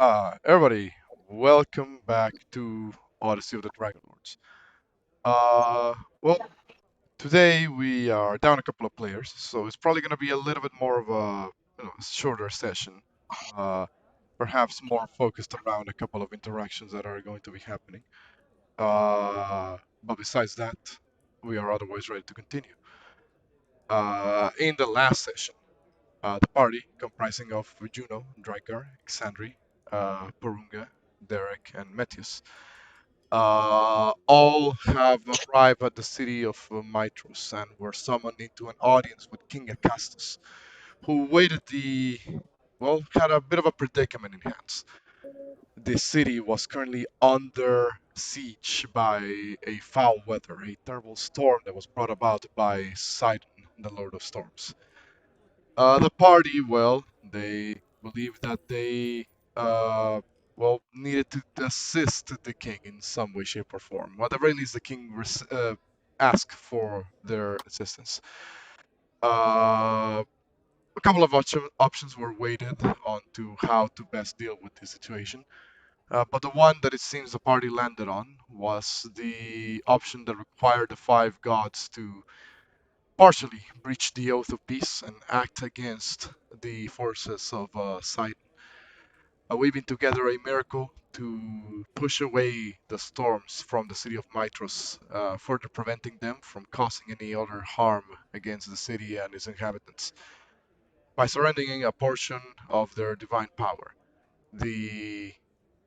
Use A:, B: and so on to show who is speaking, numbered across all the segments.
A: Everybody, welcome back to Odyssey of the Dragonlords. Uh, well, today we are down a couple of players, so it's probably going to be a little bit more of a shorter session, uh, perhaps more focused around a couple of interactions that are going to be happening. But besides that, we are otherwise ready to continue. In the last session, the party, comprising of Juno, Drakgar, Xandri, Porunga, Derek, and Metius, all have arrived at the city of Mitros and were summoned into an audience with King Acastus, who had a bit of a predicament in hands. The city was currently under siege by a foul weather, a terrible storm that was brought about by Sidon, the Lord of Storms. The party, they believed that they, needed to assist the king in some way, shape, or form. At the very least, the king asked for their assistance. Uh, a couple of options were weighted on to how to best deal with the situation. But the one that it seems the party landed on was the option that required the five gods to partially breach the oath of peace and act against the forces of Sidon, weaving together a miracle to push away the storms from the city of Mitros, further preventing them from causing any other harm against the city and its inhabitants. By surrendering a portion of their divine power, the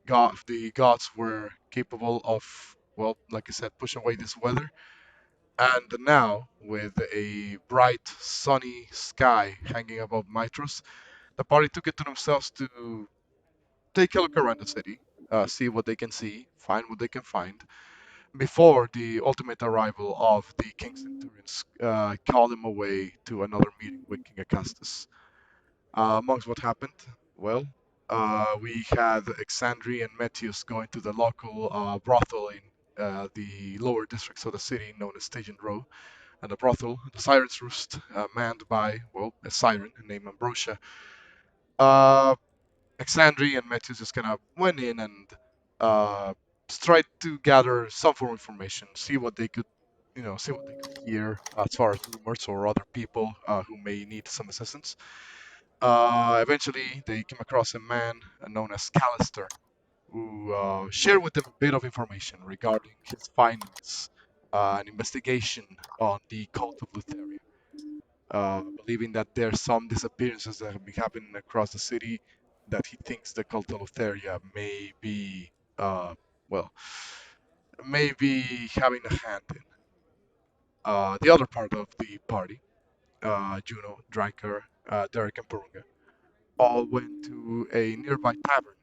A: the gods were capable of, like I said, pushing away this weather. And now, with a bright, sunny sky hanging above Mitros, the party took it to themselves to take a look around the city, see what they can see, find what they can find, before the ultimate arrival of the King Centurions called them away to another meeting with King Acastus. Amongst what happened, well, we had Exandri and Metius going to the local brothel in the lower districts of the city known as Station Row. And the brothel, the Siren's Roost, manned by, a siren named Ambrosia. Uh, Exandri and Metius just kind of went in and uh, tried to gather some form of information, see what they could, see what they could hear as far as rumors or other people who may need some assistance. Eventually, they came across a man known as Callister, who shared with them a bit of information regarding his findings, an investigation on the cult of Lutheria, believing that there's some disappearances that have been happening across the city that he thinks the cult of Lutheria uh, well, may be having a hand in. The other part of the party, Juno, Drakgar, Derek, and Porunga, all went to a nearby tavern,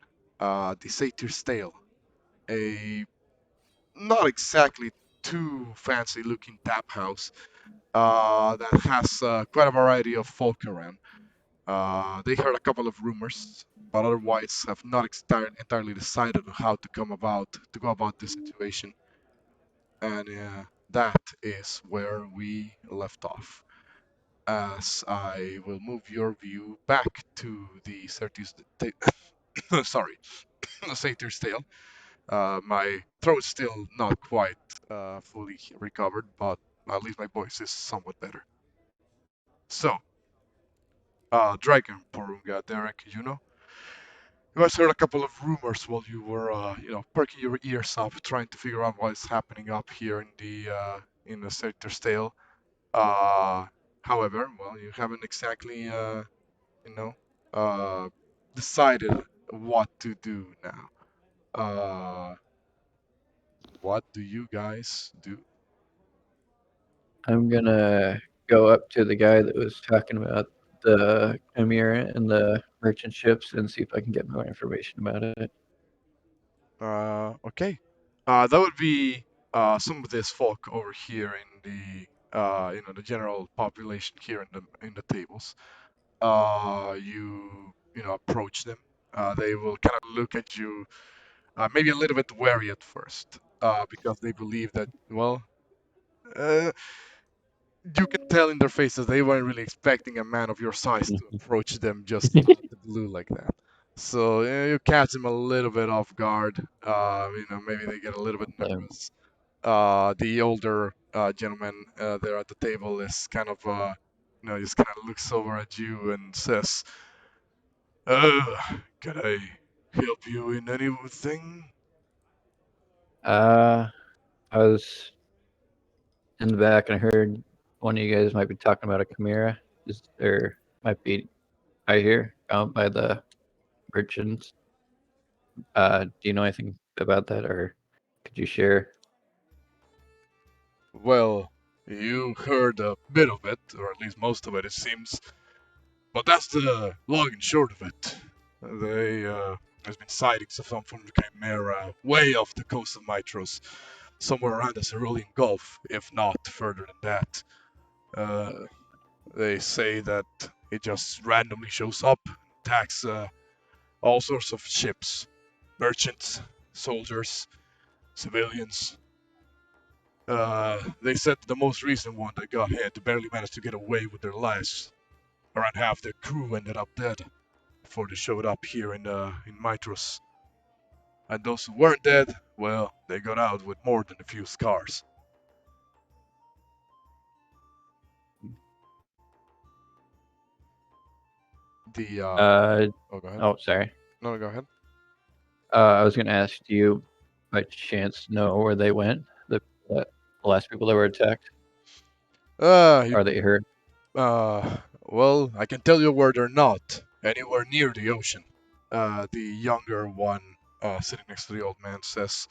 A: the Satyr's Tale, a not exactly too fancy looking tap house that has quite a variety of folk around. They heard a couple of rumors, but otherwise have not entirely decided on how to go about this situation. And that is where we left off. As I will move your view back to the sorry, Satyr's Tale. My throat's still not quite fully recovered, but at least my voice is somewhat better. So, Dragon, Porunga, Derek, you guys heard a couple of rumors while you were, perking your ears up, trying to figure out what is happening up here in the Sector Stale. Uh, However, you haven't exactly, you know, uh, decided what to do now. Uh, what do you guys do?
B: I'm gonna go up to the guy that was talking about the Emir and the merchant ships and see if I can get more information about it.
A: Okay. That would be some of this folk over here in the general population here in the tables. You approach them. They will kind of look at you, maybe a little bit wary at first, because they believe that, uh, you can tell in their faces they weren't really expecting a man of your size to approach them just out of the blue like that. So you catch them a little bit off guard. Maybe they get a little bit
B: Um,
A: nervous. The older gentleman there at the table is kind of, just kind of looks over at you and says, "Can I help you in anything?"
B: I was in the back and I heard one of you guys might be talking about a chimera. Is there might be out here out by the merchants? Do you know anything about that, or could you share?
A: Well, you heard a bit of it, or at least most of it, it seems. But that's the long and short of it. There's been sightings of some from the Chimera way off the coast of Mitros, somewhere around the Cerulean Gulf, if not further than that. Uh,
B: Uh,
A: they say that it just randomly shows up, attacks all sorts of ships, merchants, soldiers, civilians. They said the most recent one that got hit barely managed to get away with their lives. Around half their crew ended up dead before they showed up here in Mitros. And those who weren't dead, well, they got out with more than a few scars. The
B: uh
A: Oh, go ahead.
B: oh, sorry.
A: No, go ahead.
B: I was gonna ask, do you by chance know where they went? The last people that were attacked,
A: You
B: or that you heard?
A: well, I can tell you where they're not. Anywhere near the ocean. The younger one, sitting next to the old man, says,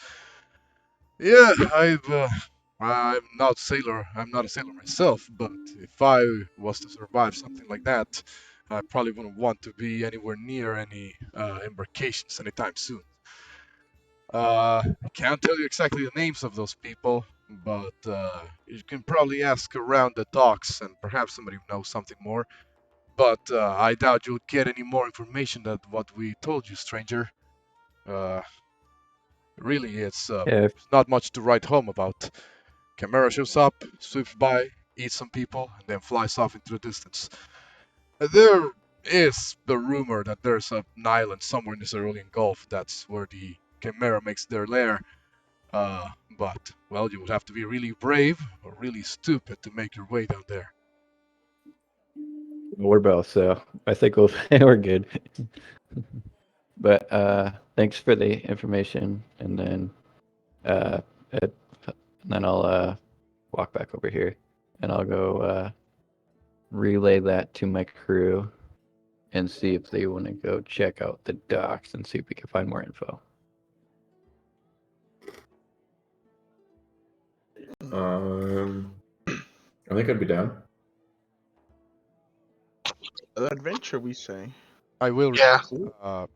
A: "Yeah, I'm not sailor. I'm not a sailor myself, but if I was to survive something like that, I probably wouldn't want to be anywhere near any embarkations anytime soon. I can't tell you exactly the names of those people, but you can probably ask around the docks, and perhaps somebody knows something more. But I doubt you'll get any more information than what we told you, stranger. Uh, really,
B: Yeah,
A: it's not much to write home about. Chimera shows up, sweeps by, eats some people, and then flies off into the distance. There is the rumor that there's an island somewhere in the Cerulean Gulf. That's where the Chimera makes their lair. But, well, you would have to be really brave or really stupid to make your way down there.
B: we're both, so I think we're good. But thanks for the information, and then uh, it, then I'll walk back over here, and I'll go relay that to my crew and see if they want to go check out the docks and see if we can find more info.
C: I think I'd be down.
D: Adventure, we say.
A: I will,
E: Yeah.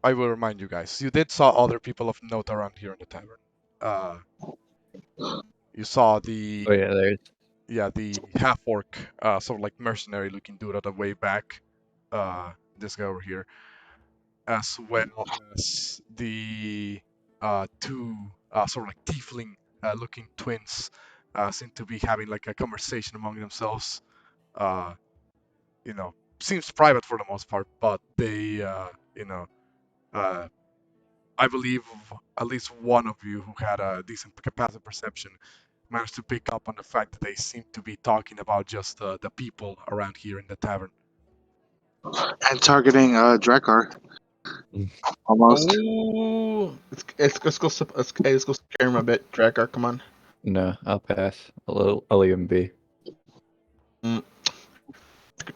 A: I will remind you guys. You did saw other people of note around here in the tavern. Uh, you saw
B: Oh yeah, there's
A: the half orc, sort of like mercenary looking dude at the way back. This guy over here, as well as the two sort of like tiefling looking twins, seem to be having like a conversation among themselves. Uh, Seems private for the most part, but they, uh, I believe at least one of you who had a decent capacity perception managed to pick up on the fact that they seem to be talking about just the people around here in the tavern.
E: And targeting Drakgar. Almost.
D: Oh, let's go. Let's go scare him a bit. Drakgar, come on.
B: no. I'll pass. I'll leave him be.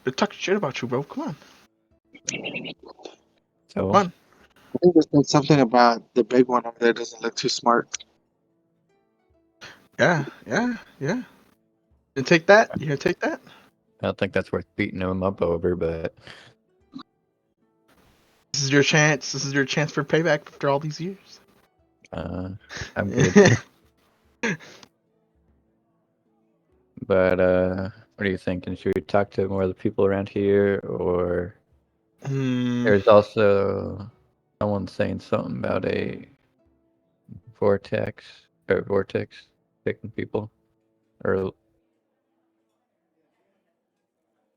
D: They're talking shit about you, bro. Come on.
B: So
D: Come on.
E: I think they said something about the big one over there doesn't look too smart.
D: Yeah. You take that? You gonna take that?
B: I don't think that's worth beating him up over, but
D: This is your chance. This is your chance for payback after all these years.
B: I'm good. But what are you thinking? Should we talk to more of the people around here, or there's also someone saying something about a vortex picking people, or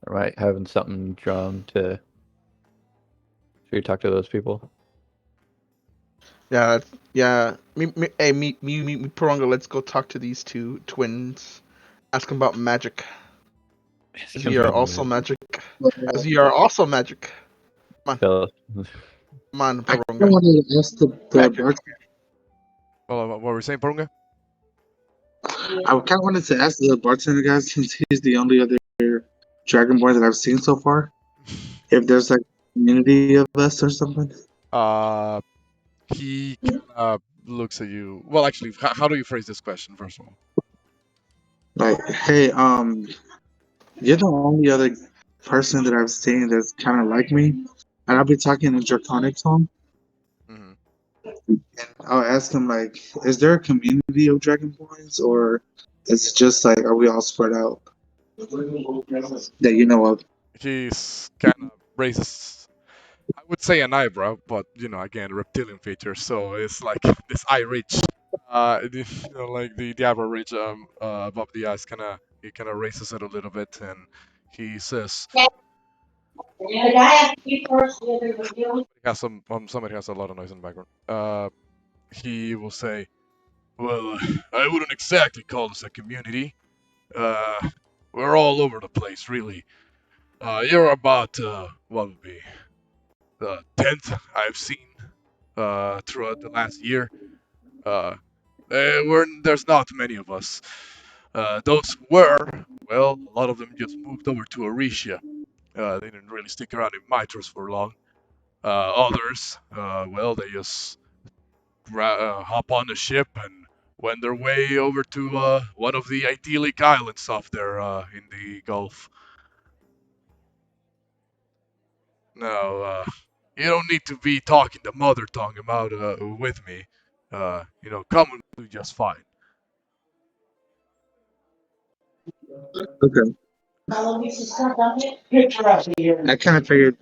B: right having something drawn to. Should we talk to those people?
D: Yeah, yeah. Me, Porunga, let's go talk to these two twins. Ask them about magic. As we are also magic. As we are also magic.
B: Phil.
D: Come on,
E: I kind of
D: Porunga.
E: wanted to ask the
D: Magic.
E: bartender.
A: Well, what were we saying, Porunga?
E: I kind of wanted to ask the bartender guy, since he's the only other Dragonborn that I've seen so far, if there's like a community of us or something.
A: Uh, he kind of looks at you. Well, actually, how do you phrase this question, first of all?
E: Like, hey, you're the only other person that I've seen that's kind of like me, and I'll be talking in Draconic to him.
A: Hmm.
E: And I'll ask him like, is there a community of Dragonborns, or is it just like, are we all spread out that you know of?
A: He's kind of raises, I would say, an eyebrow, but again, reptilian feature, so it's like this eye ridge. Like the eyebrow ridge above the eyes, he kind of raises it a little bit, and he says, somebody has a lot of noise in the background. He will say, "Well, I wouldn't exactly call this a community. Uh, we're all over the place, really. You're about what would be the 10th I've seen throughout the last year. Uh, there's not many of us. Those were, well, a lot of them just moved over to Orisha. They didn't really stick around in Mitros for long. Others, well, they just hop on the ship and went their way over to one of the idyllic islands off there in the Gulf. Now, you don't need to be talking the mother tongue about with me. Come and do just fine."
E: Okay. I kind of figured.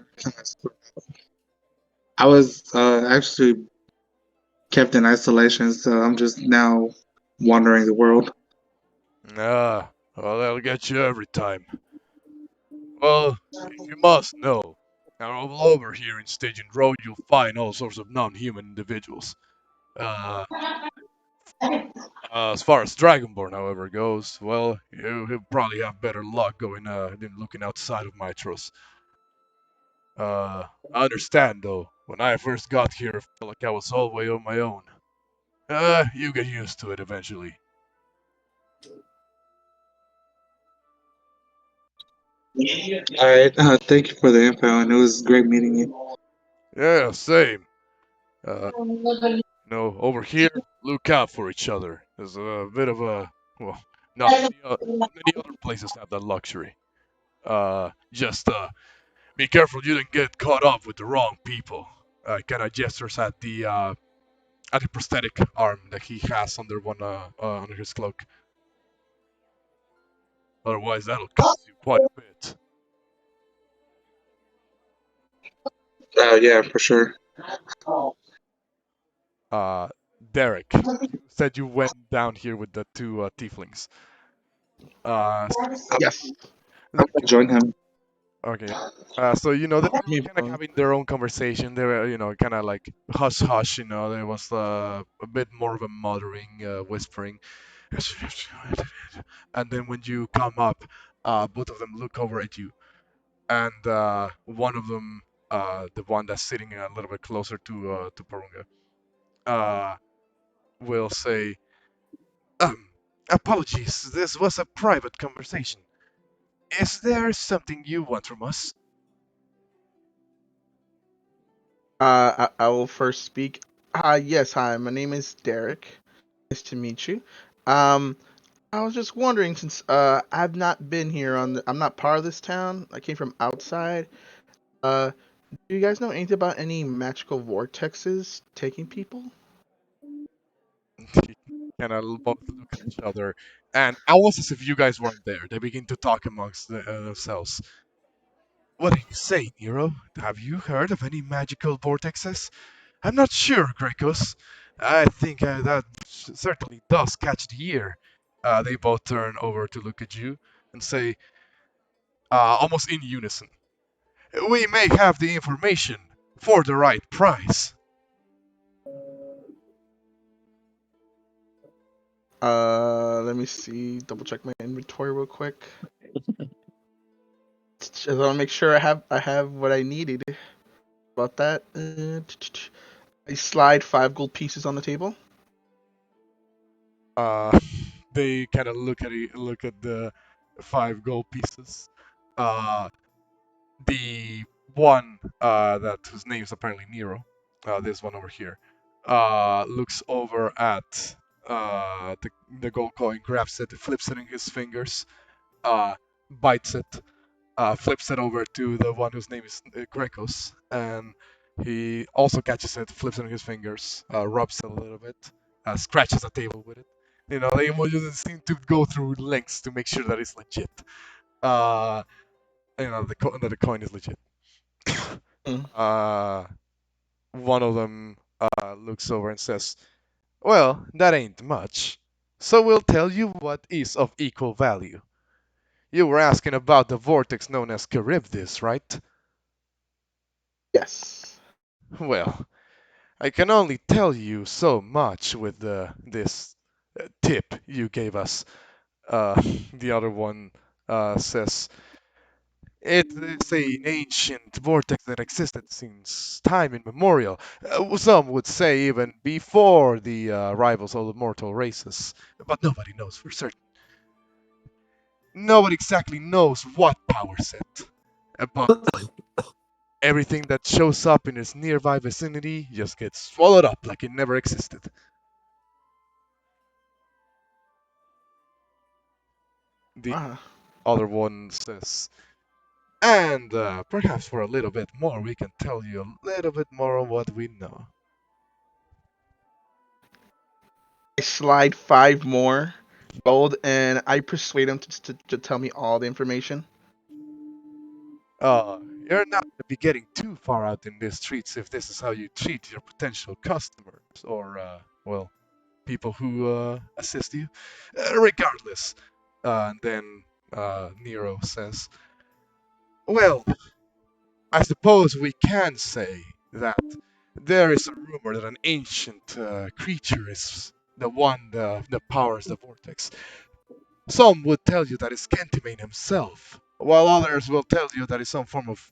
E: I was actually kept in isolation, so I'm just now wandering the world.
A: Ah, well, that'll get you every time. Well, you must know. Now, all over here in Stygian Road, you'll find all sorts of non-human individuals. Uh, as far as Dragonborn, however, goes, well, you'll probably have better luck going than looking outside of Mitros. I understand though. When I first got here, I felt like I was all the way on my own. You get used to it eventually.
E: All right. Thank you for the info, and it was great meeting you.
A: Yeah, same. Uh, over here, look out for each other. There's a bit of a, well, not many other places have that luxury. Just be careful you don't get caught up with the wrong people. Kind of gestures at the prosthetic arm that he has under his cloak. Otherwise, that'll cost you quite a bit.
E: Yeah, for sure.
A: Uh, Derek, you said you went down here with the two tieflings.
D: Yes.
E: I'm gonna join him.
A: Okay. So they were
D: Me,
A: kind of having their own conversation. They were, kind of like hush hush. There was a bit more of a muttering, whispering, and then when you come up, both of them look over at you, and one of them, the one that's sitting a little bit closer to Porunga, uh, will say, Um, apologies, this was a private conversation. Is there something you want from us?
D: I will first speak. Yes, hi, my name is Derek. Nice to meet you. Um, I was just wondering, since I've not been here I'm not part of this town. I came from outside. Uh, do you guys know anything about any magical vortexes taking people?
A: Kind of both look at each other, and almost as if you guys weren't there, they begin to talk amongst themselves. What do you say, Nero? Have you heard of any magical vortexes? I'm not sure, Grecos. I think that certainly does catch the ear. They both turn over to look at you and say, almost in unison, we may have the information for the right price.
D: Let me see. Double check my inventory real quick. Just want to make sure I have what I needed. About that, I slide 5 gold pieces on the table.
A: They kind of look at the 5 gold pieces. Uh, the one that whose name is apparently Nero, this one over here, looks over at the gold coin, grabs it, flips it in his fingers, bites it, flips it over to the one whose name is Grecos, and he also catches it, flips it in his fingers, rubs it a little bit, scratches the table with it. You know, they just seem to go through lengths to make sure that it's legit. Uh, that the coin is legit.
D: Mm.
A: uh, One of them looks over and says, "Well, that ain't much. So we'll tell you what is of equal value. You were asking about the vortex known as Charybdis, right?
D: Yes.
A: Well, I can only tell you so much with this tip you gave us." The other one says, "It is an ancient vortex that existed since time immemorial. Some would say even before the arrivals of the mortal races. But nobody knows for certain. Nobody exactly knows what power set. But everything that shows up in its nearby vicinity just gets swallowed up like it never existed." The
D: Ah.
A: other one says, "And perhaps for a little bit more, we can tell you a little bit more of what we know."
D: I slide 5 more gold, and I persuade him to tell me all the information.
A: You're not going to be getting too far out in the streets if this is how you treat your potential customers or, well, people who assist you. Regardless. And then Nero says, "Well, I suppose we can say that there is a rumor that an ancient creature is the one that powers the vortex. Some would tell you that it's Kentimane himself, while others will tell you that it's some form of,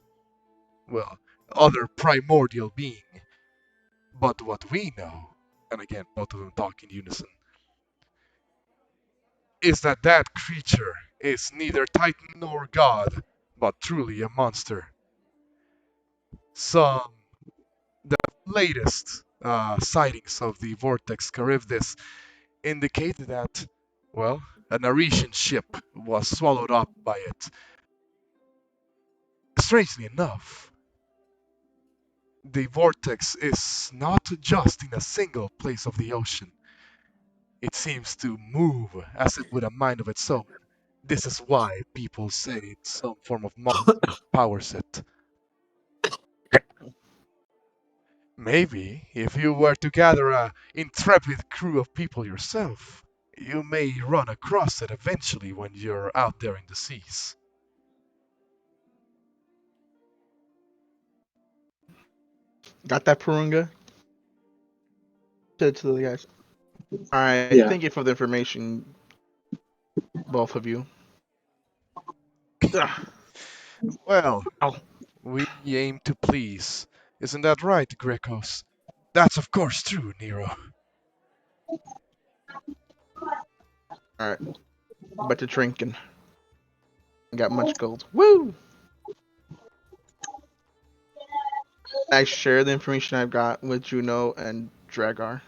A: well, other primordial being. But what we know," and again, both of them talk in unison, "is that that creature is neither Titan nor God, but truly a monster. Some the latest sightings of the Vortex Charybdis indicate that, well, an Arisian ship was swallowed up by it. Strangely enough, the vortex is not just in a single place of the ocean. It seems to move as if with a mind of its own. This is why people say it's some form of monster power set. Maybe if you were to gather a intrepid crew of people yourself, you may run across it eventually when you're out there in the seas."
D: Got that, Porunga? To the guys. All right.
E: Yeah.
D: Thank you for the information, both of you. Ugh.
A: Well,
D: Oh,
A: we aim to please. Isn't that right, Grecos? That's of course true, Nero.
D: all right. Back to drinking. Got much gold. Woo! I share the information I've got with Juno and Drakgar.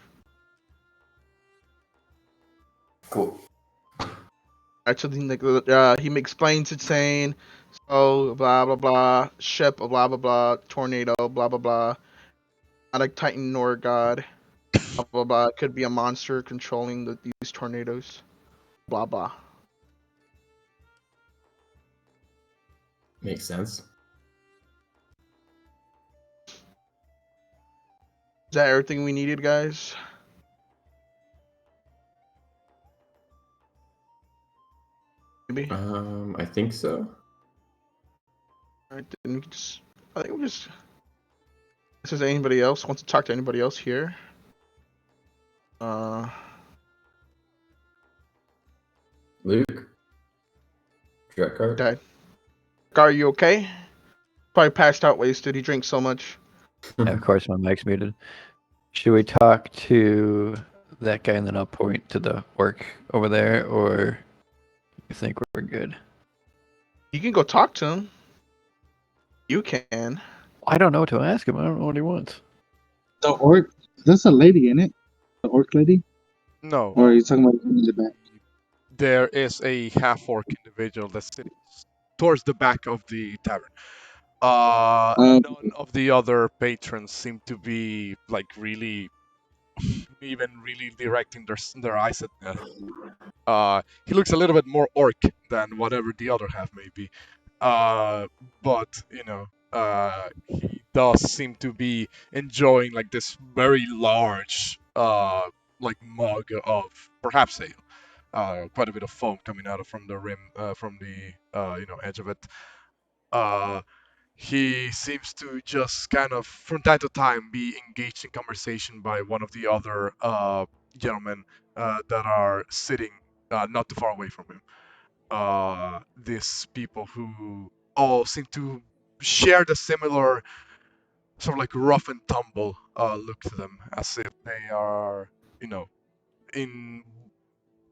C: Cool.
D: Actually, like, he explains it saying, so blah blah blah, ship blah blah blah, tornado blah blah blah, not a titan nor a god, blah blah blah. Could be a monster controlling these tornadoes, blah blah.
C: Makes sense.
D: Is that everything we needed, guys? Maybe.
C: I think so.
D: Alright, then we can just. I think we just. If there's anybody else wants to talk to anybody else here, uh,
C: Drakgar?
D: Died. Are you okay? Probably passed out wasted. He drank so much.
B: Yeah, of course, my mic's muted. Should we talk to that guy and then I'll point to the orc over there, or you think we're good?
D: You can go talk to him. You can.
B: I don't know what to ask him. I don't know what he wants.
E: The orc, there's a lady in it. The orc lady?
A: No,
E: Or are you talking about in the back?
A: there is a half-orc individual that's sitting towards the back of the tavern.
E: Um,
A: None of the other patrons seem to be like really, even really directing their eyes at him. He looks a little bit more orc than whatever the other half may be. But he does seem to be enjoying like this very large, like mug of perhaps ale. Quite a bit of foam coming out from the rim, from the edge of it. Uh, he seems to just kind of, from time to time, be engaged in conversation by one of the other gentlemen that are sitting not too far away from him. These people who all seem to share the similar sort of like rough and tumble look to them, as if they are, you know, in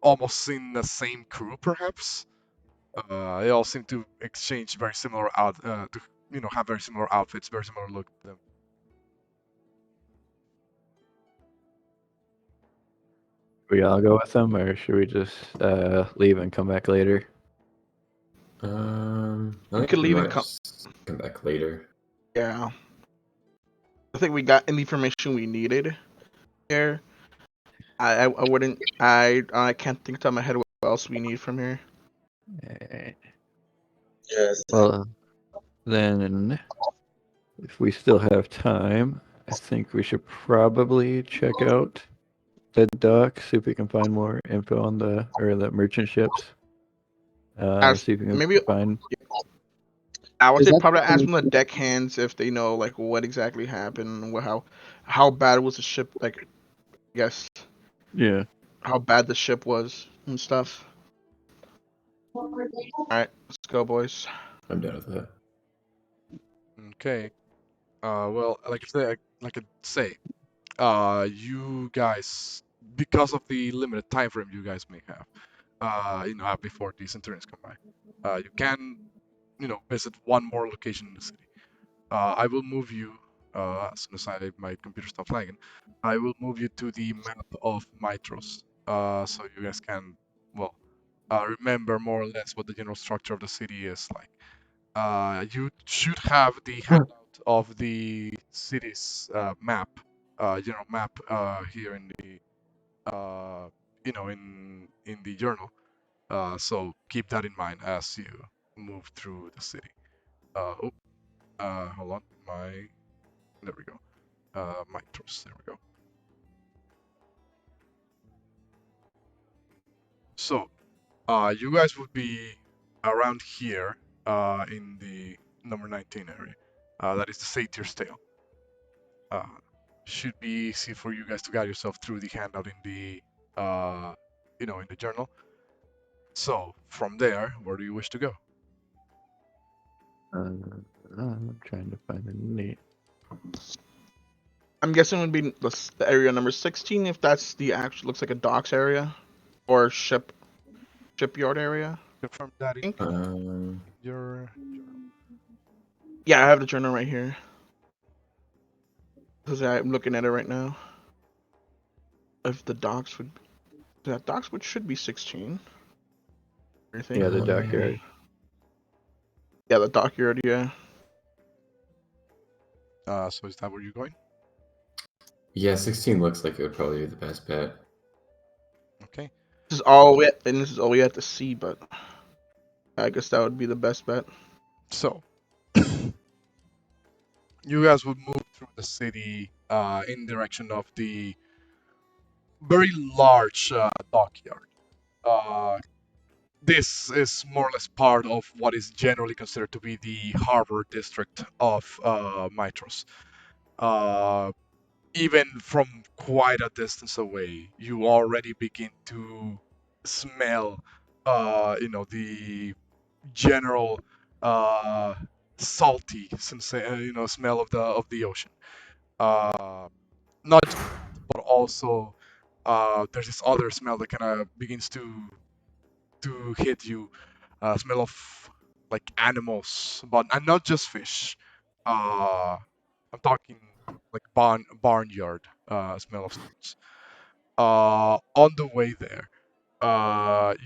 A: almost in the same crew, perhaps. They all seem to exchange very similar have very similar outfits, very similar look to them.
B: We all go with them, or should we just leave and come back later?
C: I
D: You
C: think
D: could
C: we
D: leave
C: might
D: and come.
C: just come back later.
D: Yeah. I think we got any information we needed here. I wouldn't. I can't think to my head what else we need from here.
B: Alright.
E: yes.
B: Well, then, if we still have time, I think we should probably check out the dock, see if we can find more info on the merchant ships. See if we can
D: Maybe
B: find.
D: I would
E: Is
D: say
E: that
D: probably ask from the deckhands if they know like what exactly happened, how bad was the ship, like I guess
B: Yeah.
D: how bad the ship was and stuff. All right, let's go, boys.
C: I'm done with that.
A: Okay. Well, you guys, because of the limited time frame you guys may have before these interns come by, you can, visit one more location in the city. I will move you, as soon as my computer stops lagging, I will move you to the map of Mitros, so you guys can, well, remember more or less what the general structure of the city is like. You should have the handout of the city's map, general map, here in the, in the journal. So keep that in mind as you move through the city. Hold on, there we go. Mitros, there we go. So, you guys would be around here, in the number 19 area. That is the Satyr's Tail. Should be easy for you guys to guide yourself through the handout in the, in the journal. So, from there, where do you wish to go?
B: I'm trying to find the name.
D: I'm guessing it would be the area number 16 if that's the actual looks like a docks area or shipyard area.
A: Confirm that
D: I
A: in
D: think.
A: your journal.
D: Yeah, I have the journal right here. Because I'm looking at it right now. If the docks would, that docks would should be 16. I think.
B: Yeah, the
D: Looking at it.
B: dockyard.
D: Yeah, the dockyard. Yeah.
A: So is that where you're going?
C: Yeah, 16 looks like it would probably be the best bet.
A: Okay.
D: This is all we have to see, but I guess that would be the best bet.
A: So, you guys would move through the city, in direction of the very large dockyard. Uh, this is more or less part of what is generally considered to be the harbor district of Mitros. Uh, Even from quite a distance away, you already begin to smell, the general salty smell of the ocean. Uh, Not just that, but also there's this other smell that kind of begins to hit you. Smell of like animals, but and not just fish. I'm talking like barnyard smell of sorts. On the way there,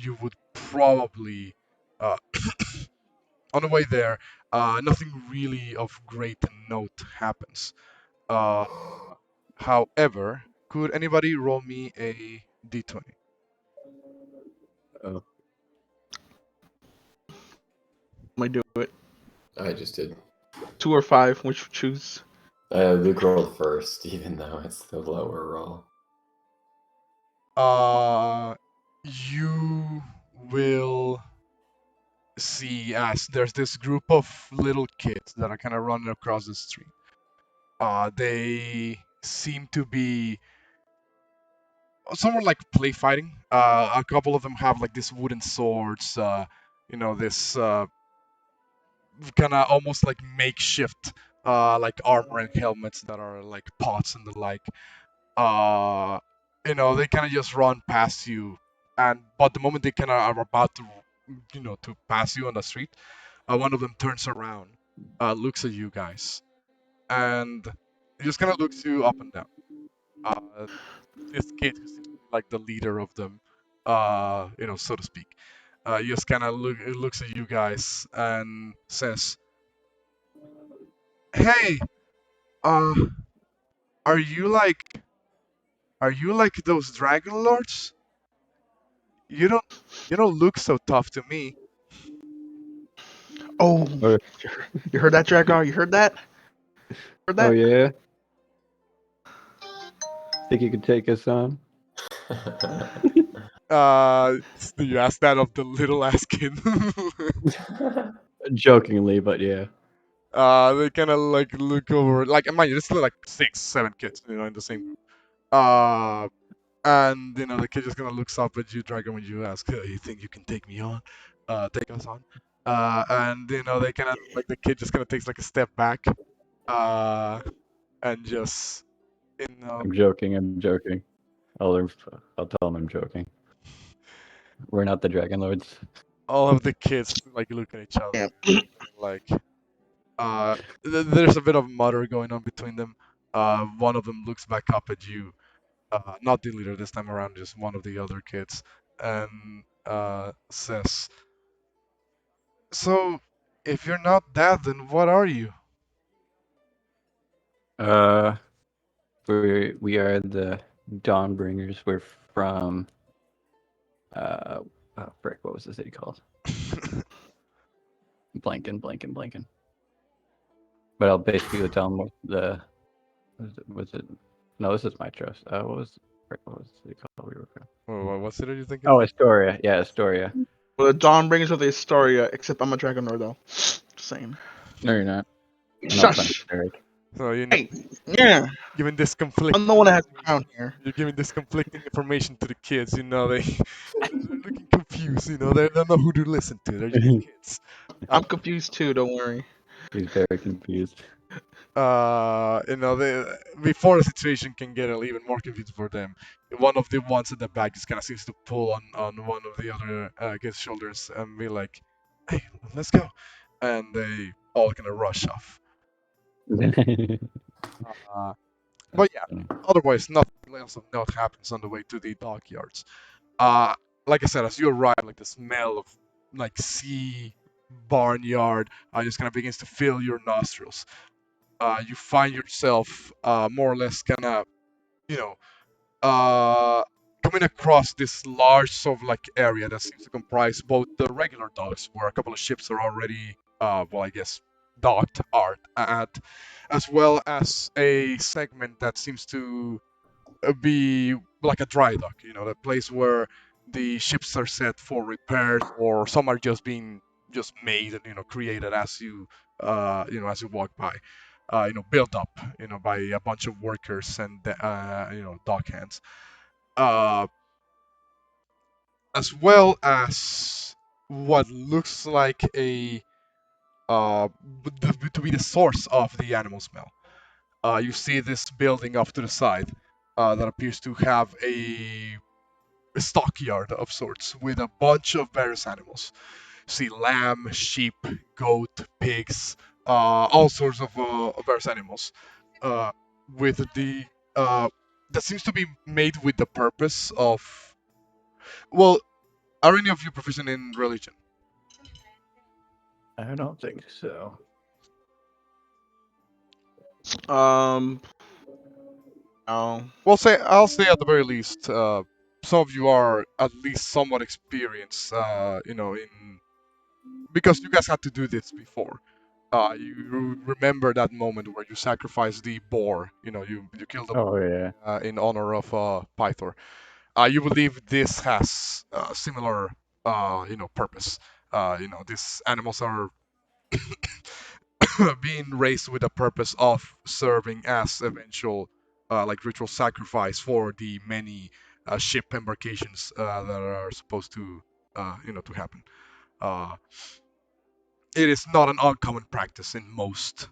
A: you would probably uh, on the way there, nothing really of great note happens. Uh, However, could anybody roll me a d20?
B: Oh,
D: Let me do it.
C: I just did.
D: 2 or 5, which you choose?
C: Luke rolled first, even though it's the lower roll.
A: You will see as there's this group of little kids that are kind of running across the street. They seem to be somewhat like play fighting. A couple of them have like these wooden swords. This kind of almost like makeshift like armor and helmets that are like pots and the like. uh they kind of just run past you, and but the moment they kind of are about to to pass you on the street, one of them turns around, looks at you guys, and he just kind of looks you up and down. uh this kid who seems to be like the leader of them, so to speak, he just kind of looks at you guys and says, "Hey, uh are you like those Dragonlords? You don't you don't look so tough to me."
D: Oh,
B: oh,
D: you heard that, Drakgar? You heard that? Heard
B: oh
D: that?
B: yeah. Think you could take us on?
A: Do you ask that of the little ass kid?
B: Jokingly, but yeah.
A: They kind of like look over, like, mind you, there's still like 6, 7 kids, in the same group. And the kid just kind of looks up at you, Dragon, when you ask, "Hey, you think you can take me on? Take us on?" And they kind of like the kid just kind of takes like a step back, and just you know
B: I'm joking. I'm joking. I'll I'll tell him I'm joking. We're not the Dragonlords.
A: all of the kids like look at each
D: Yeah.
A: other, like there's a bit of mutter going on between them. One of them looks back up at you, not the leader this time around, just one of the other kids, and says, "So, if you're not that, then what are you?"
B: Uh, we are the Dawnbringers. We're from oh frick, what was the city called? Blanking. But I'll basically tell them what the was it? No, this is my trust. What was the city called we were from?
A: What city are you thinking?
B: Oh, Astoria. Yeah, Astoria.
D: Well, the Dawnbringers of the Astoria, except I'm a Dragonlord, though. Just saying.
B: No, you're not. I'm not playing
D: Shush!
B: Eric.
A: So
D: Hey! Yeah!
A: giving this
D: I'm the one that has the
A: information.
D: crown here.
A: You're giving this conflicting information to the kids. They're looking confused. They don't know who to listen to. They're just kids.
D: I'm confused too, don't worry.
B: He's very confused.
A: They, before the situation can get even more confused for them, one of the ones at the back just kind of seems to pull on one of the other kids' shoulders and be like, "Hey, let's go," and they all kind of rush off. Uh, but yeah, otherwise nothing else of note happens on the way to the dockyards. Like I said, as you arrive, like the smell of like sea barnyard just kind of begins to fill your nostrils. You find yourself more or less kind of, you know, coming across this large sort of like area that seems to comprise both the regular docks, where a couple of ships are already, well, I guess, docked art at, as well as a segment that seems to be like a dry dock, the place where the ships are set for repairs, or some are just being just made and created as as you walk by, built up, by a bunch of workers and dock hands, uh, as well as what looks like a to be the source of the animal smell. You see this building off to the side that appears to have a stockyard of sorts with a bunch of various animals. See lamb, sheep, goat, pigs, all sorts of various animals. Uh, with the that seems to be made with the purpose of. Well, are any of you proficient in religion?
B: I don't think so.
D: No.
A: Well, say I'll say at the very least, some of you are at least somewhat experienced. In because you guys had to do this before. You remember that moment where you sacrificed the boar. You killed the
B: Oh
A: boar
B: yeah.
A: in honor of Pythor. You believe this has similar, purpose. These animals are being raised with a purpose of serving as eventual, like ritual sacrifice for the many ship embarkations that are supposed to, to happen. Uh, it is not an uncommon practice in most,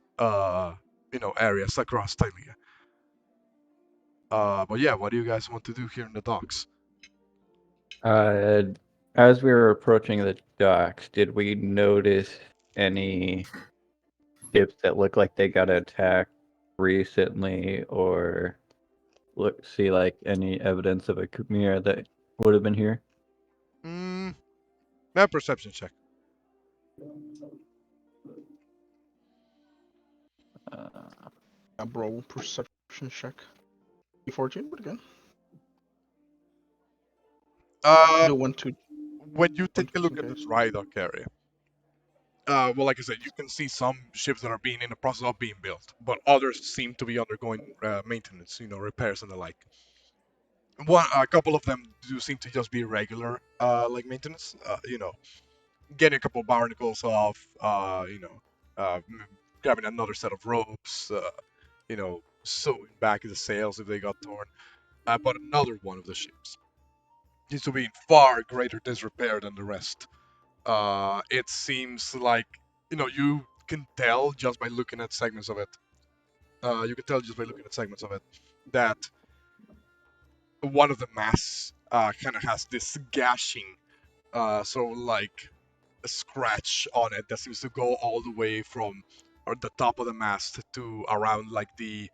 A: areas across Thailia. But yeah, what do you guys want to do here in the docks?
B: Uh, as we were approaching the docks, did we notice any ships that look like they got attacked recently, or see like any evidence of a Khmer that would have been here?
A: Mm, that perception check.
B: Uh,
D: A bro perception check. 14, but again.
A: Uh,
D: Do one, two,
A: when you
D: one,
A: take a
D: just
A: look
D: in
A: at the
D: case.
A: dry dock area, well, like I said, you can see some ships that are being in the process of being built, but others seem to be undergoing maintenance, repairs and the like. A couple of them do seem to just be regular, like maintenance. Getting a couple barnacles off, grabbing another set of ropes, sewing back the sails if they got torn. But another one of the ships seems to be in far greater disrepair than the rest. It seems like you can tell just by looking at segments of it. You can tell just by looking at segments of it that one of the masts kind of has this gashing, so like a scratch on it that seems to go all the way from or the top of the mast to around like the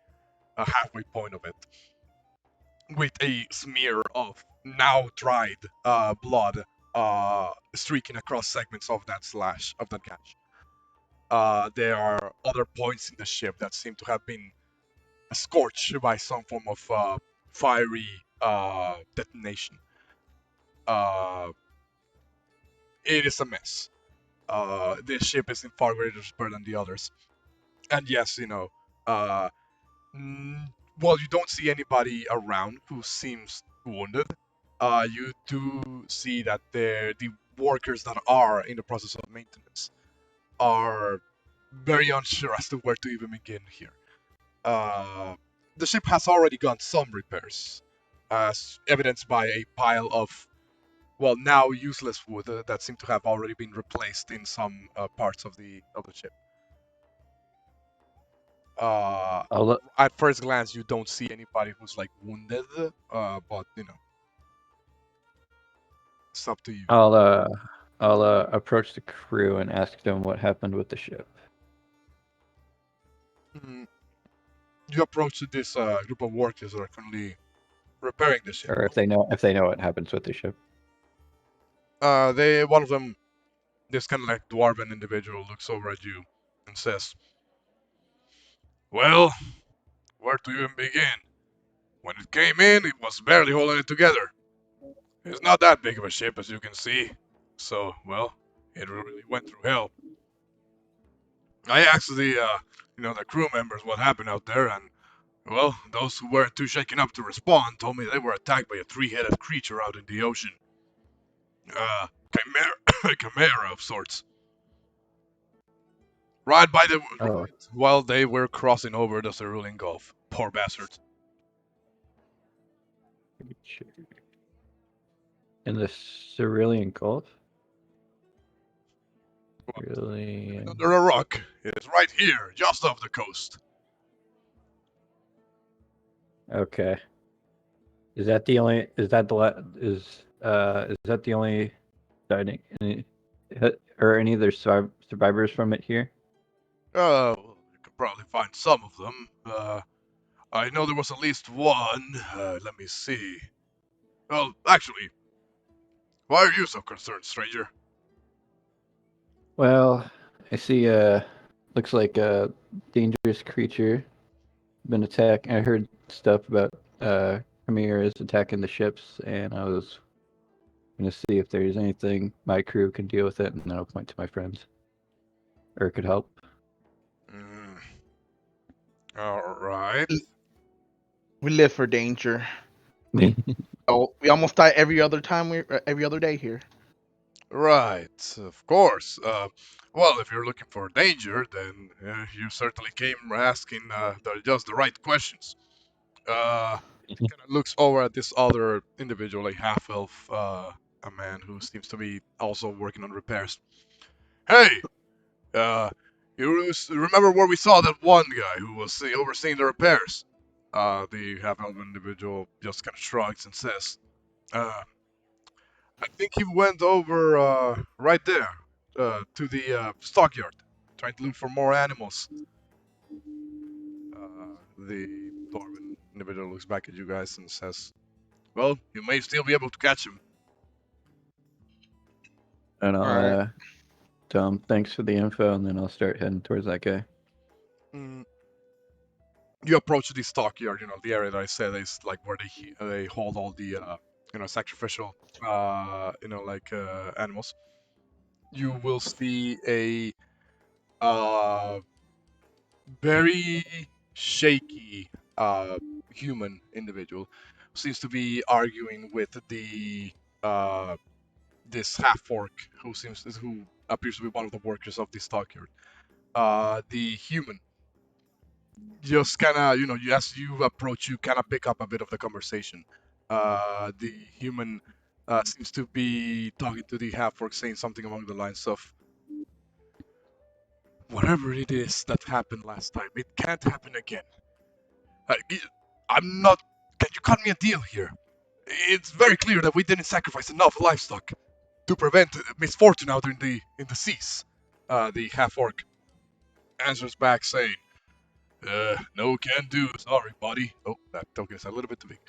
A: halfway point of it, with a smear of now dried blood streaking across segments of that slash of that gash. There are other points in the ship that seem to have been scorched by some form of fiery detonation. Uh, it is a mess. This ship is in far greater despair than the others. And yes, uh, well, you don't see anybody around who seems wounded. You do see that the workers that are in the process of maintenance are very unsure as to where to even begin here. Uh, the ship has already gone some repairs, as evidenced by a pile of, well, now useless wood that seem to have already been replaced in some parts of the ship. Uh,
B: I'll let
A: at first glance, you don't see anybody who's like wounded, but it's up to you.
B: I'll approach the crew and ask them what happened with the ship.
A: Mm, you approach this group of workers that are currently repairing the ship.
B: Or if they know what happens with the ship.
A: One of them, this kind of like dwarven individual, looks over at you and says, "Well, where to even begin? When it came in, it was barely holding it together. It's not that big of a ship, as you can see. So, well, it really went through hell. I asked the crew members what happened out there, and well, those who weren't too shaken up to respond told me they were attacked by a three-headed creature out in the ocean. Chimera, a chimera of sorts. Right by the
B: Oh,
A: while they were crossing over the Cerulean Gulf. Poor bastards.
B: in the Cerulean Gulf. Really?
A: Under a rock. It is right here, just off the coast.
B: Okay. Is that the only? Is that the is that the only sighting? Or any other survivors from it here?
A: Well, you could probably find some of them. I know there was at least one. Let me see. Well, actually, why are you so concerned, stranger?
B: Well, I see. Looks like a dangerous creature been attacked. I heard stuff about chimeras attacking the ships, and I was gonna see if there's anything my crew can deal with it, and then I'll point to my friends or could help.
A: Mm. All right.
D: We live for danger. Oh, we almost die every other time. Every other day here.
A: Right, of course. Well, if you're looking for danger, then you certainly came asking just the right questions. He kind of looks over at this other individual, a half-elf, a man who seems to be also working on repairs. Hey, uh, remember where we saw that one guy who was overseeing the repairs? The half-elf individual just kind of shrugs and says, I think he went over right there to the stockyard, trying to look for more animals. The dwarven individual looks back at you guys and says, "Well, you may still be able to catch him."
B: And I'll
D: Alright.
B: tell him thanks for the info, and then I'll start heading towards that guy.
A: Mm. You approach the stockyard. You know the area that I said is like where they hold all the sacrificial animals. You will see a very shaky human individual seems to be arguing with the this half orc who appears to be one of the workers of the stockyard. The human just kind of as you approach, you kind of pick up a bit of the conversation. The human seems to be talking to the half orc, saying something along the lines of, "Whatever it is that happened last time, it can't happen again. Uh, I'm not. Can you cut me a deal here? It's very clear that we didn't sacrifice enough livestock to prevent misfortune out in the seas." The half orc answers back saying, "No can do. Sorry, buddy. Oh, that token is a little bit too big.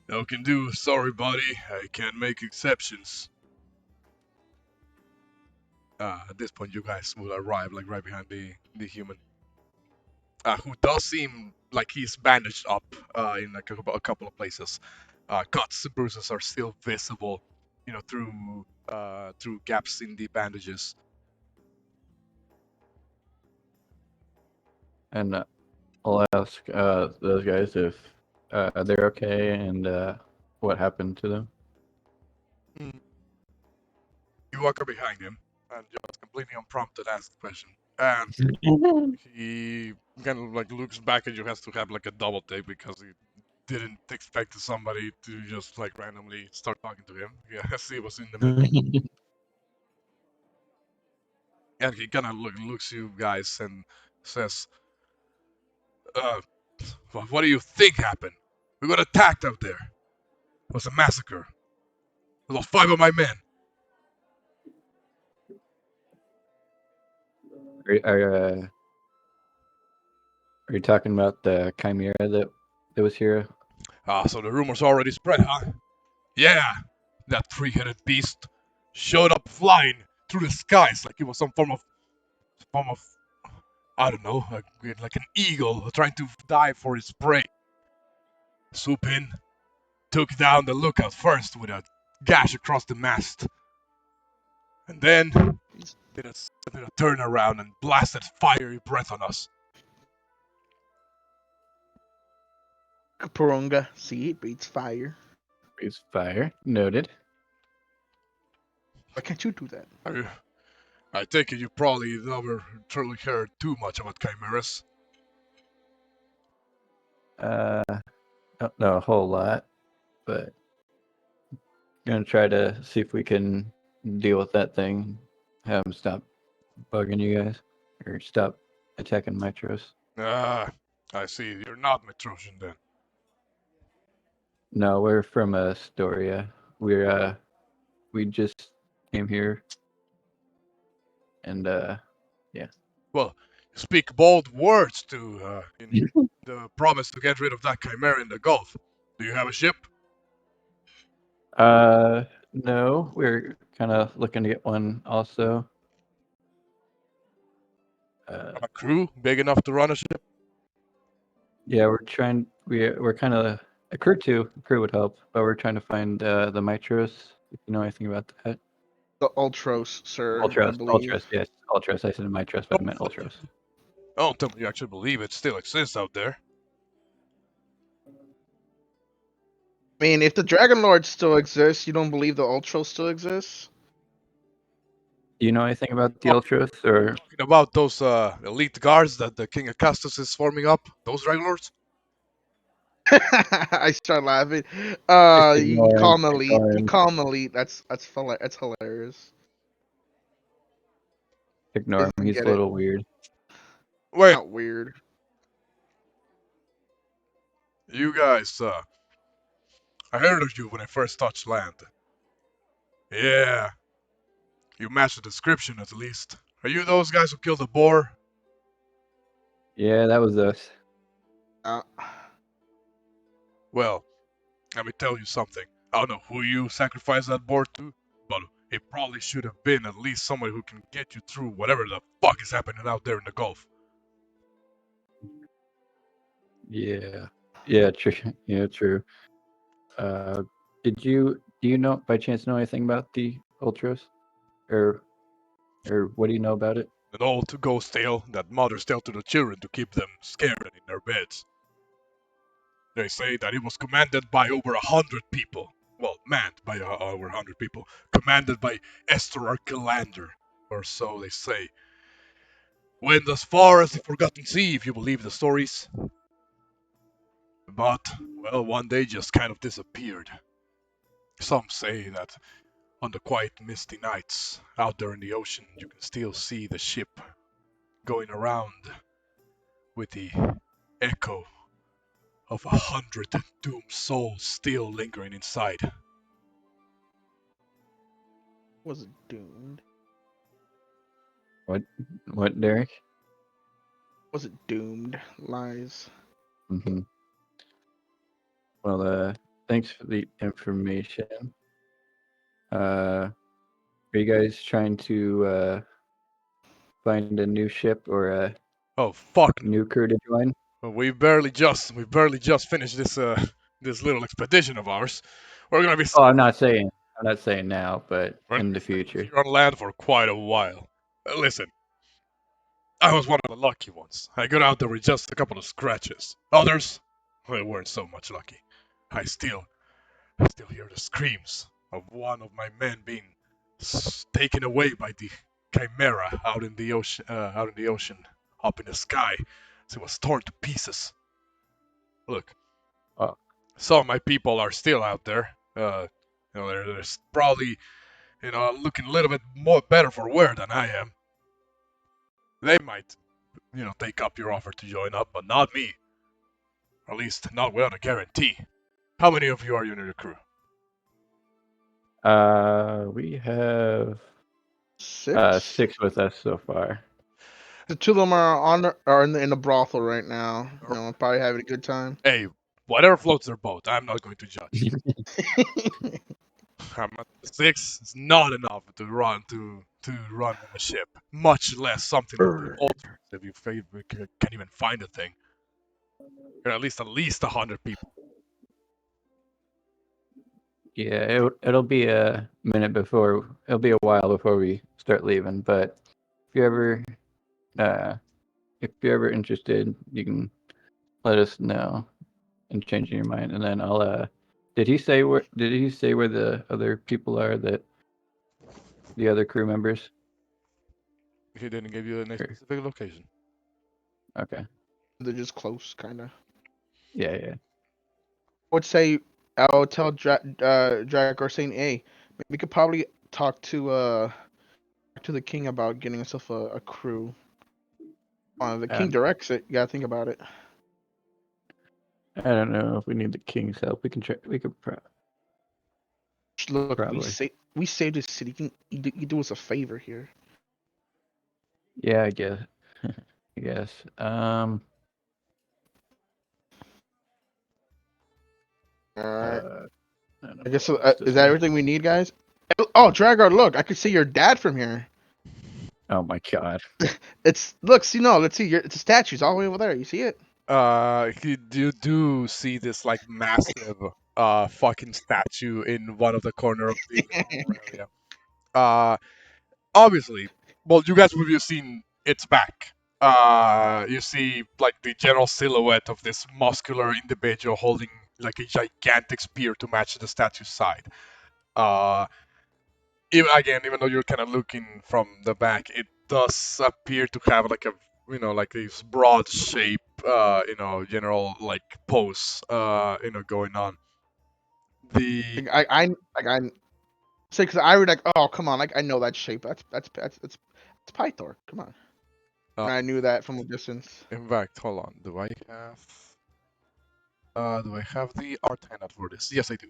A: No can do. Sorry, buddy. I can't make exceptions." At this point, you guys will arrive like right behind the human. Who does seem like he's bandaged up in a couple of places. Cuts and bruises are still visible, through gaps in the bandages.
B: And I'll ask those guys if they're okay and what happened to them.
A: You walk up behind him and just completely unprompted ask the question. And he kind of like looks back at you, has to have like a double take because he didn't expect somebody to just like randomly start talking to him. Yes, he was in the middle. And he kind of looks you guys and says, uh, what do you think happened? We got attacked out there. It was a massacre. I lost 5 of my men.
B: Are you talking about the chimera that was here?
A: So the rumors already spread, huh? Yeah, that 3-headed beast showed up flying through the skies like it was some form of I don't know, like an eagle trying to dive for its prey. Swoop in, took down the lookout first with a gash across the mast, and then did a turnaround and blasted fiery breath on us.
D: Porunga, see, it breathes fire.
B: Breathes fire. Noted.
D: Why can't you do that?
A: I take it you probably never truly heard too much about chimeras.
B: Don't know a whole lot, but gonna try to see if we can deal with that thing have him stop bugging you guys, or stop attacking Mitros.
A: Ah, I see. You're not Metrosian then.
B: No, we're from Astoria. We just came here, and
A: Well, you speak bold words in the promise to get rid of that chimera in the Gulf. Do you have a ship?
B: no, we're kind of looking to get one also.
A: A crew big enough to run a ship?
B: Yeah, we're trying. We're kind of a crew too. A crew would help, but we're trying to find the Mitros. If you know anything about that.
D: The Ultros, sir, I
B: Ultros,
D: believe.
B: yes, Ultros. I said Mitros, but I meant Ultros.
A: Oh, tell me you actually believe it still exists out there.
D: I mean, if the Dragonlords still exist, you don't believe the Ultros still exists?
B: Do you know anything about the Ultros, or
A: Talking about those elite guards that the King Acastus is forming up, those Dragonlords?
D: I start laughing.
B: just
D: You
B: ignore
D: call
B: him?
D: him elite.
B: Ignore
D: You
B: him.
D: call him elite. That's hilarious.
B: Ignore him.
D: Doesn't
B: He's
D: get
B: a
D: it.
B: little weird.
A: Wait,
D: Not weird.
A: you guys, I heard of you when I first touched land. Yeah, you match the description at least. Are you those guys who killed the boar?
B: Yeah, that was us.
D: Uh,
A: Well, let me tell you something. I don't know who you sacrificed that boar to, but it probably should have been at least somebody who can get you through whatever the fuck is happening out there in the Gulf.
B: Yeah. Yeah, true. Yeah, true. Do you know by chance know anything about the Ultras, or what do you know about it?
A: An old ghost tale that mothers tell to the children to keep them scared and in their beds. They say that it was commanded by over 100 people. Well, manned by over 100 people. Commanded by Esther Archelander, or so they say. Went as far as the Forgotten Sea, if you believe the stories. But, well, one day just kind of disappeared. Some say that on the quiet, misty nights out there in the ocean, you can still see the ship going around with the echo of 100 doomed souls still lingering inside.
D: was it doomed?
B: What, Derek?
D: Was it doomed? Lies.
B: Mm-hmm. Well, thanks for the information. Are you guys trying to find a new ship or a
A: Oh fuck!
B: new crew to join?
A: We barely just finished this little expedition of ours. We're gonna be
B: Oh, I'm not saying now, but
A: we're gonna
B: in
A: be
B: the
A: staying
B: future.
A: here on land for quite a while. Listen, I was one of the lucky ones. I got out there with just a couple of scratches. Others, they weren't so much lucky. I still hear the screams of one of my men being taken away by the chimera out in the ocean, up in the sky. So it was torn to pieces. Look,
B: Oh,
A: some of my people are still out there. They're probably, looking a little bit more better for wear than I am. They might, take up your offer to join up, but not me. Or at least not without a guarantee. How many of you are in your crew?
B: we have
D: 6?
B: 6 with us so far.
D: The two of them are in the brothel right now. Probably having a good time.
A: Hey, whatever floats their boat. I'm not going to judge. I'm at 6. It's not enough to run a ship, much less something like the Ultras. If you can't even find a thing, there are at least 100 people.
B: Yeah, it'll be a minute before it'll be a while before we start leaving. But if you're ever interested, you can let us know and changing your mind, and then I'll. Did he say where the other people are, that the other crew members?
A: He didn't give you a
B: Sure.
A: specific location.
B: Okay.
D: They're just close, kind of.
B: Yeah.
D: Would say I'll tell Drakgar saying, "Hey, we could probably talk to to the king about getting himself a crew. The king
B: Um,
D: directs it. You gotta think about it.
B: I don't know if we need the king's help. We can try. We could
D: Look,
B: probably.
D: we saved his city. You do us a favor here.
B: Yeah, I guess. I guess.
D: All right.
B: I don't know
D: I guess
B: what else to
D: is that
B: say.
D: everything we need, guys? Oh, Drakgar, look! I can see your dad from here.
B: Oh my god.
D: Let's see. It's a statue. It's all the way over there. You see it?
A: You do see this like massive fucking statue in one of the corner of the area. Obviously, well, you guys will have seen its back. You see like the general silhouette of this muscular individual holding like a gigantic spear to match the statue's side. Uh, even though you're kind of looking from the back, it does appear to have like a like this broad shape, general like pose, going on. The
D: I say because I would like. Oh, come on! Like I know that shape. That's Pythor. Come on. And I knew that from a distance.
A: in fact, hold on. Do I have the art handout for this? Yes, I do.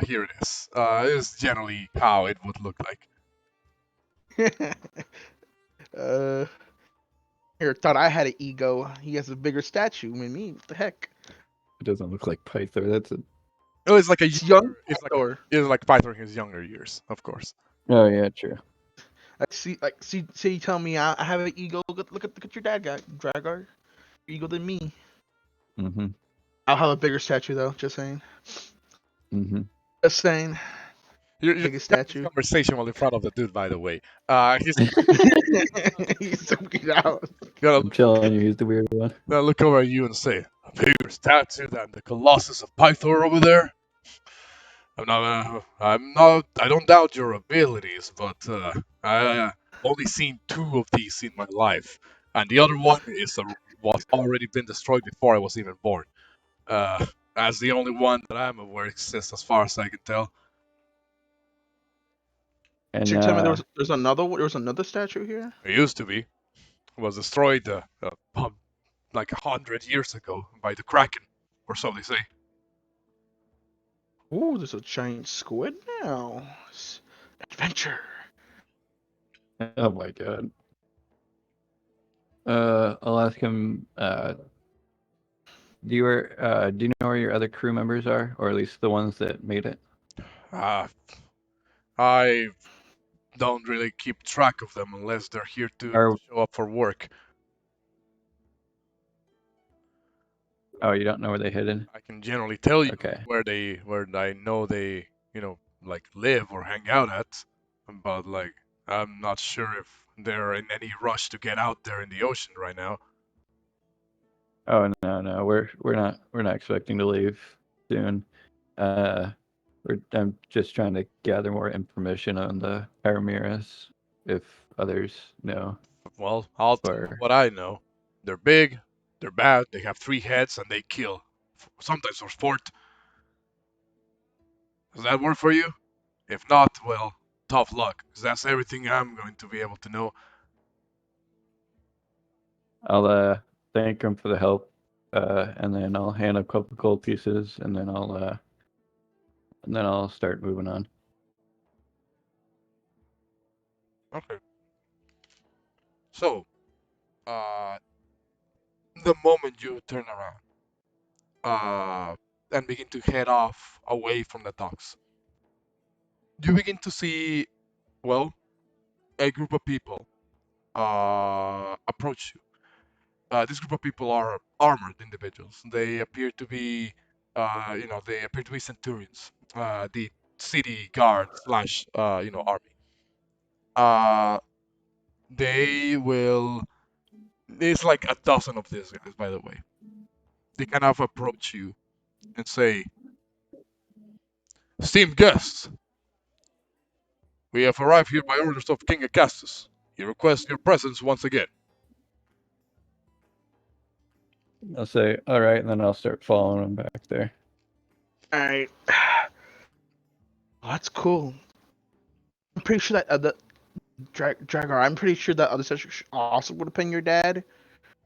A: Here it is. This is generally how it would look like.
D: Here, thought I had an ego. He has a bigger statue than me. What the heck?
B: It doesn't look like Pythor. That's a.
A: Oh, it's like a
D: It's young
A: younger,
D: Pythor.
A: it's like Python in his younger years, of course.
B: Oh yeah, true.
D: See, you tell me I have an ego. Look at your dad, guy, Drakgar. Ego than me.
B: Mm-hmm.
D: I'll have a bigger statue though. Just saying.
B: Mm-hmm.
D: Just saying.
A: You're
D: Biggest
A: having this
D: statue.
A: conversation while in front of the dude, by the way. He's
D: He's talking out.
A: gonna
B: I'm telling you, he's the weird one.
A: look over at you and say, "A bigger statue than the Colossus of Pythor over there." I don't doubt your abilities, but I only seen two of these in my life, and the other one was already been destroyed before I was even born. That's the only one that I'm aware exists, as far as I can tell.
B: And
D: So you tell me there's another statue here.
A: It used to be. It was destroyed like 100 years ago by the Kraken, or so they say.
D: Ooh, there's a giant squid now. Adventure.
B: oh my god. I'll ask him. Do you know where your other crew members are, or at least the ones that made it?
A: Uh, I don't really keep track of them unless they're here to
B: Or
A: show up for work.
B: oh, you don't know where they hidden?
A: I can generally tell you
B: Okay.
A: where I know they, like live or hang out at, but like I'm not sure if they're in any rush to get out there in the ocean right now.
B: Oh no, we're not expecting to leave soon. I'm just trying to gather more information on the Paramiras, if others know.
A: Well, I'll tell you
B: Or
A: what I know. They're big, they're bad, they have 3 heads, and they kill. Sometimes for sport. Does that work for you? If not, well, tough luck, 'cause that's everything I'm going to be able to know.
B: I'll thank him for the help, and then I'll hand a couple gold pieces, and then I'll start moving on.
A: Okay. So, uh, the moment you turn around, and begin to head off away from the docks, you begin to see, well, a group of people approach you. This group of people are armored individuals. They appear to be, centurions, the city guard slash, army. Uh, they will. There's like a dozen of these guys, by the way. They kind of approach you and say, "Esteemed guests, we have arrived here by orders of King Augustus. He requests your presence once again."
B: I'll say all right, and then I'll start following him back there.
D: All right. Oh, that's cool. I'm pretty sure that Drakgar, I'm pretty sure that other statue also would have been your dad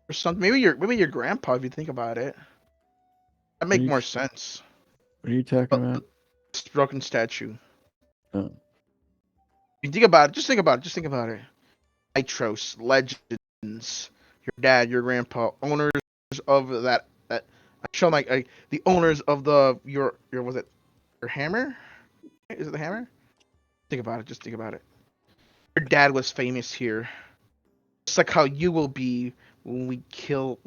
D: or something. Maybe your grandpa if you think about it. That
B: What are
D: make
B: you,
D: more sense.
B: what are you talking
D: But
B: about?
D: this broken statue.
B: Oh.
D: You think about it. Just think about it. Just think about it. Nitros, legends, your dad, your grandpa, owners of that. I show like the owners of your was it your hammer? Is it the hammer? Think about it. Just think about it. Your dad was famous here, just like how you will be when we kill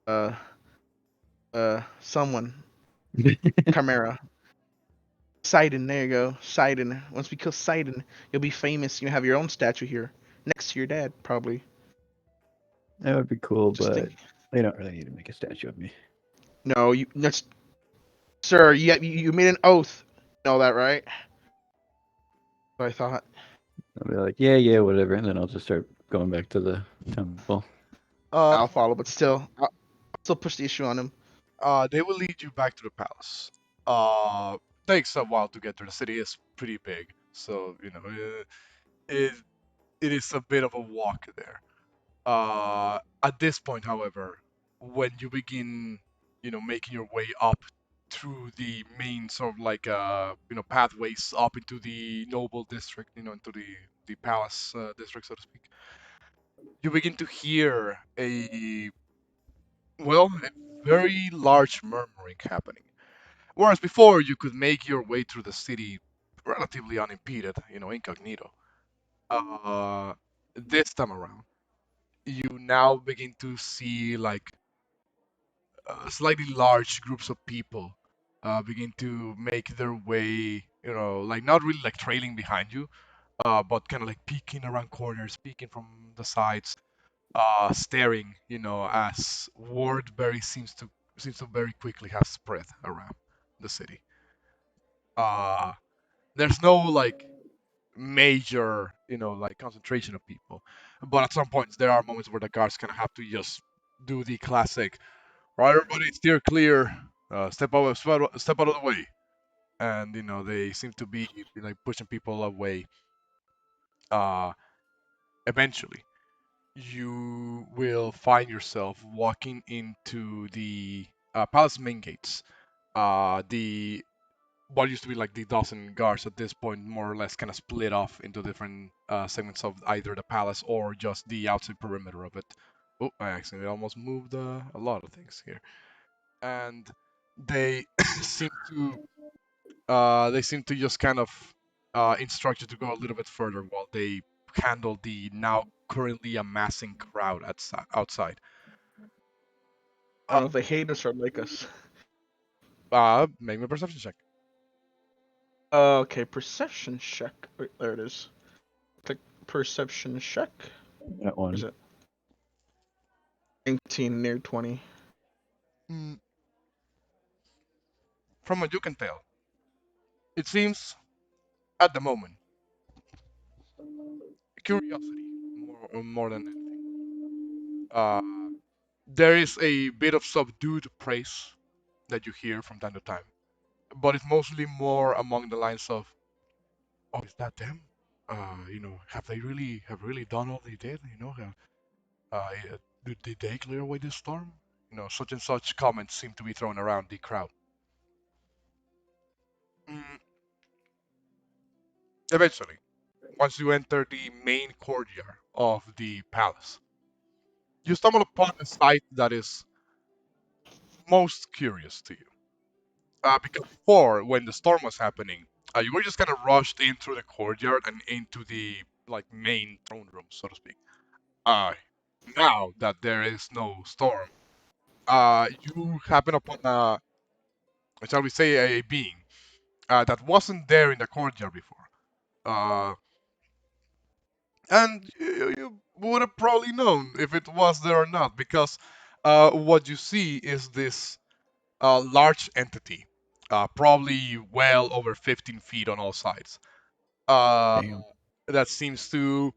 D: uh someone Chimera. Sidon, there you go. Sidon. Once we kill Sidon, you'll be famous. You have your own statue here next to your dad, probably.
B: That would be cool,
D: Just
B: but
D: think.
B: they don't really need to make a statue of me.
D: No, you. That's, sir. You made an oath. You know that, right? What I thought.
B: I'll be like, yeah, whatever, and then I'll just start going back to the temple.
A: Uh,
D: I'll follow, but still, I'll still push the issue on him.
A: they will lead you back to the palace. Uh, takes a while to get there. The city is pretty big, so it it is a bit of a walk there. At this point, however, when you begin, making your way up through the main sort of like pathways up into the noble district, into the palace district, so to speak, you begin to hear a very large murmuring happening. Whereas before you could make your way through the city relatively unimpeded, incognito. Uh, this time around, you now begin to see like slightly large groups of people begin to make their way, like not really like trailing behind you, but kind of like peeking around corners, peeking from the sides, staring, as word seems to very quickly have spread around the city. Uh, there's no like major, like concentration of people, but at some points there are moments where the guards kind of have to just do the classic, all right, everybody, steer clear, step out of the way, and they seem to be like pushing people away. Uh, eventually, you will find yourself walking into the palace main gates. The what used to be like the dozen guards at this point more or less kind of split off into different segments of either the palace or just the outside perimeter of it. Oh, I accidentally almost moved a lot of things here. And they seem to just kind of instruct you to go a little bit further while they handle the now currently amassing crowd outside.
D: I don't know if they hate us or like us.
A: Make me a perception check.
D: Okay, perception check. Wait, there it is. Click perception check.
B: That one.
D: Where is it? 19 near 20.
A: Mm, from what you can tell, it seems at the moment curiosity more than anything. Uh, there is a bit of subdued praise that you hear from time to time, but it's mostly more among the lines of, "Oh, is that them? Have really done all they did? Did they clear away this storm? Such and such comments seem to be thrown around the crowd." Mm, eventually, once you enter the main courtyard of the palace, you stumble upon a sight that is most curious to you. Because before, when the storm was happening, you were just kind of rushed in through the courtyard and into the like main throne room, so to speak. Uh, now that there is no storm, you happen upon shall we say, a being that wasn't there in the courtyard before. Uh, and you would have probably known if it was there or not, because what you see is this large entity, probably well over 15 feet on all sides, uh,
B: Damn.
A: that seems to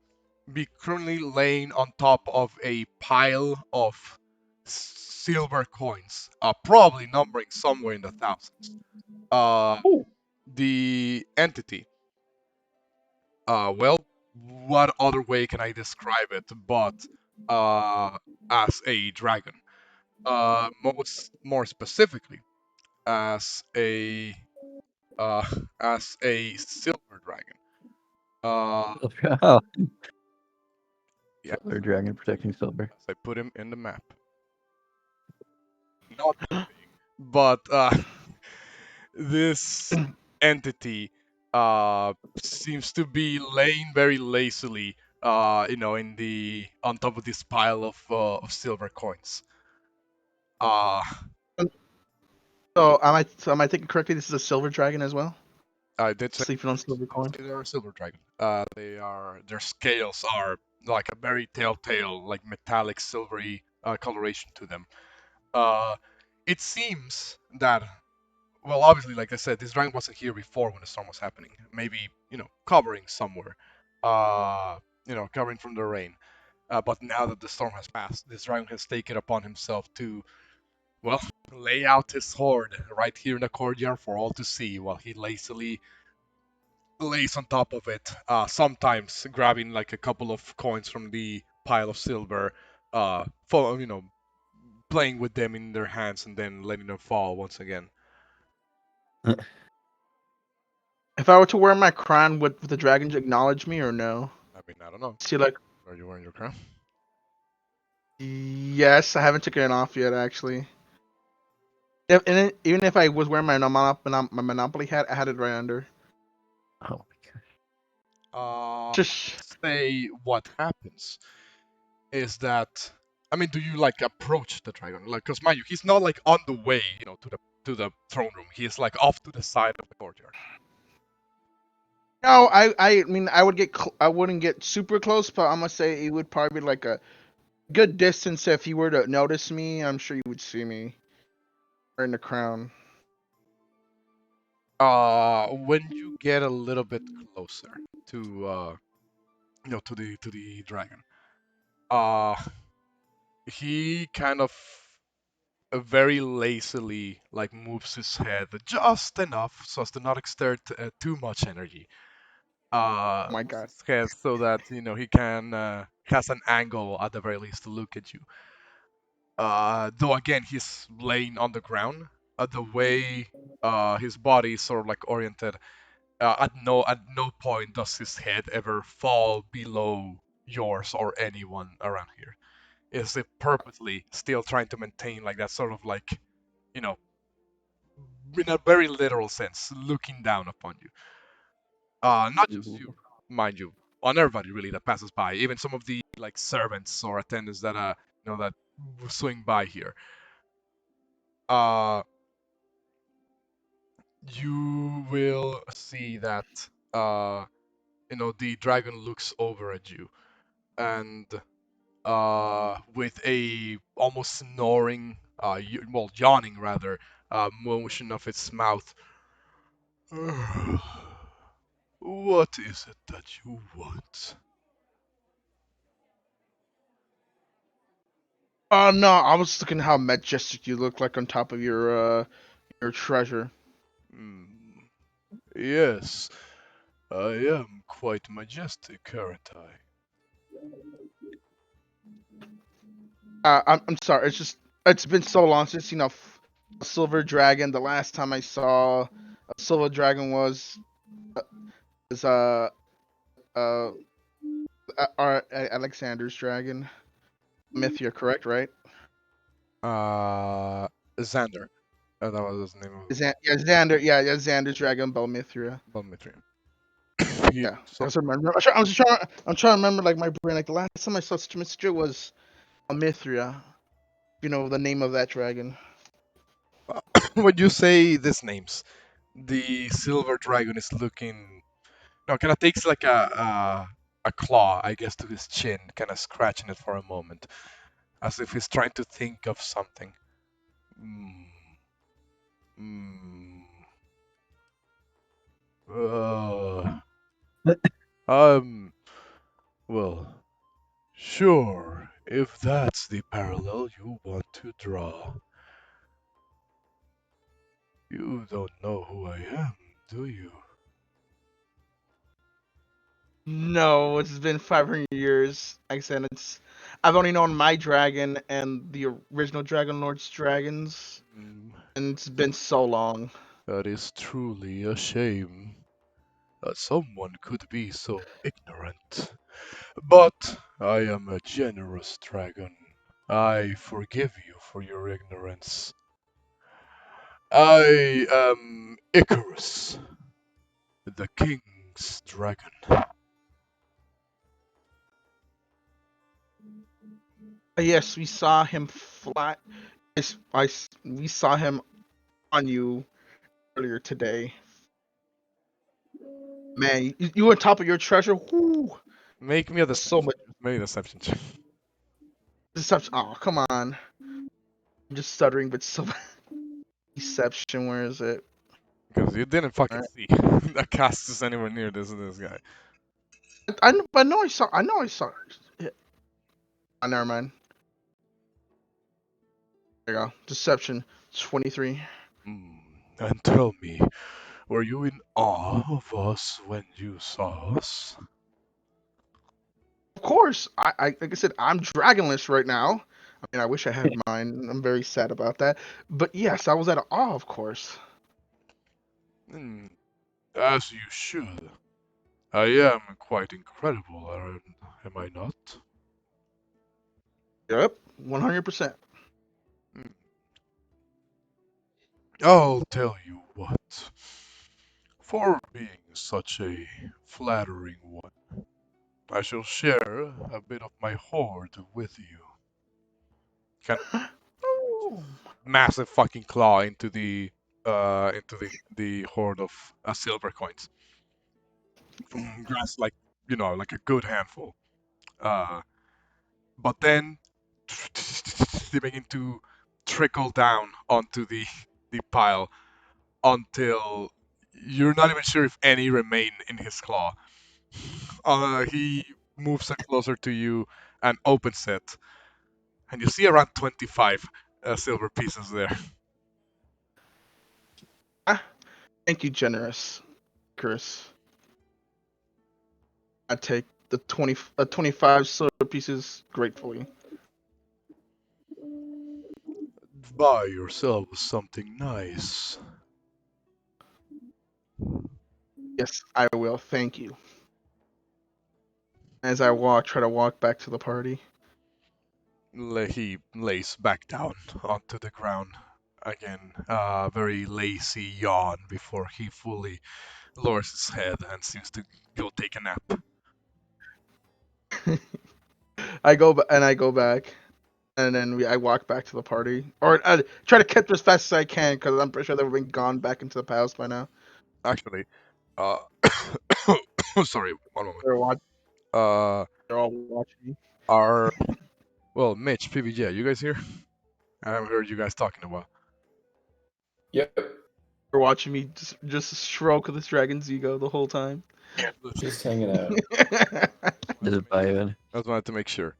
A: be currently laying on top of a pile of silver coins, probably numbering somewhere in the thousands. Uh,
B: Oh.
A: the entity Well, what other way can I describe it but as a dragon? More specifically, as a uh, as a silver dragon. Uh,
B: Oh,
A: yeah,
B: Silver Dragon protecting Silver.
A: as I put him in the map. Not that big, but this entity seems to be laying very lazily, in the on top of this pile of silver coins. Uh,
D: So am I thinking correctly? This is a silver dragon as well,
A: I did say
D: sleeping on silver coins.
A: they are a silver dragon. Their scales are like a very telltale, like metallic silvery coloration to them. Uh, it seems that, well, obviously, like I said, this dragon wasn't here before when the storm was happening. Maybe, covering somewhere, covering from the rain. But now that the storm has passed, this dragon has taken upon himself to, well, lay out his hoard right here in the courtyard for all to see while he lazily lays on top of it, sometimes grabbing like a couple of coins from the pile of silver, for, playing with them in their hands and then letting them fall once again.
D: If I were to wear my crown, would the dragon acknowledge me or no?
A: I mean, I don't know.
D: See, like,
A: Are you wearing your crown?
D: yes, I haven't taken it off yet, actually. Even if I was wearing my Monopoly hat, I had it right under.
B: Oh my
D: Just
A: Say what happens is that, I mean, do you like approach the dragon? Like, cause mind you, he's not like on the way, to the throne room. He is like off to the side of the courtyard.
D: no, I mean, I wouldn't get super close, but I'm gonna say it would probably be like a good distance. If you were to notice me, I'm sure you would see me wearing the crown.
A: When you get a little bit closer to to the dragon, uh, he kind of very lazily like moves his head just enough so as to not exert too much energy.
D: Oh my
A: Moves
D: god.
A: his head so that he can has an angle at the very least to look at you. Though again, he's laying on the ground. The way his body is sort of like oriented, at no point does his head ever fall below yours or anyone around here. Is it purposely still trying to maintain like that sort of like, you know, in a very literal sense, looking down upon you. Not just you, mind you, on everybody really that passes by, even some of the like servants or attendants that that swing by here. Uh, you will see that the dragon looks over at you and with a almost snoring, yawning rather, motion of its mouth. What is it that you want?
D: Oh no, I was looking how majestic you look like on top of your treasure.
A: Hmm. Yes, I am quite majestic, aren't I?
D: I'm sorry. It's been so long since a silver dragon. The last time I saw a silver dragon was uh Alexander's dragon, Mythia, correct? Right?
A: Uh, Xander. That was the name of
D: Xander. Yeah, Xander's dragon, Belmithria.
A: Balmitrian.
D: Yeah, I
A: So,
D: was remember. I'm trying to remember like my brain. Like the last time I saw such a mystery was Mithria. You know the name of that dragon.
A: when you say these names, the silver dragon is looking. No, kind of takes like a claw, I guess, to his chin, kind of scratching it for a moment, as if he's trying to think of something. Hmm. Hmm. Uh, um. Well, sure. If that's the parallel you want to draw, you don't know who I am, do you?
D: No, it's been 500 years. Like I said, I've only known my dragon and the original Dragonlords dragons,
A: Mm,
D: and it's been so long.
A: that is truly a shame that someone could be so ignorant. But I am a generous dragon. I forgive you for your ignorance. I am Icarus, the king's dragon.
D: Yes, we saw him fly. We saw him on you earlier today. Man, you on top of your treasure. Whoo,
A: Make me a
D: so
A: deception.
D: much
A: Make a deception check.
D: deception. Oh, come on. I'm just stuttering, but so deception. Where is it?
A: Because you didn't fucking
D: Alright.
A: see that cast is anywhere near this guy.
D: I know I saw. I know I saw. Yeah. Oh, never mind. There you go. Deception 23.
A: Mm. And tell me, were you in awe of us when you saw us?
D: Of course, like I said, I'm dragonless right now. I mean, I wish I had mine. I'm very sad about that. But yes, I was at awe, of course.
A: Mm, as you should. I am quite incredible, am I not?
D: Yep, 100%.
A: Mm. I'll tell you what. For being such a flattering one, I shall share a bit of my hoard with you. Kind of
D: Oh.
A: massive fucking claw into the hoard of silver coins. Grabs like like a good handful. Uh, but then they begin to trickle down onto the pile until you're not even sure if any remain in his claw. He moves it closer to you and opens it, and you see around 25 silver pieces there.
D: Ah, thank you, generous Chris. I take the 25 silver pieces gratefully.
A: Buy yourself something nice.
D: Yes, I will. Thank you. As I try to walk back to the party.
A: He lays back down onto the ground again. Very lazy yawn before he fully lowers his head and seems to go take a nap.
D: I go back, and then I walk back to the party, or I try to catch as fast as I can because I'm pretty sure they've been gone back into the palace by now.
A: Actually, uh, sorry, one moment.
D: They're watch,
A: Uh,
D: they're all watching me.
A: our well, Mitch, PBJ, you guys here? I haven't heard you guys talking in a while.
C: Yep.
D: They're watching me just stroke this dragon's ego the whole time.
C: Just hanging out.
B: Just vibing.
A: I just wanted to make sure.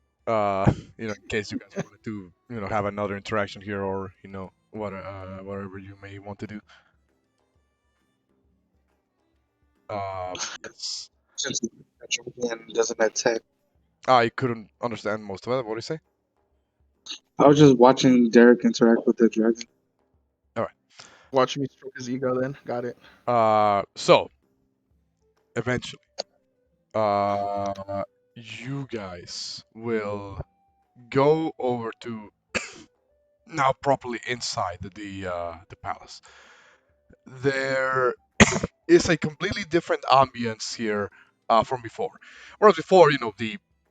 A: In case you guys wanted to, have another interaction here, or whatever you may want to do. Yes.
E: Since and doesn't attack.
A: I couldn't understand most of it. What do you say?
E: I was just watching Derek interact with the dragon.
D: Watching me stroke his ego. Then got it.
A: So eventually, you guys will go over to now properly inside the palace. There is a completely different ambience here from before. Whereas before,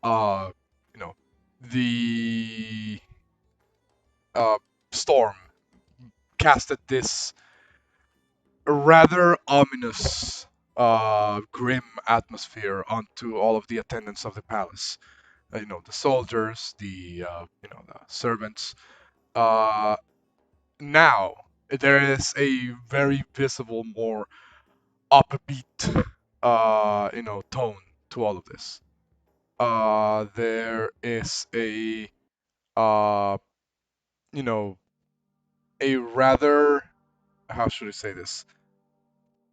A: uh, you know, the storm casted this rather ominous, grim atmosphere onto all of the attendants of the palace. The soldiers, the servants. Uh, Now there is a very visible, more upbeat, tone to all of this. There is uh, you know, a rather, how should I say this?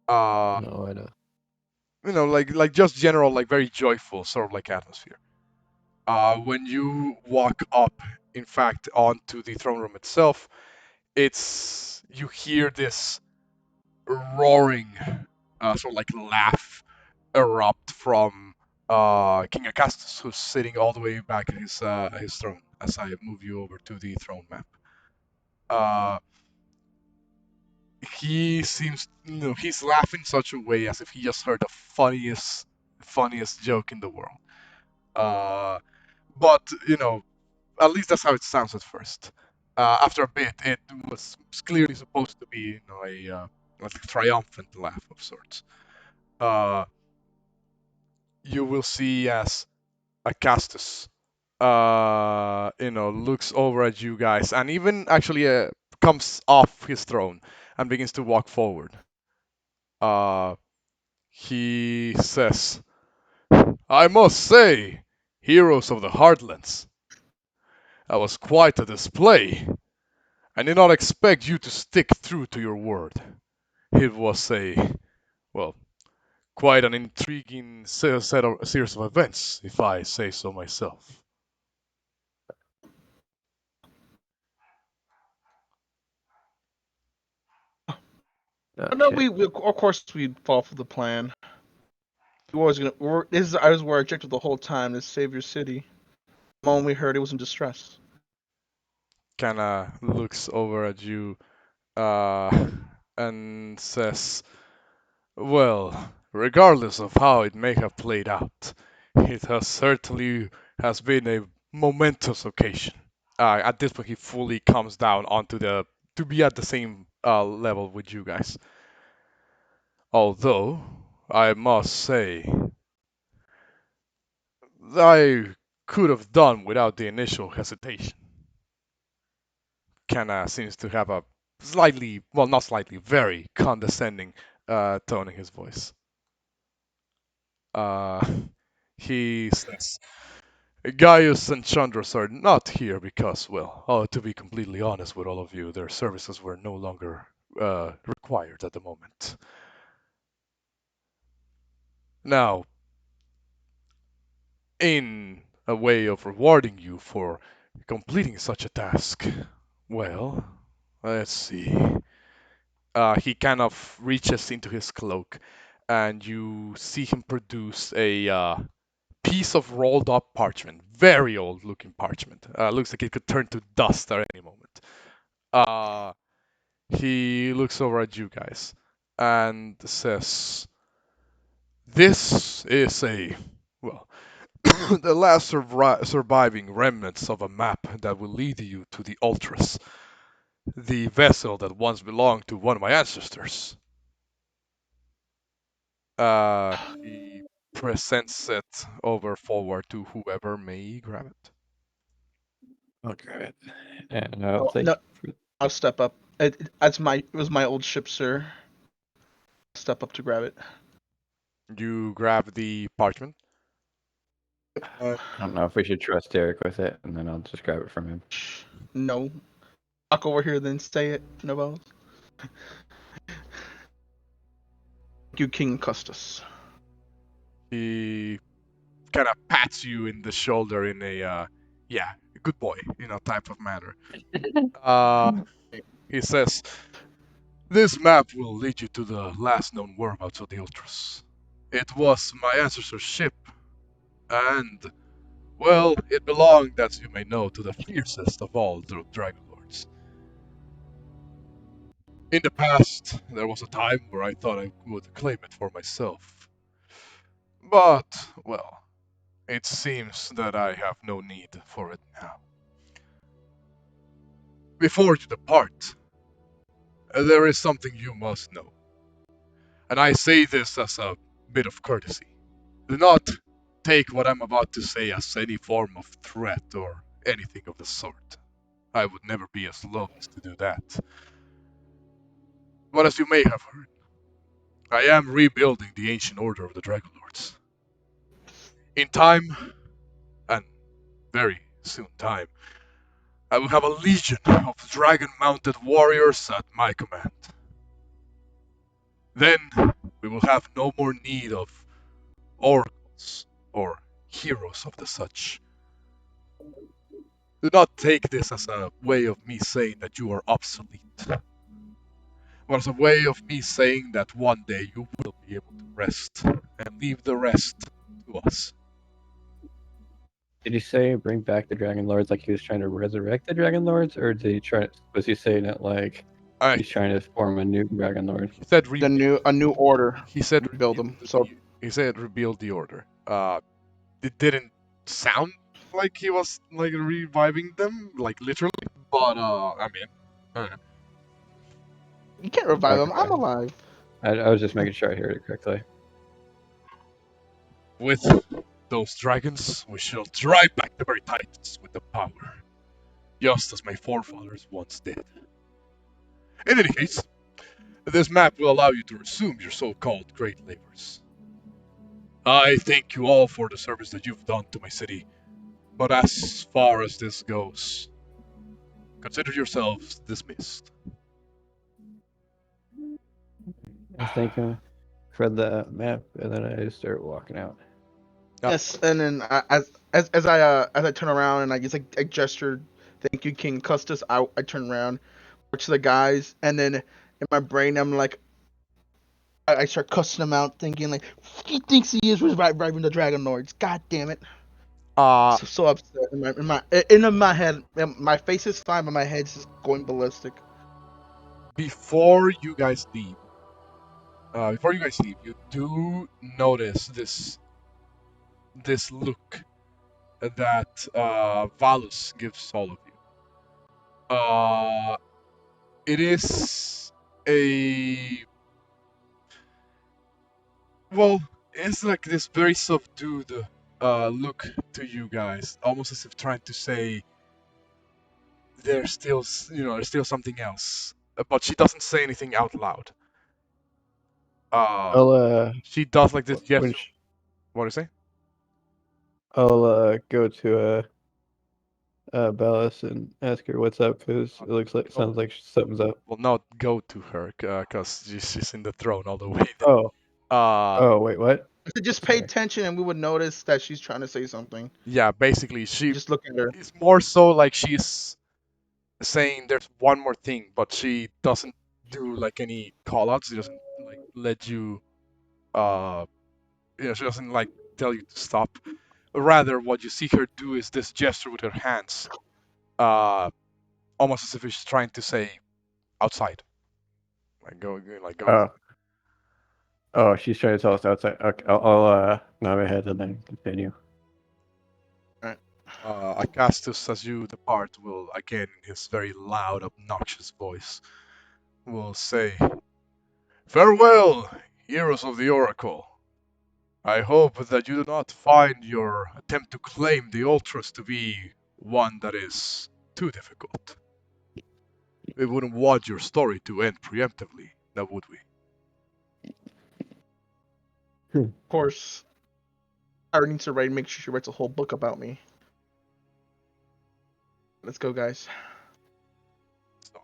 A: Uh,
B: No, I don't.
A: like just general, like very joyful sort of like atmosphere. When you walk up, in fact, onto the throne room itself, you hear this roaring, sort of like laugh erupt from King Acastus, who's sitting all the way back at his throne. As I move you over to the throne map, uh, he seems, he's laughing such a way as if he just heard the funniest joke in the world. Uh, but at least that's how it sounds at first. After a bit, it was clearly supposed to be, like a triumphant laugh of sorts. Uh, you will see as Acastus, looks over at you guys and even actually comes off his throne and begins to walk forward. Uh, he says, "I must say, heroes of the Heartlands, that was quite a display. I did not expect you to stick true to your word. It was well, quite an intriguing series of events, if I say so myself."
D: No,
B: Okay.
D: we of course we'd fall for the plan. We were always gonna. This is our objective the whole time: to save your city. The moment we heard it was in distress.
A: Kinda looks over at you, uh, and says, "Well, regardless of how it may have played out, it has certainly has been a momentous occasion." At this point, he fully comes down onto to be at the same level with you guys. Although, I must say, I could have done without the initial hesitation. Kinda seems to have a slightly, well, not slightly, very condescending tone in his voice. Uh, he says, "Gaius and Chandras are not here because, well, to be completely honest with all of you, their services were no longer required at the moment. Now, in a way of rewarding you for completing such a task, well, let's see." He kind of reaches into his cloak, and you see him produce a piece of rolled up parchment, very old looking parchment. Looks like it could turn to dust at any moment. Uh, he looks over at you guys and says, "This is well, the last surviving remnants of a map that will lead you to the Ultras, the vessel that once belonged to one of my ancestors." He presents it over forward to whoever may grab it.
B: I'll grab it. And I'll
D: Oh,
B: say,
D: no, I'll step up. It was my old ship, sir. Step up to grab it.
A: You grab the parchment.
B: I don't know if we should trust Derek with it, and then I'll just grab it from him.
D: No. Walk over here, then say it, Nobel. Thank you, King Custus.
A: He kind of pats you in the shoulder in yeah, good boy, type of manner. He says, "This map will lead you to the last known whereabouts of the Ultras. It was my ancestor's ship, and, well, it belonged, as you may know, to the fiercest of all the Dragonlords. In the past, there was a time where I thought I would claim it for myself. But, well, it seems that I have no need for it now. Before you depart, there is something you must know. And I say this as a bit of courtesy. Do not take what I'm about to say as any form of threat or anything of the sort. I would never be as low as to do that. But as you may have heard, I am rebuilding the ancient order of the Dragonlords. In time, and very soon time, I will have a legion of dragon-mounted warriors at my command. Then we will have no more need of oracles or heroes of the such. Do not take this as a way of me saying that you are obsolete, but as a way of me saying that one day you will be able to rest and leave the rest to us.
B: Did he say bring back the Dragonlords like he was trying to resurrect the Dragonlords, or was he saying it like
A: I,
B: he's trying to form a new Dragonlord?
A: he said
D: A new order.
A: He said
D: Build them. So
A: he said rebuild the order. It didn't sound like he was like reviving them, like literally. But I mean,
D: you can't revive them. I'm
B: Okay.
D: alive.
B: I was just making sure I heard it correctly.
A: with those dragons, we shall drive back the very titans with the power, just as my forefathers once did. In any case, this map will allow you to resume your so-called great labors. I thank you all for the service that you've done to my city, but as far as this goes, consider yourselves dismissed.
B: I thank him for the map, and then I start walking out.
D: Yes, and then as I turn around and I gestured, thank you, King Custis. I turn around, watch the guys, and then in my brain I'm like, I start cussing them out, thinking like, he thinks he is reviving the Dragonlords. God damn it! So upset in my head. My face is fine, but my head's just going ballistic.
A: Before you guys leave, you do notice this look that Valus gives all of you. It is a well, it's like this very subdued look to you guys, almost as if trying to say there's still, there's still something else. But she doesn't say anything out loud.
B: I'll
A: She does like this
B: when
A: gesture. What do you say?
B: I'll go to Bellis and ask her what's up, because it looks like sounds like something's up.
A: Well, not go to her, because she's in the throne all the way there.
B: Oh,
A: Uh,
B: wait, what?
D: So just pay
B: Sorry.
D: attention, and we would notice that she's trying to say something.
A: yeah, basically, she
D: Just look at her.
A: it's more so like she's saying there's one more thing, but she doesn't do like any call-outs. She doesn't like let you, she doesn't like tell you to stop. Rather, what you see her do is this gesture with her hands, almost as if she's trying to say outside, like go, like go.
B: Oh, she's trying to tell us outside. Okay, I'll nod my head and then continue.
A: Acastus, as you depart, will again, in his very loud, obnoxious voice, will say, "Farewell, heroes of the Oracle. I hope that you do not find your attempt to claim the Ultras to be one that is too difficult. We wouldn't want your story to end preemptively, now would we?"
D: Of course, I need to make sure she writes a whole book about me. Let's go, guys.
A: So,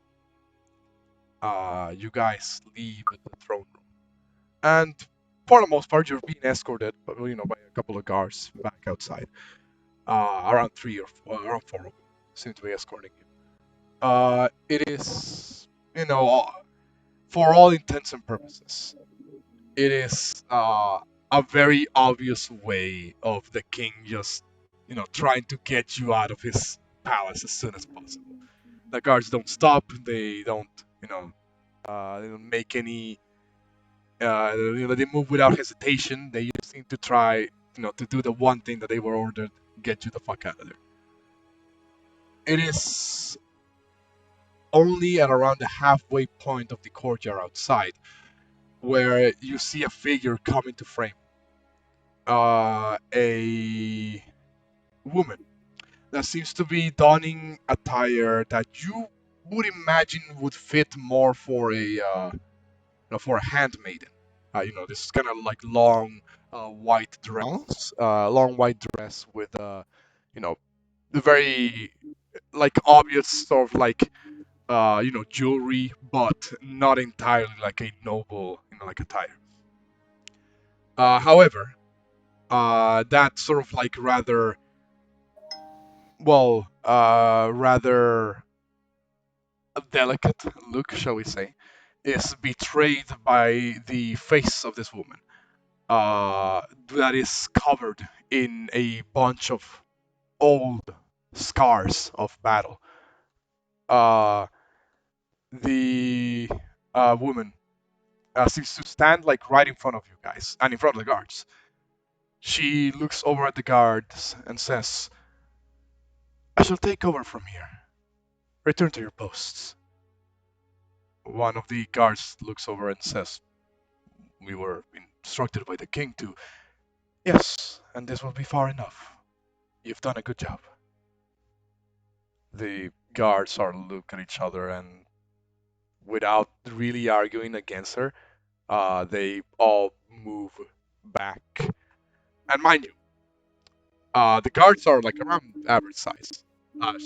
A: you guys leave the throne room, and for the most part, you're being escorted, by a couple of guards back outside. Around around 4 of them seem to be escorting you. It is, for all intents and purposes, it is a very obvious way of the king just, trying to get you out of his palace as soon as possible. The guards don't stop. They don't, they don't make any. They move without hesitation. They just seem to try, to do the one thing that they were ordered: get you the fuck out of there. It is only at around the halfway point of the courtyard outside where you see a figure come into frame. A woman that seems to be donning attire that you would imagine would fit more for a handmaiden. This kind of like long white dress, long white dress with the very like obvious sort of like jewelry, but not entirely like a noble, like attire. However, that sort of like rather delicate look, shall we say, is betrayed by the face of this woman, that is covered in a bunch of old scars of battle. Uh, the woman seems to stand like right in front of you guys and in front of the guards. She looks over at the guards and says, "I shall take over from here. Return to your posts." One of the guards looks over and says, "We were instructed by the king to." "Yes, and this will be far enough. You've done a good job." The guards are look at each other and, without really arguing against her, they all move back. And mind you, the guards are like around average size.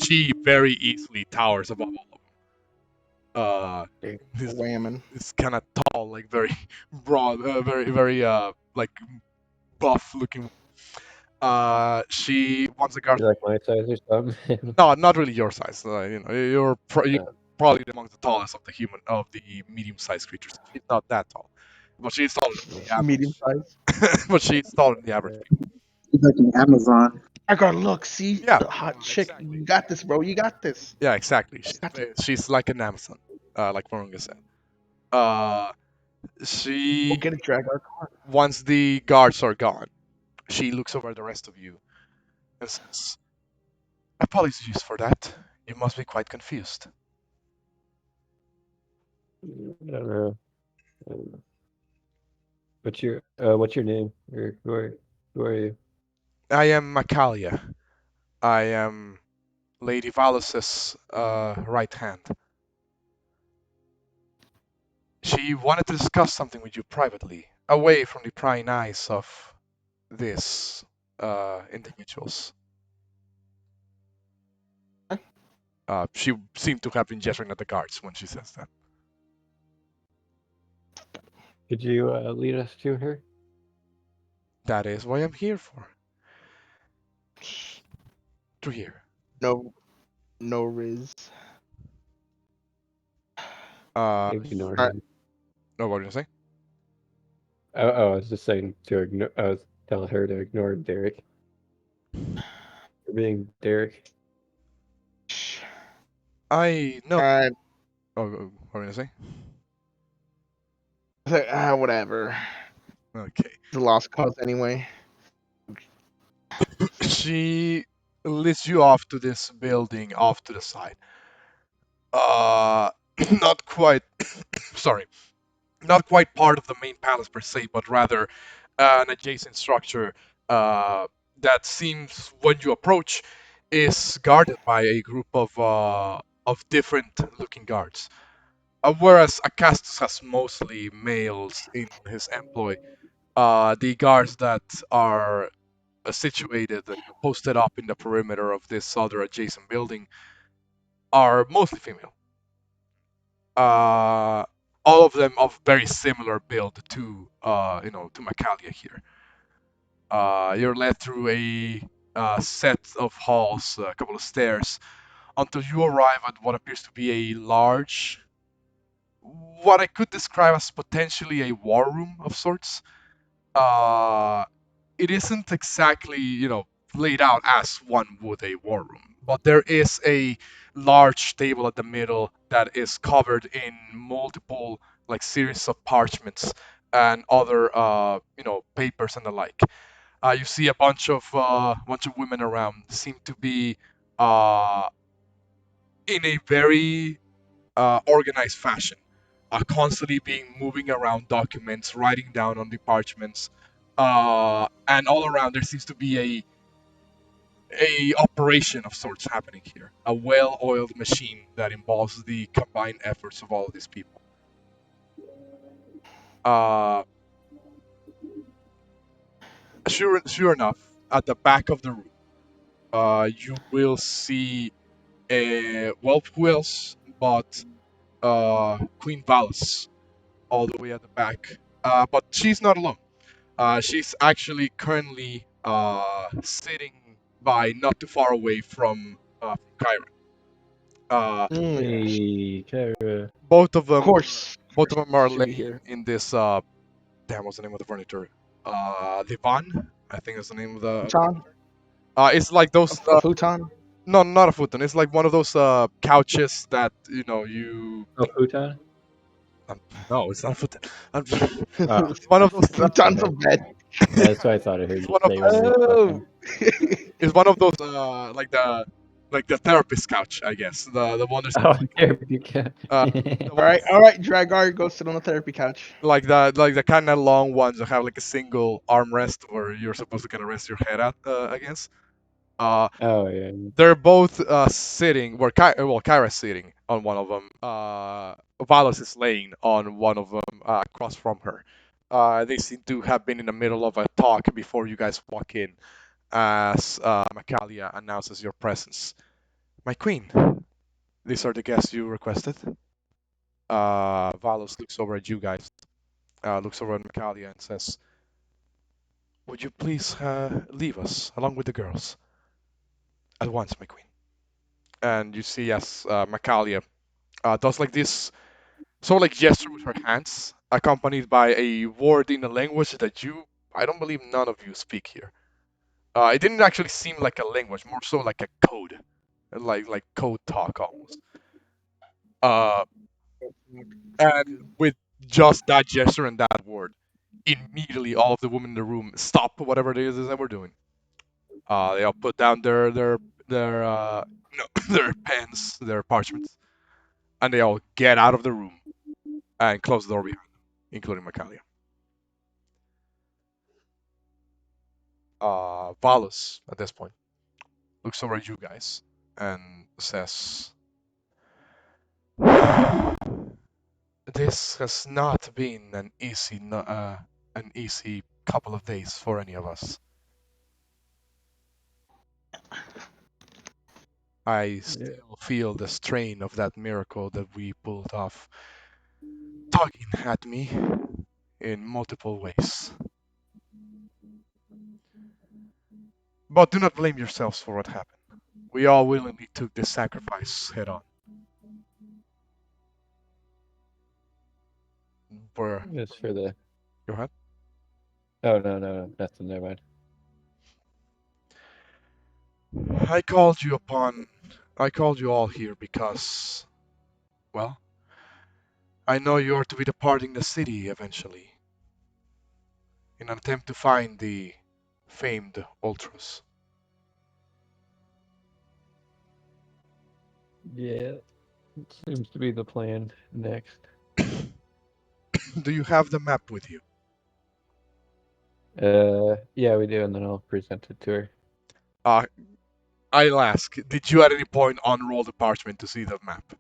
A: She very easily towers above all of them. He's,
D: Whammon.
A: he's kind of tall, like very broad, very like buff looking. She once the guards.
B: You like my size or something?
A: No, not really your size. You're
B: Yeah.
A: probably among the tallest of the medium-sized creatures. She's not that tall, but she's taller than the
D: Medium
A: average.
D: size.
A: But she's taller than the average.
E: He's like an Amazon.
D: I gotta look. See,
A: Yeah,
D: the hot chick.
A: exactly.
D: You got this, bro. You got this.
A: Yeah, exactly.
D: Got
A: She's like an Amazon, like Porunga said. Uh,
D: Go
A: she
D: get a Drakgar card.
A: Once the guards are gone, she looks over at the rest of you and says, "Apologies for that. You must be quite confused."
B: I don't know. What's your name? Or who are you?
A: I am Macalia. I am Lady Valus's right hand. She wanted to discuss something with you privately, away from the prying eyes of these individuals. She seemed to have been gesturing at the guards when she says that.
B: Could you lead us to her?
A: That is what I'm here for. To hear.
D: No Riz.
B: Ignore
D: Alright.
B: him.
A: No, what did you say?
B: Oh, I was just saying to ignore. I was telling her to ignore Derek. For being Derek.
A: I know.
D: Alright.
A: Oh, what did I say?
D: Whatever.
A: Okay.
D: It's a lost cause anyway.
A: She leads you off to this building off to the side. Not quite. Sorry, not quite part of the main palace per se, but rather an adjacent structure that seems, when you approach, is guarded by a group of different looking guards. Whereas Acastus has mostly males in his employ, the guards that are situated and posted up in the perimeter of this other adjacent building are mostly female. All of them of very similar build to to Macalia here. You're led through a set of halls, a couple of stairs, until you arrive at what appears to be a large, what I could describe as potentially a war room of sorts. Uh, it isn't exactly, laid out as one would a war room, but there is a large table at the middle that is covered in multiple like series of parchments and other papers and the like. You see a bunch of women around, seem to be uh, in a very organized fashion, constantly being moving around documents, writing down on the parchments, and all around there seems to be a operation of sorts happening here, a well-oiled machine that involves the combined efforts of all of these people. Uh, sure enough, at the back of the room, you will see who else but Queen Valus all the way at the back. But she's not alone. She's actually currently sitting by not too far away from Kyra.
D: Yes.
B: Hey, Kara.
A: Both of
D: Of
A: them,
D: course.
A: both of them are
D: Should be
A: laying
D: here.
A: in this. Damn, what's the name of the furniture? Divan, I think is the name of the.
D: Futon?
A: It's like those.
D: A futon?
A: No, not a futon. It's like one of those couches that you.
B: Oh, futon.
A: Um, no, it's not a futon. Um,
B: Oh,
A: it's one of those.
D: Futon's a bed.
B: yeah, that's what I thought I heard
A: It's
B: you
A: one of
B: say when
A: those.
B: you were
D: Oh.
B: talking.
A: It's one of those like the therapist couch, I guess. The one that's
B: Oh, therapy cat.
A: uh the
D: All
A: one
D: right, all right. Drakgar, go sit on the therapy couch.
A: like the kind of long ones that have like a single armrest where you're supposed to kind of rest your head at against. Uh,
B: Oh yeah.
A: they're both sitting where Kyra's sitting on one of them. Valos is laying on one of them across from her. They seem to have been in the middle of a talk before you guys walk in, as Macalia announces your presence. My queen, these are the guests you requested. Valos looks over at you guys, looks over at Macalia and says, "Would you please leave us along with the girls at once, my queen?" And you see as Macalia does like this sort of like gesture with her hands, accompanied by a word in a language that I don't believe none of you speak here. It didn't actually seem like a language, more so like a code, like code talk almost. Uh, and with just that gesture and that word, immediately all of the women in the room stop whatever it is that we're doing. They all put down their no, their pens, their parchments, and they all get out of the room and close the door behind them, including Macalia. Valus, at this point, looks over at you guys and says, "This has not been an easy couple of days for any of us. I still feel the strain of that miracle that we pulled off, tugging at me in multiple ways. But do not blame yourselves for what happened. We all willingly took this sacrifice head on. For
B: It's for the.
A: Go ahead.
B: Oh no, nothing. Never mind.
A: I called you upon. I called you all here because, well, I know you are to be departing the city eventually in an attempt to find the famed Ultras.
B: Yeah, seems to be the plan next.
A: Do you have the map with you?
B: Yeah, we do, and then I'll present it to her.
A: Uh, I'll ask, did you at any point unroll the parchment to see the map?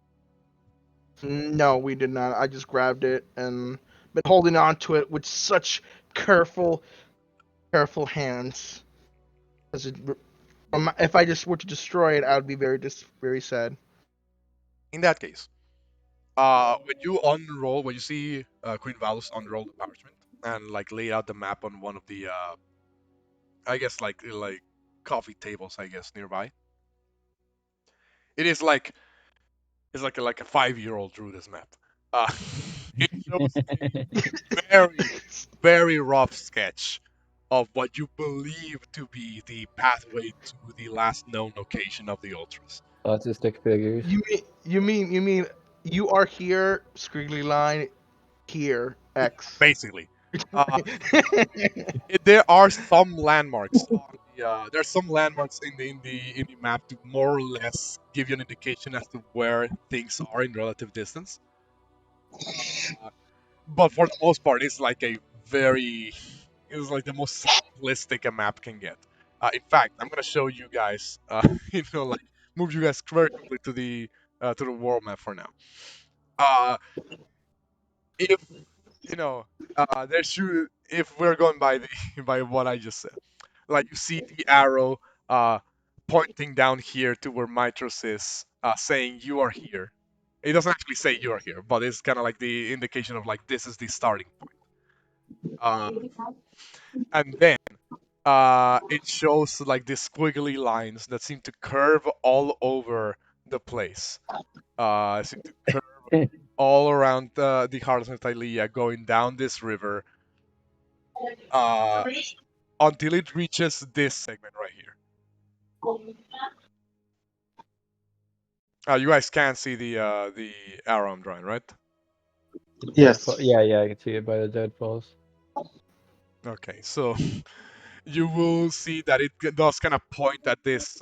D: No, we did not. I just grabbed it and been holding on to it with such careful hands. As it, if I just were to destroy it, I would be very sad.
A: In that case, when you see Queen Valus unroll the parchment and like lay out the map on one of the, I guess like coffee tables, I guess nearby. It is like it's like a 5-year-old drew this map. Uh, it shows a very rough sketch of what you believe to be the pathway to the last known location of the Ultras.
B: Lots of stick figures.
D: You mean you are here, squiggly line, here, X.
A: Basically, uh, there are some landmarks on the there's some landmarks in the map to more or less give you an indication as to where things are in relative distance. But for the most part, it's like the most simplistic a map can get. In fact, I'm gonna show you guys, like move you guys very quickly to the world map for now. Uh, if there should if we're going by the by what I just said, like you see the arrow uh pointing down here to where Mitros is, saying you are here. It doesn't actually say you are here, but it's kind of like the indication of like this is the starting point. Uh, and then it shows like these squiggly lines that seem to curve all over the place. Seem to curve all around the hearts of Tylea, going down this river uh, until it reaches this segment right here. You guys can see the arrow I'm drawing, right?
E: Yes.
B: Yeah, I can see it by the deadfalls.
A: Okay, so you will see that it does kind of point at this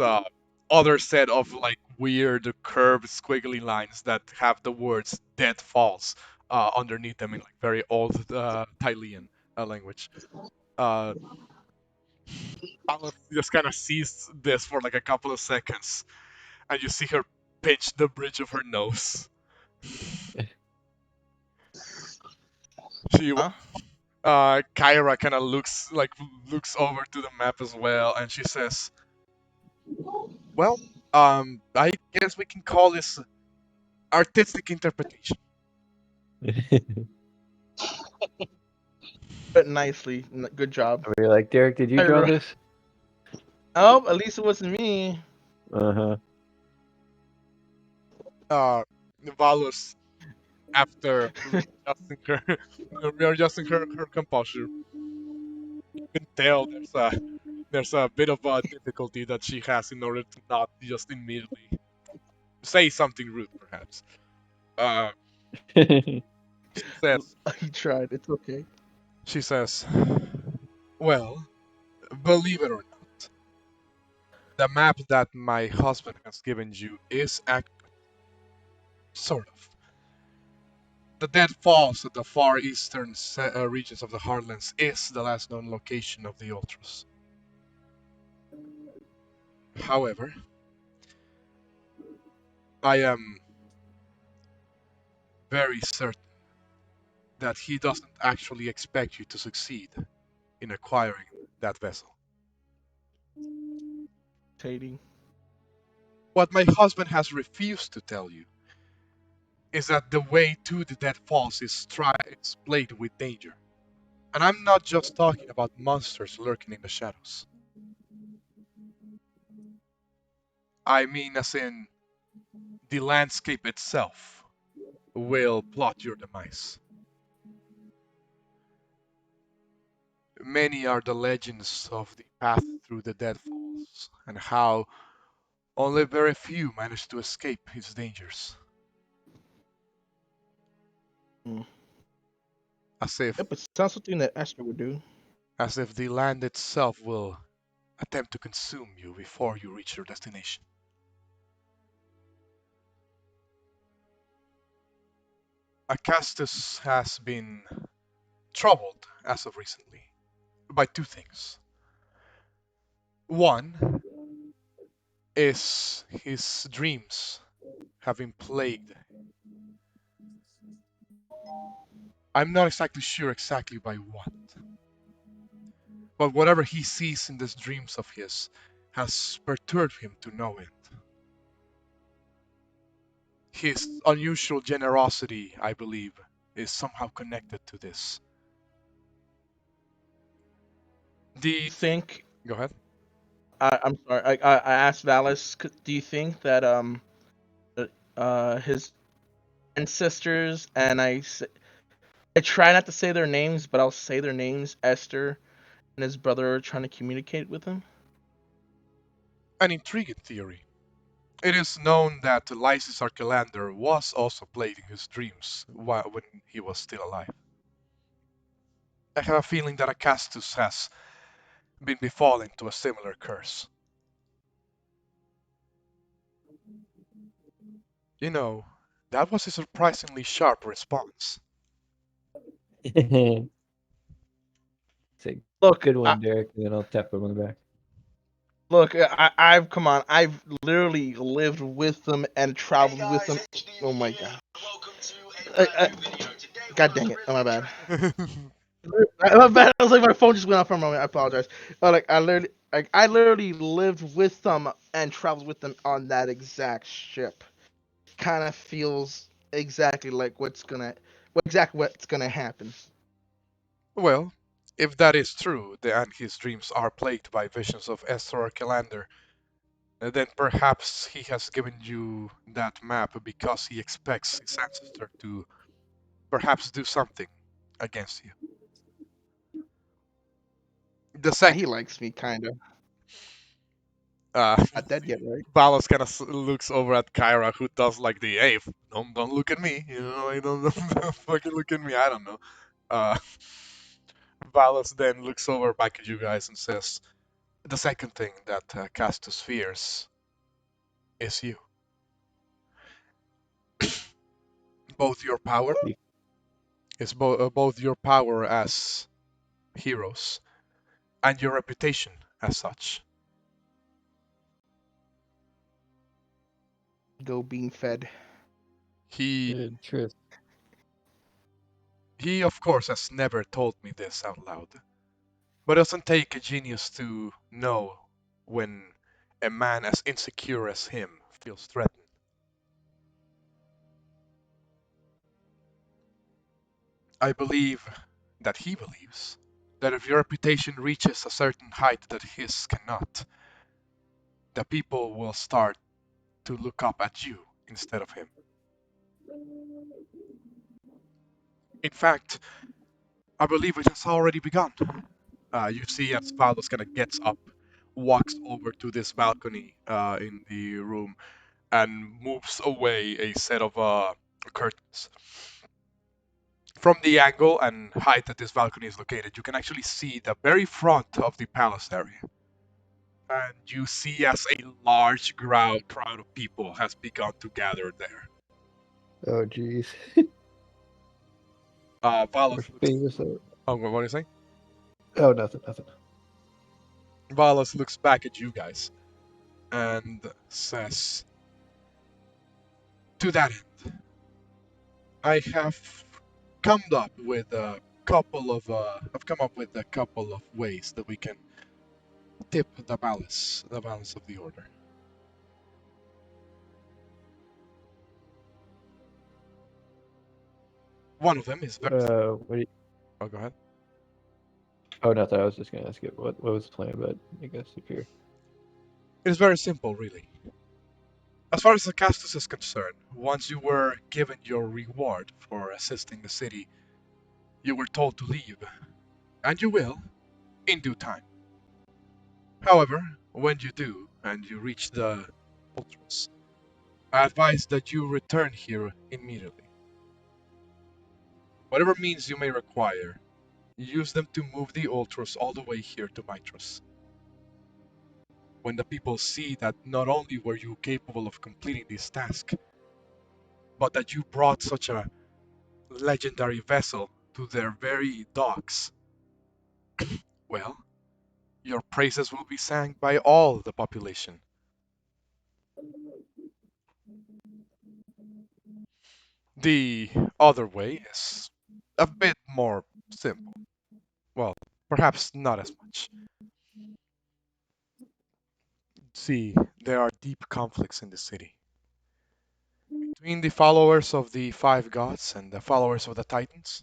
A: other set of like weird curved squiggly lines that have the words "dead falls" underneath them in like very old Tylean language. Uh, Alice just kind of sees this for like a couple of seconds, and you see her pinch the bridge of her nose. She
D: Huh?
A: Kyra kind of looks over to the map as well, and she says, "Well, I guess we can call this artistic interpretation."
D: But nicely. Good job.
B: We're like, Derek, did you draw this?
D: Oh, at least it wasn't me.
B: Uh-huh.
A: Valus, after readjusting her composure, you can tell there's a bit of a difficulty that she has in order to not just immediately say something rude, perhaps. Uh, she says,
D: He tried. It's okay.
A: she says, "Well, believe it or not, the map that my husband has given you is accurate, sort of. The Dead Falls at the far eastern regions of the Heartlands is the last known location of the Ultras. However, I am very certain that he doesn't actually expect you to succeed in acquiring that vessel.
D: Shady.
A: What my husband has refused to tell you is that the way to the Dead Falls is played with danger. And I'm not just talking about monsters lurking in the shadows. I mean as in the landscape itself will plot your demise. Many are the legends of the path through the Dead Falls, and how only very few manage to escape its dangers.
D: Mm.
A: As if
D: Yep, it sounds something that Esther would do.
A: as if the land itself will attempt to consume you before you reach your destination. Acastus has been troubled as of recently by two things. One is his dreams have been plagued. I'm not exactly sure exactly by what, but whatever he sees in these dreams of his has perturbed him to no end. His unusual generosity, I believe, is somehow connected to this. The
D: Think
A: Go ahead.
D: I'm sorry. I asked Valis. Do you think that his ancestors and I try not to say their names, but I'll say their names. Esther and his brother are trying to communicate with him.
A: An intriguing theory. It is known that Lysis Archelander was also played in his dreams when he was still alive. I have a feeling that Acastus has been befallen to a similar curse. You know, that was a surprisingly sharp response.
B: It's a
D: Look,
B: good one, Derek, and then I'll tap him on the back.
D: look. I've come on. I've literally lived with them and traveled with them. Oh my god. God dang it. Oh my bad. My bad. I was like my phone just went off for a moment. I apologize. I literally lived with them and traveled with them on that exact ship. Kind of feels exactly like what's gonna happen.
A: Well, If that is true, and his dreams are plagued by visions of Esther or Kalander, then perhaps he has given you that map because he expects his ancestor to perhaps do something against you. The
D: He
A: second,
D: likes me, kind of.
A: uh,
D: Not dead yet, right?
A: Balos kind of looks over at Kyra, who does like the, hey, don't look at me, like, don't fucking look at me. I don't know. Uh, Balos then looks over back at you guys and says, the second thing that Castus fears is you. Both your power both your power as heroes and your reputation as such.
D: Go being fed.
A: He
B: Truth.
A: he of course has never told me this out loud, but it doesn't take a genius to know when a man as insecure as him feels threatened. I believe that he believes that if your reputation reaches a certain height that his cannot, the people will start to look up at you instead of him. In fact, I believe it has already begun. You see as Valos kind of gets up, walks over to this balcony in the room, and moves away a set of curtains. From the angle and height that this balcony is located, you can actually see the very front of the palace area. And you see as a large crowd of people has begun to gather there.
B: Oh, jeez.
A: Valos looks.
B: Fingers out.
A: Oh, what are you saying?
B: Oh, nothing.
A: Valos looks back at you guys and says, "To that end, I have come up with a I've come up with a couple of ways that we can tip the balance of the order. One of them is very.
B: What do you...
A: Oh, go ahead.
B: Oh, nothing. I was just gonna ask you what was the plan, but I guess if you're...
A: It is very simple, really. As far as the Castus is concerned, once you were given your reward for assisting the city, you were told to leave, and you will, in due time. However, when you do, and you reach the Ultras, I advise that you return here immediately. Whatever means you may require, use them to move the Ultras all the way here to Mitros. When the people see that not only were you capable of completing this task, but that you brought such a legendary vessel to their very docks, well, your praises will be sang by all the population. The other way is a bit more simple. Well, perhaps not as much. See, there are deep conflicts in the city between the followers of the five gods and the followers of the Titans.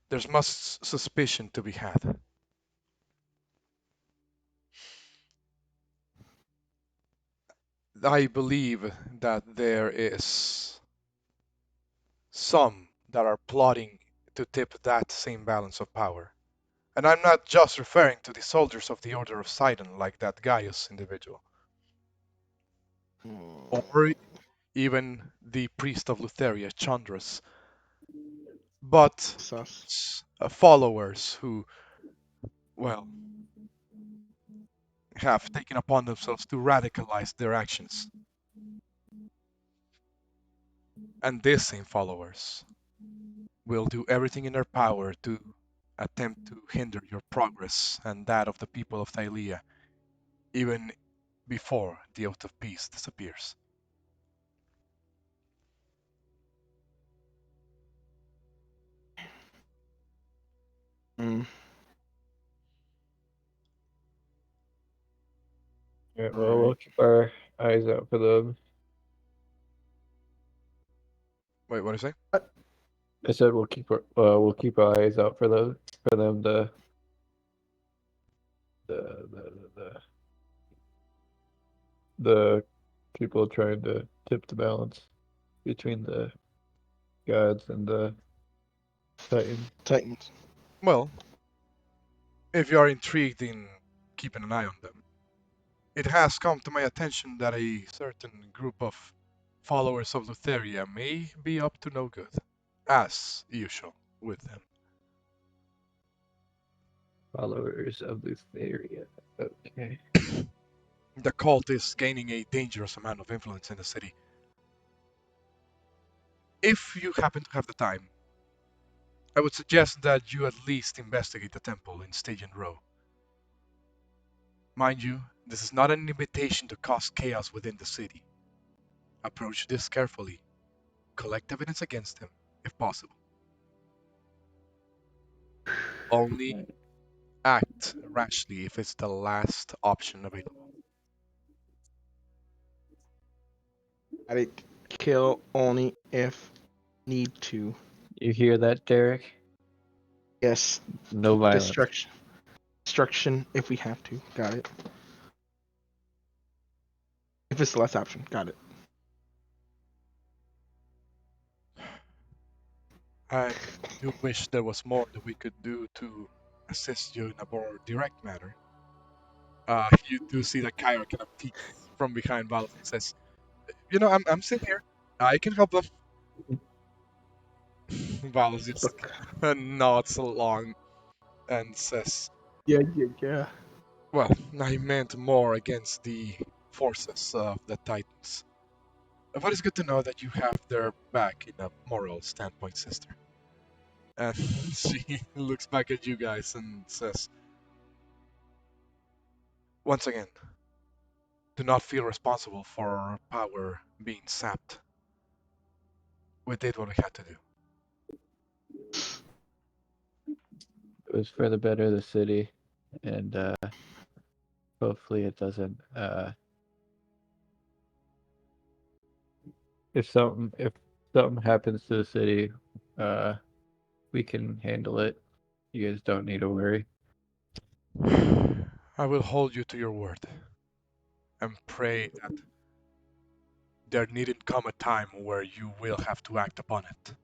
A: There's much suspicion to be had. I believe that there is some that are plotting to tip that same balance of power. And I'm not just referring to the soldiers of the Order of Sidon like that Gaius individual, or even the priest of Lutheria, Chandras, but
D: Sus.
A: followers who, well, have taken upon themselves to radicalize their actions. And these same followers will do everything in their power to attempt to hinder your progress and that of the people of Thylea, even before the Oath of Peace disappears.
D: Mm.
B: Yeah, well, we'll keep our eyes out for them.
A: Wait, what do you say?
B: I said we'll keep our eyes out for them to the people trying to tip the balance between the gods and the Titans.
D: Titans.
A: Well, if you are intrigued in keeping an eye on them, it has come to my attention that a certain group of followers of Lutheria may be up to no good, as usual with them.
B: Followers of Lutheria. Okay.
A: The cult is gaining a dangerous amount of influence in the city. If you happen to have the time, I would suggest that you at least investigate the temple in Stygian Row. Mind you, this is not an invitation to cause chaos within the city. Approach this carefully. Collect evidence against them, if possible. Only act rashly if it's the last option available.
D: I'd kill only if need to.
B: You hear that, Derek?
D: Yes,
B: No violence.
D: destruction. Destruction if we have to. Got it. If it's the last option. Got it.
A: I do wish there was more that we could do to assist you in a more direct manner. You do see that Kyra kind of peeks from behind Valve and says, "You know, I'm sitting here. I can help them." Valve just nods along and says,
D: Yeah.
A: "Well, I meant more against the forces of the Titans. But it's good to know that you have their back in a moral standpoint, sister." And she looks back at you guys and says, "Once again, do not feel responsible for our power being sapped. We did what we had to do."
B: It was for the better of the city, and hopefully it doesn't. If something happens to the city, we can handle it. You guys don't need to worry.
A: I will hold you to your word and pray that there needn't come a time where you will have to act upon it.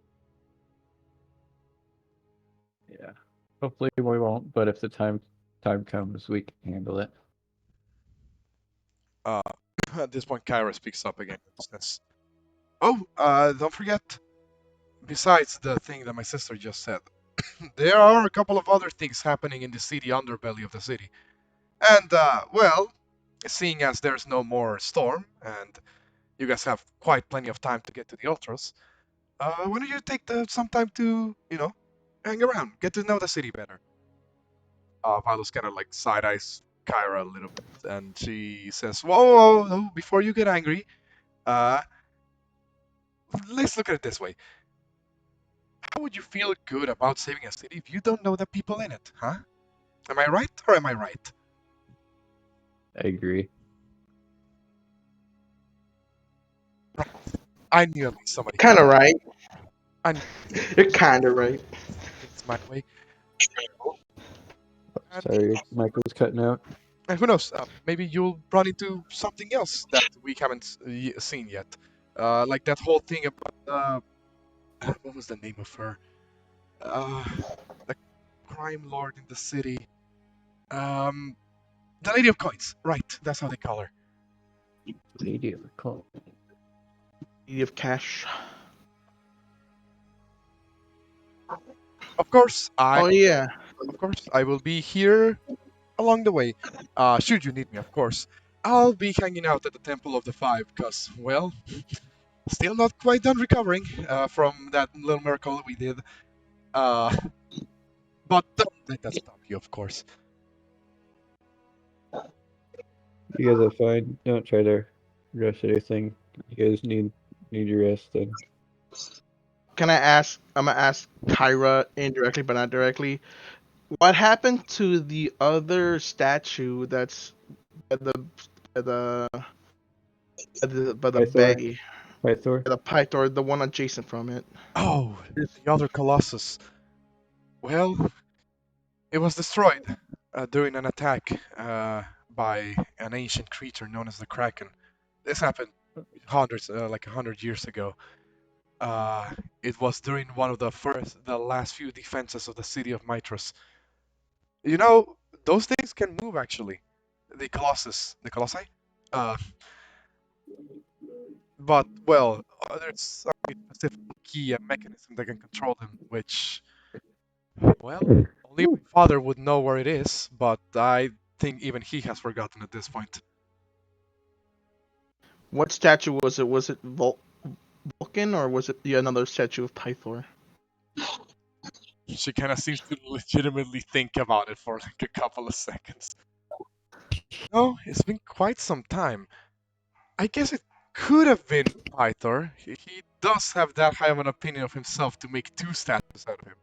B: Yeah. Hopefully we won't, but if the time comes, we can handle it.
A: At this point, Kyra speaks up again and says, "Oh, don't forget, besides the thing that my sister just said, there are a couple of other things happening in the city underbelly of the city. And, well, seeing as there's no more storm, and you guys have quite plenty of time to get to the altars, why don't you take some time to, hang around, get to know the city better?" Palos kind of like side eyes Kyra a little bit, and she says, "Whoa, before you get angry, uh, let's look at it this way. How would you feel good about saving a city if you don't know the people in it, huh? Am I right or am I right?"
B: I agree.
A: I knew at least somebody.
D: Kind of right.
A: I knew
D: You're kind of right.
A: things my way. And,
B: Sorry, Michael's cutting out.
A: and who knows? Maybe you'll run into something else that we haven't seen yet. Like that whole thing about what was the name of her? The crime lord in the city. The Lady of Coins. Right, that's how they call her.
B: Lady of the Cult.
D: Need of cash.
A: Of course,
D: Oh yeah.
A: I will be here along the way. Should you need me, of course. I'll be hanging out at the Temple of the Five, because, well, still not quite done recovering from that little miracle we did. But don't let that stop you, of course.
B: You guys are fine. Don't try to rush anything. You guys need your rest. And
D: Can I ask? I'm gonna ask Kyra indirectly, but not directly. What happened to the other statue that's at the at the by the
B: Pythor.
D: bay?
B: Pythor.
D: The Pythor, the one adjacent from it.
A: Oh, the other Colossus. Well, it was destroyed. during an attack by an ancient creature known as the Kraken. This happened like 100 years ago. Uh, it was during one of the last few defenses of the city of Mitros. You know, those things can move actually. The Colossi. Uh, but well, there's a specific key and mechanism that can control them, which, well, only my father would know where it is, but I think even he has forgotten at this point.
D: What statue was it? Was it Vulcan or was it another statue of Pythor?
A: She kind of seems to legitimately think about it for like a couple of seconds. No, it's been quite some time. I guess it could have been Pythor. He does have that high of an opinion of himself to make two statues out of him.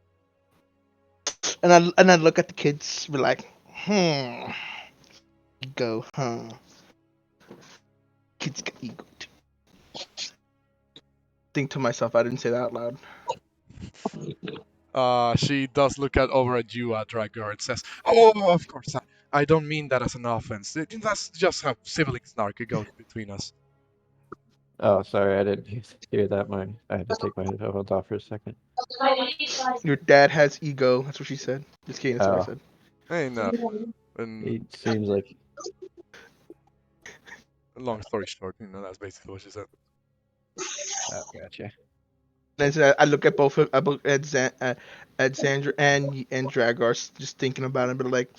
D: And I look at the kids, be like, ego, huh? Kids got ego. Think to myself, I didn't say that out loud.
A: She does look over at you, Drakgar, and says, "Oh, of course, I don't mean that as an offense. That's just how sibling snark goes between us."
B: Oh, sorry, I didn't hear that. I had to take my headphones off for a second.
D: Your dad has ego. That's what she said. Just kidding. That's what I
B: Oh,
D: said.
A: Hey, no. And
B: it seems like
A: long story short, that's basically what she said.
B: oh, gotcha.
D: And so I look at both of at Xandra and Dragar, just thinking about it, but like,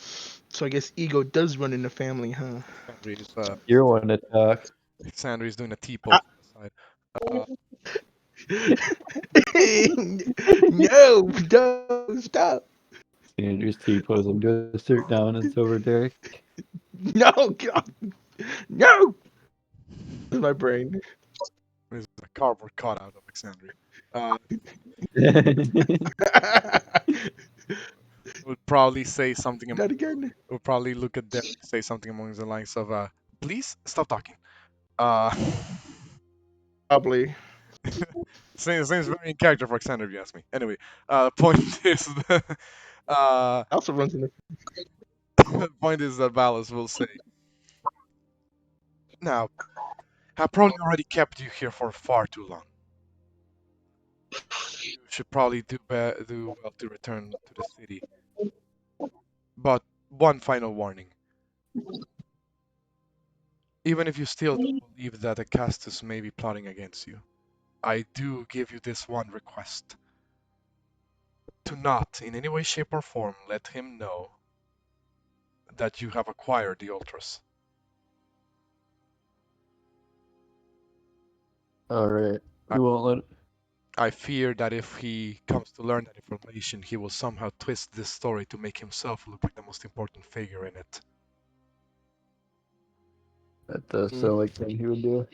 D: so I guess ego does run in the family, huh?
B: You're one to talk.
A: Sandra is doing a T-pose on the side. Uh,
D: No, don't stop.
B: Andrew's T-posing to a sit down and so over Derek.
D: No, God. No. That's my brain.
A: There's a cardboard cutout of Alexandria. Would probably say something.
D: That again.
A: Would probably look at Derek, say something along the lines of, "Please stop talking." Uh,
D: Probably.
A: seems very in character for Alexander, if you ask me. Anyway, point is,
D: Also runs in the.
A: point is that Valis will say, "Now, I probably already kept you here for far too long. You should probably do well to return to the city. But one final warning. Even if you still don't believe that Acastus may be plotting against you, I do give you this one request. To not, in any way, shape, or form, let him know that you have acquired the Ultras.
B: All right,
A: I,
B: we won't let.
A: I fear that if he comes to learn that information, he will somehow twist this story to make himself look like the most important figure in it."
B: That does sound like something he would do.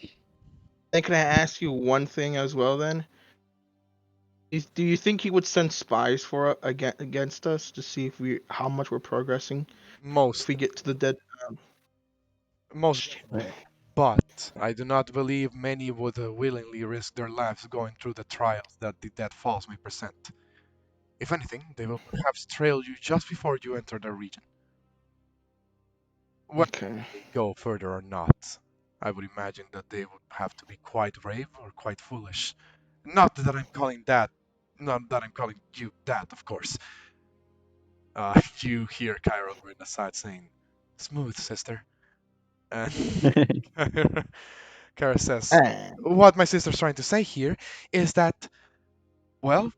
D: And can I ask you one thing as well then? Do you think he would send spies against us to see if how much we're progressing if
A: Most,
D: we get to the dead?
A: most,
B: Right.
A: but I do not believe many would willingly risk their lives going through the trials that the dead falls may present. If anything, they will perhaps trail you just before you enter their region. Whether
D: Okay.
A: they go further or not, I would imagine that they would have to be quite brave or quite foolish. Not that I'm calling that, not that I'm calling you that, of course. You hear Kyra over in the side saying, "Smooth, sister." And Kyra says,
D: Ah.
A: "What my sister's trying to say here is that, well,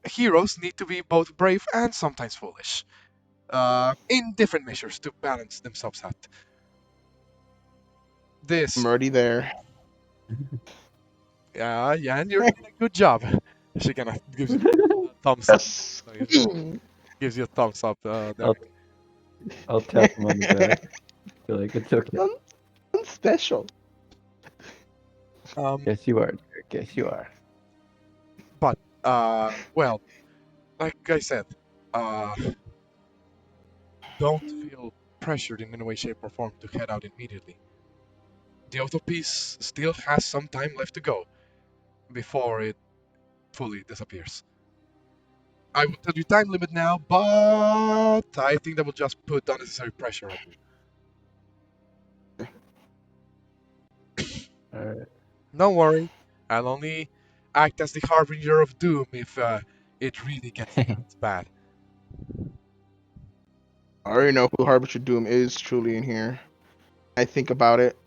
A: heroes need to be both brave and sometimes foolish, in different measures to balance themselves out.
D: I'm
A: This,
D: already there.
A: yeah, and you're doing a good job." She kind of gives you a thumbs up.
D: Yes.
A: Gives you a thumbs up,
B: I'll,
A: Derek.
B: I'll tap him on the back. Feel like it's okay.
D: I'm special.
A: Um,
B: Yes, you are. Derek. Yes, you are.
A: but well, like I said, uh, don't feel pressured in any way, shape, or form to head out immediately. The Oath of Peace still has some time left to go before it fully disappears. I will tell you time limit now, but I think that will just put unnecessary pressure on you.
B: All right.
A: Don't worry, I'll only act as the harbinger of doom if it really gets bad.
D: I already know who Harbinger Doom is truly in here. I think about it.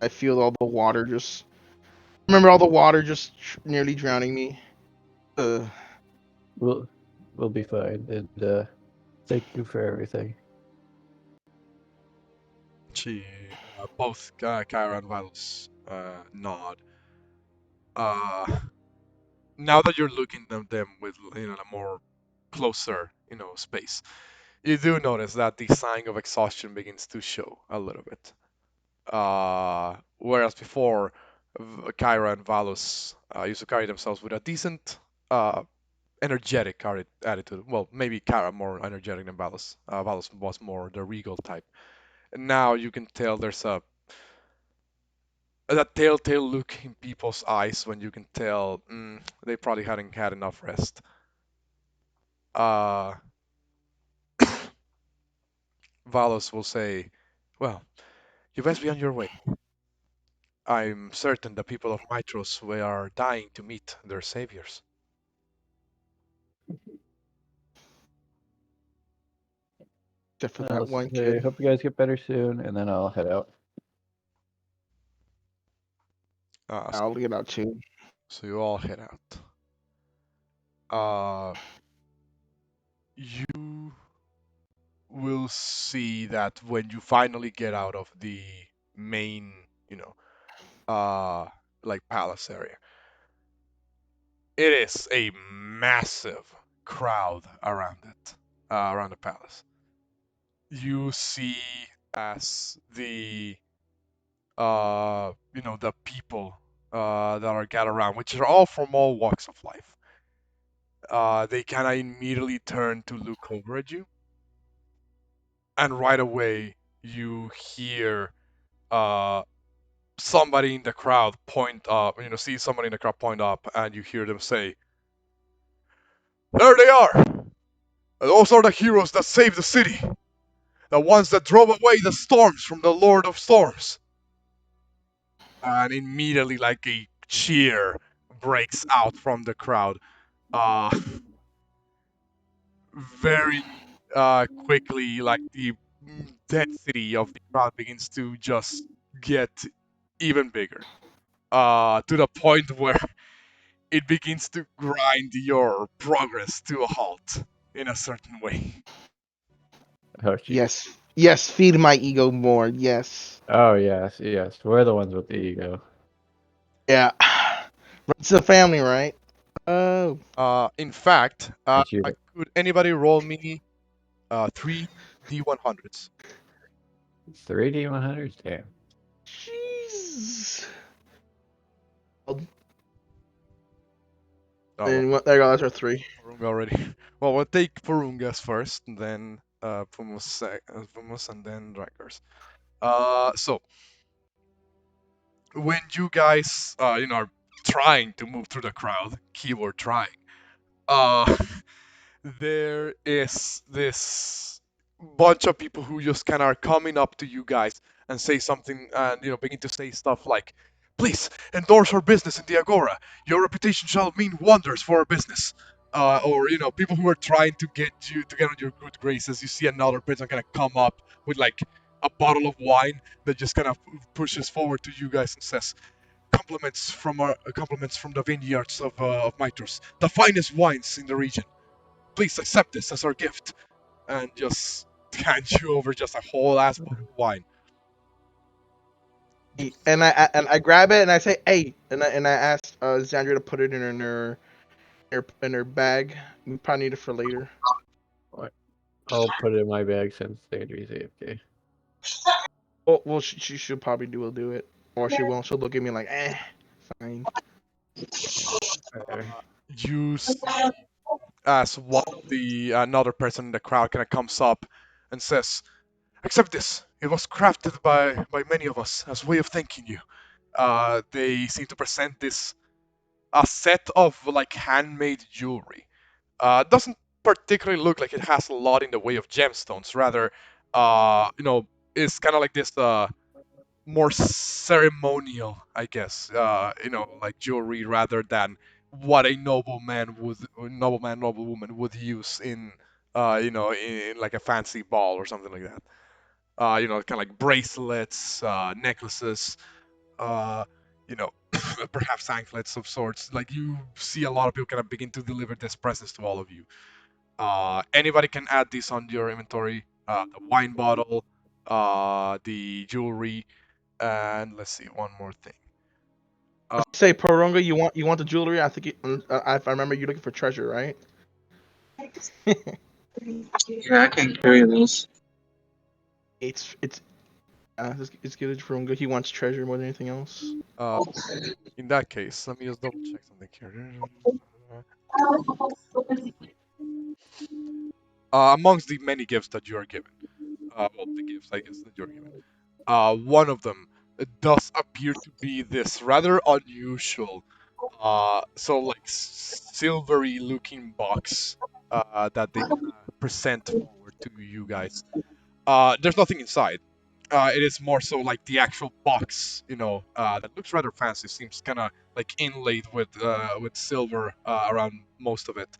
D: I feel all the water just. Remember all the water just nearly drowning me.
B: We'll we'll be fine. And thank you for everything.
A: She, both Kyra and Valos nod. Uh, now that you're looking at them with a more closer space, you do notice that the sign of exhaustion begins to show a little bit. Whereas before, Kyra and Valos used to carry themselves with a decent, energetic attitude. Well, maybe Kyra more energetic than Valos. Valos was more the regal type. And now you can tell there's that telltale look in people's eyes when you can tell they probably hadn't had enough rest. Uh, Valos will say, "Well, you best be on your way. I'm certain the people of Mitros are dying to meet their saviors."
D: Except for
B: I'll
D: that one
B: say,
D: kid.
B: hope you guys get better soon, and then I'll head out.
A: So,
D: I'll get out too.
A: so you all head out. Uh, you will see that when you finally get out of the main, uh, like palace area, it is a massive crowd around it, around the palace. You see as the people that are gathered around, which are all from all walks of life. They kind of immediately turn to look over at you, and right away you hear uh, somebody in the crowd point up. See somebody in the crowd point up, and you hear them say, "There they are! Those are the heroes that saved the city, the ones that drove away the storms from the Lord of Storms." And immediately, like a cheer breaks out from the crowd. Uh, very quickly, like the density of the crowd begins to just get even bigger, to the point where it begins to grind your progress to a halt in a certain way.
B: Oh, jeez.
D: Yes. Yes, feed my ego more. Yes.
B: Oh, yes, yes. We're the ones with the ego.
D: Yeah. It's a family, right? Oh.
A: In fact,
B: It's you.
A: could anybody roll me three D100s?
B: 3D 100s? Damn.
D: Jeez.
A: Oh, well,
D: And there you go. That's our three.
A: Porunga already. Well, we'll take Porungas first, and then Pumus, and then Draggars. So when you guys, are trying to move through the crowd, keyword trying, uh, there is this bunch of people who just kind of are coming up to you guys and say something, and begin to say stuff like, "Please endorse our business in the Agora. Your reputation shall mean wonders for our business." Or people who are trying to get you to get on your good graces. You see another person kind of come up with like a bottle of wine that just kind of pushes forward to you guys and says, compliments from the vineyards of Mitros, the finest wines in the region. Please accept this as our gift," and just hand you over just a whole ass bottle of wine.
D: And I grab it and I say, "Hey," and I asked Xandria to put it in her bag. We probably need it for later.
B: I'll put it in my bag since Andrew's AFK.
D: Oh, well, she should probably do it, or she won't. She'll look at me like, fine.
A: You see as another person in the crowd kind of comes up and says, "Accept this. It was crafted by many of us as a way of thanking you." They seem to present this a set of like handmade jewelry. Doesn't particularly look like it has a lot in the way of gemstones. Rather, it's kind of like this more ceremonial, I guess. Like jewelry rather than what a noblewoman would use in, in like a fancy ball or something like that. Kind of like bracelets, necklaces, uh, you know, perhaps anklets of sorts. Like you see a lot of people kind of begin to deliver this presents to all of you. Anybody can add this on your inventory. The wine bottle, the jewelry, and let's see, one more thing.
D: Say, Porunga, you want the jewelry? I think if I remember, you're looking for treasure, right?
E: Yeah, I can't carry those.
D: It's good for Porunga. He wants treasure more than anything else.
A: In that case, let me just double check something here. Amongst the many gifts that you are given, the gifts I guess that you're given, one of them does appear to be this rather unusual, so like silvery looking box that they present forward to you guys. There's nothing inside. It is more so like the actual box, that looks rather fancy. Seems kind of like inlaid with silver around most of it.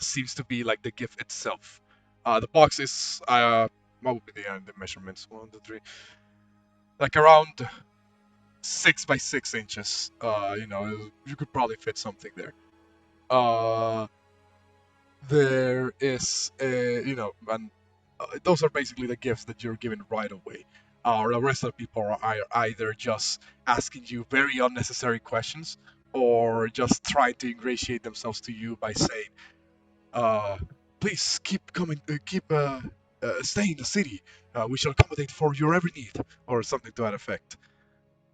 A: Seems to be like the gift itself. The box is what would be the measurements? 1, 2, 3, like around 6 by 6 inches. You could probably fit something there. Uh, there is and those are basically the gifts that you're given right away. The rest of the people are either just asking you very unnecessary questions or just trying to ingratiate themselves to you by saying, uh, please keep coming, stay in the city. We shall accommodate for your every need, or something to that effect.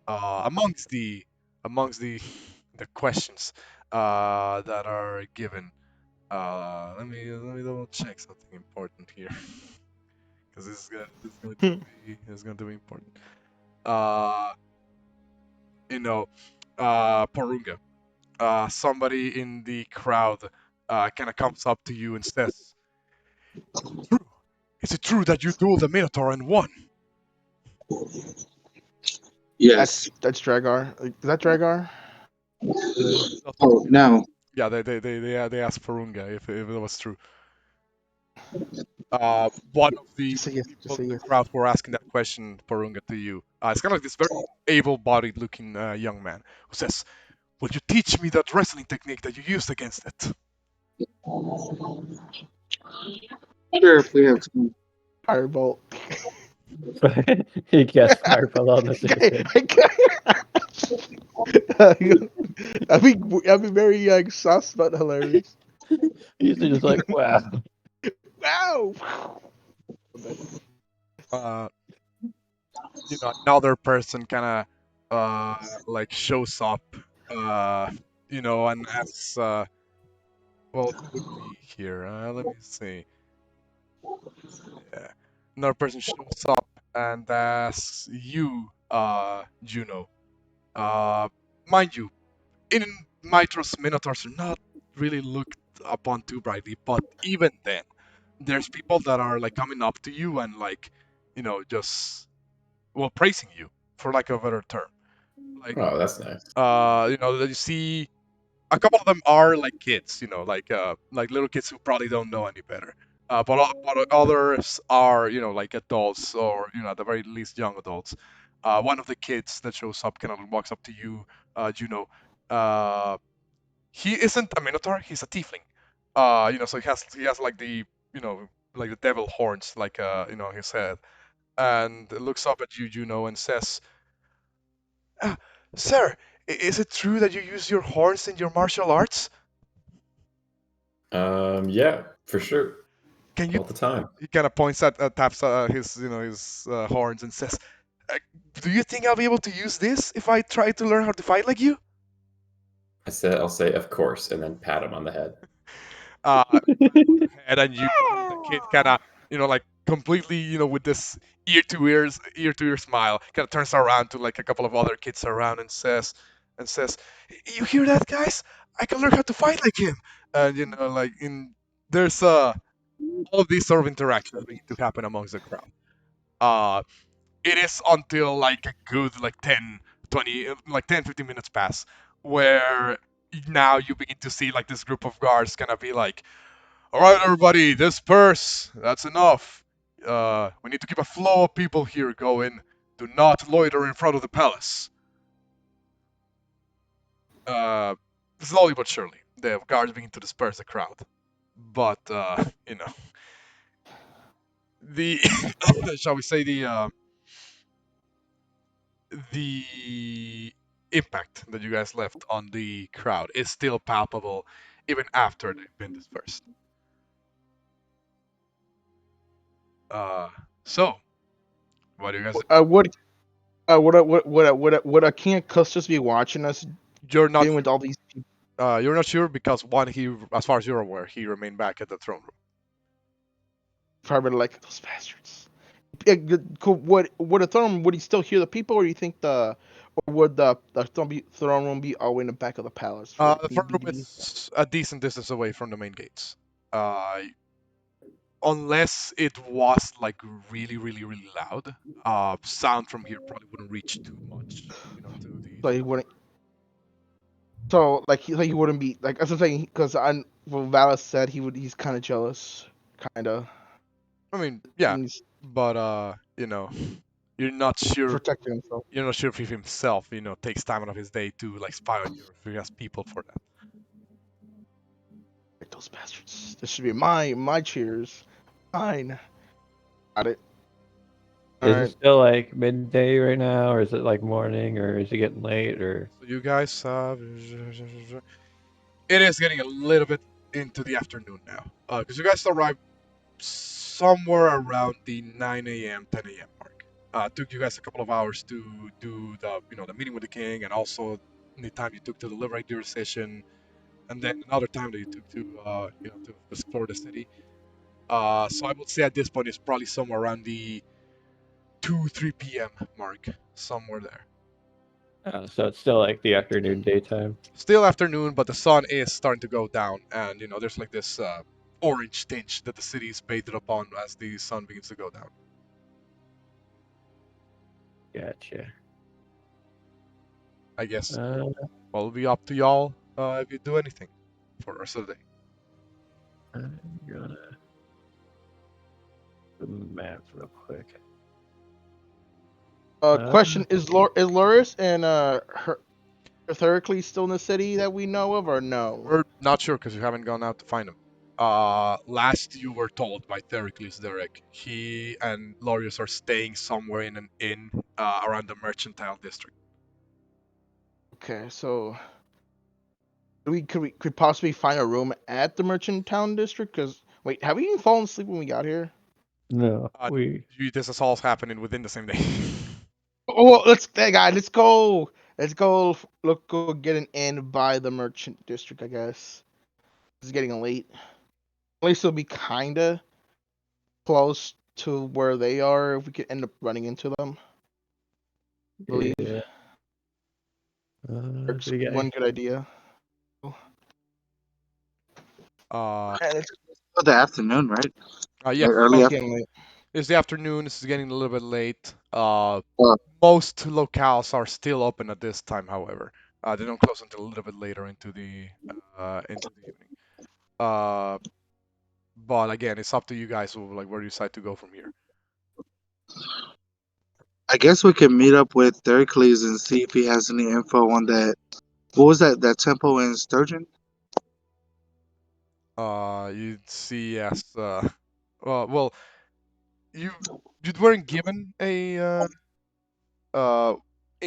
A: Amongst the the questions that are given, let me double check something important here, because this is going to be important. Uh, Porunga. Somebody in the crowd kind of comes up to you and says, "True. Is it true that you dueled the Minotaur and won?"
E: Yes.
D: That's Dragar. Is that Dragar?
E: Oh, no.
A: Yeah, they asked Porunga if it was true. One of the
D: Just say yes.
A: people
D: Just say
A: in the
D: yes.
A: crowd who are asking that question, Porunga, to you. It's kind of like this very able-bodied looking young man who says, "Will you teach me that wrestling technique that you used against it?"
E: Sure, if we have time.
D: Firebolt.
B: He cast fireball on the citizen.
D: I'd be very sus but hilarious.
B: He's just like, wow.
D: Wow.
A: Uh, Another person kind of like shows up, and asks, well, who would be here? Let me see. Yeah. Another person shows up and asks you, Juno. Uh, Mind you, in Mitros, Minotaurs are not really looked upon too brightly, but even then, there's people that are like coming up to you and like, just praising you, for lack of a better term. Like,
C: Oh, that's nice.
A: that you see a couple of them are like kids, like little kids who probably don't know any better. But others are, like adults or, at the very least, young adults. One of the kids that shows up kind of walks up to you, Juno. Uh, he isn't a minotaur; he's a tiefling. So he has like you know, like the devil horns, like his head, and looks up at you, Juno, and says, "Ah, Sir, is it true that you use your horns in your martial arts?
C: Yeah, for sure.
A: Can you?"
C: All the time.
A: He kind of points at taps his horns and says, uh, "Do you think I'll be able to use this if I try to learn how to fight like you?"
C: I'll say, of course, and then pat him on the head.
A: Uh, and then the kid kind of, like completely, with this ear to ear smile, kind of turns around to like a couple of other kids around and says, "You hear that, guys? I can learn how to fight like him. And like there's all of these sort of interactions begin to happen amongst the crowd. It is until like a good like 10, 20, like 10, 15 minutes pass where now you begin to see like this group of guards gonna be like, all right, everybody, disperse. That's enough. We need to keep a flow of people here going. Do not loiter in front of the palace. Uh, Slowly but surely, the guards begin to disperse the crowd. But the shall we say the impact that you guys left on the crowd is still palpable even after they've been dispersed. So what do you guys?
D: Would can't Cuss just be watching us
A: You're not
D: dealing with all these people?
A: you're not sure because one, he, as far as you're aware, he remained back at the throne room.
D: Probably like those bastards. Yeah, would a throne would he still hear the people, or do you think or would the throne room be all in the back of the palace?
A: The front room is a decent distance away from the main gates. Unless it was like really, really, really loud, sound from here probably wouldn't reach too much, to
D: So he wouldn't. So he wouldn't be like as I'm saying because well, Valis said he's kind of jealous, kind of.
A: I mean, yeah,
D: He's
A: but you're not sure.
D: protecting himself.
A: You're not sure if he himself, takes time out of his day to like spy on you, or if he has people for that.
D: Like those bastards. This should be my cheers. Mine. Got it.
B: Is it
D: Alright.
B: still like midday right now, or is it like morning, or is it getting late, or?
A: So you guys, it is getting a little bit into the afternoon now, because you guys arrived somewhere around the 9 a.m., 10 a.m. mark. Took you guys a couple of hours to do the meeting with the king, and also the time you took to deliberate your decision, and then another time that you took to explore the city. So I would say at this point it's probably somewhere around the 2, 3 p.m. mark, somewhere there.
B: So it's still like the afternoon, daytime.
A: Still afternoon, but the sun is starting to go down, and there's like this orange tinge that the city is bathed upon as the sun begins to go down.
B: Gotcha.
A: I guess
B: Uh,
A: it'll be up to y'all if you do anything for the rest of the day.
B: I'm gonna the map real quick.
D: Question: Is Loris and Heracles still in the city that we know of, or no?
A: We're not sure because you haven't gone out to find him. Last you were told by Thericles Derek, he and Lorius are staying somewhere in an inn around the mercantile district.
D: Okay, so could possibly find a room at the Merchant Town District? Because wait, have we even fallen asleep when we got here?
B: No,
A: Uh,
B: we.
A: This is all happening within the same day.
D: Oh, hey guys, let's go. Let's go. Look, go get an inn by the Merchant District. I guess it's getting late. At least it'll be kinda close to where they are. If we could end up running into them, I believe
B: Yeah.
D: it's
B: So we got-
D: one good idea.
A: uh,
E: The afternoon, right?
A: yeah,
E: Like early
D: Oh, it's
E: afternoon.
D: getting late.
A: it's the afternoon. This is getting a little bit late.
E: Oh.
A: Most locales are still open at this time, however. They don't close until a little bit later into the evening. But again, it's up to you guys like where you decide to go from here.
E: I guess we can meet up with Theracles and see if he has any info on that. What was that temple in Sturgeon?
A: You'd see as well, you weren't given any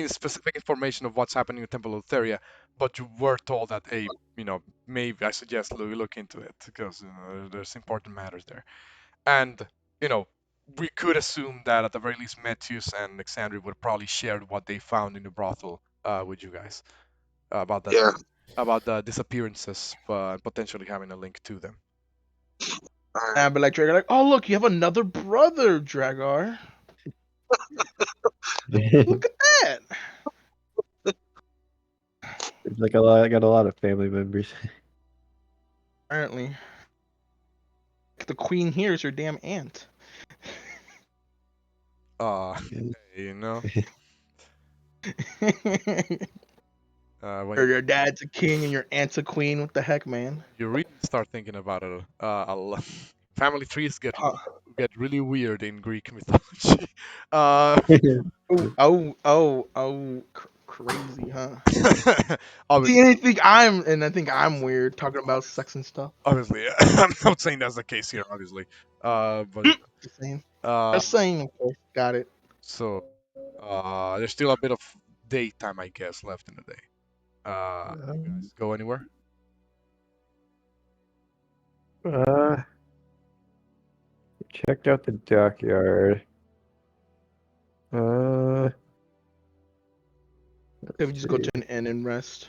A: specific information of what's happening in Temple of Theria, but you were told that maybe I suggest you look into it because there's important matters there, and we could assume that at the very least Metius and Alexandria would probably share what they found in the brothel with you guys about that
E: Yeah.
A: about the disappearances, potentially having a link to them.
D: But like Dragar, like, oh look, you have another brother, Dragar. Look at that.
B: It's like a lot. I got a lot of family members.
D: Apparently, the queen here is your damn aunt.
A: You know, when
D: Or your dad's a king and your aunt's a queen. What the heck, man?
A: you really start thinking about it, family trees
D: Huh.
A: get really weird in Greek mythology. Uh,
D: Crazy, huh?
A: obviously,
D: See, I think I'm weird talking about sex and stuff.
A: obviously, I'm not saying that's the case here, obviously. But
D: Just saying.
A: uh,
D: Just saying. Okay, got it.
A: so there's still a bit of daytime, I guess, left in the day. You guys go anywhere?
B: Checked out the dockyard. Uh,
D: If we just go to an inn and rest.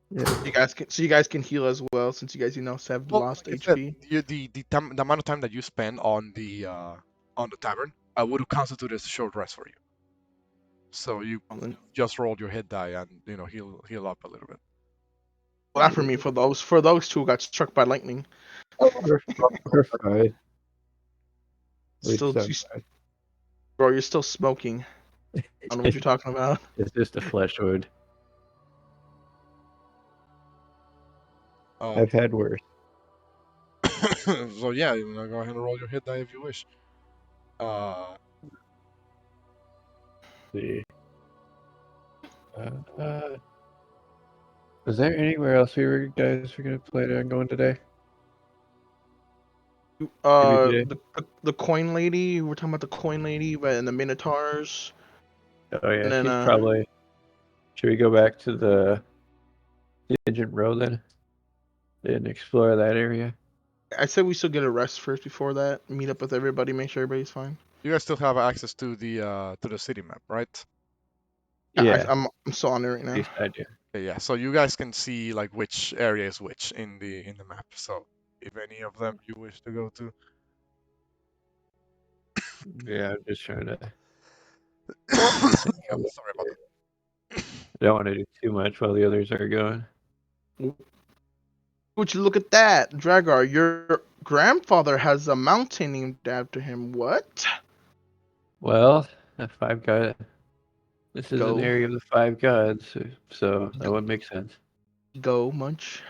B: yeah.
D: You guys can heal as well, since you guys have
A: Well,
D: lost
A: like I said,
D: HP.
A: the amount of time that you spend on the tavern, I would have constituted as a short rest for you. So you just rolled your hit die and heal up a little bit.
D: Well, not for me. For those two who got struck by lightning.
B: We're fine.
D: Still,
B: It's,
D: bro, you're still smoking. I don't know what you're talking about.
B: it's just a flesh wound. I've had worse.
A: So yeah, go ahead and roll your hit die if you wish.
B: See. Was there anywhere else guys were gonna plan on going today?
D: The coin lady. We're talking about the coin lady, and the Minotaurs.
B: Oh yeah,
D: And then,
B: she's probably. Should we go back to the Agent Row then? And explore that area?
D: I said we still get a rest first before that. Meet up with everybody, make sure everybody's fine.
A: You guys still have access to the city map, right?
B: Yeah.
D: I'm still on it right now.
B: East side, yeah.
A: Okay, yeah. So you guys can see like which area is which in the map. So if any of them you wish to go to.
B: Yeah, I'm just trying to.
A: Sorry about that.
B: I don't want to do too much while the others are going.
D: Would you look at that, Drakgar? Your grandfather has a mountain named after him. What?
B: Well, the five god. This is
D: Go.
B: an area of the five gods, so that would make sense.
D: Go, Munch.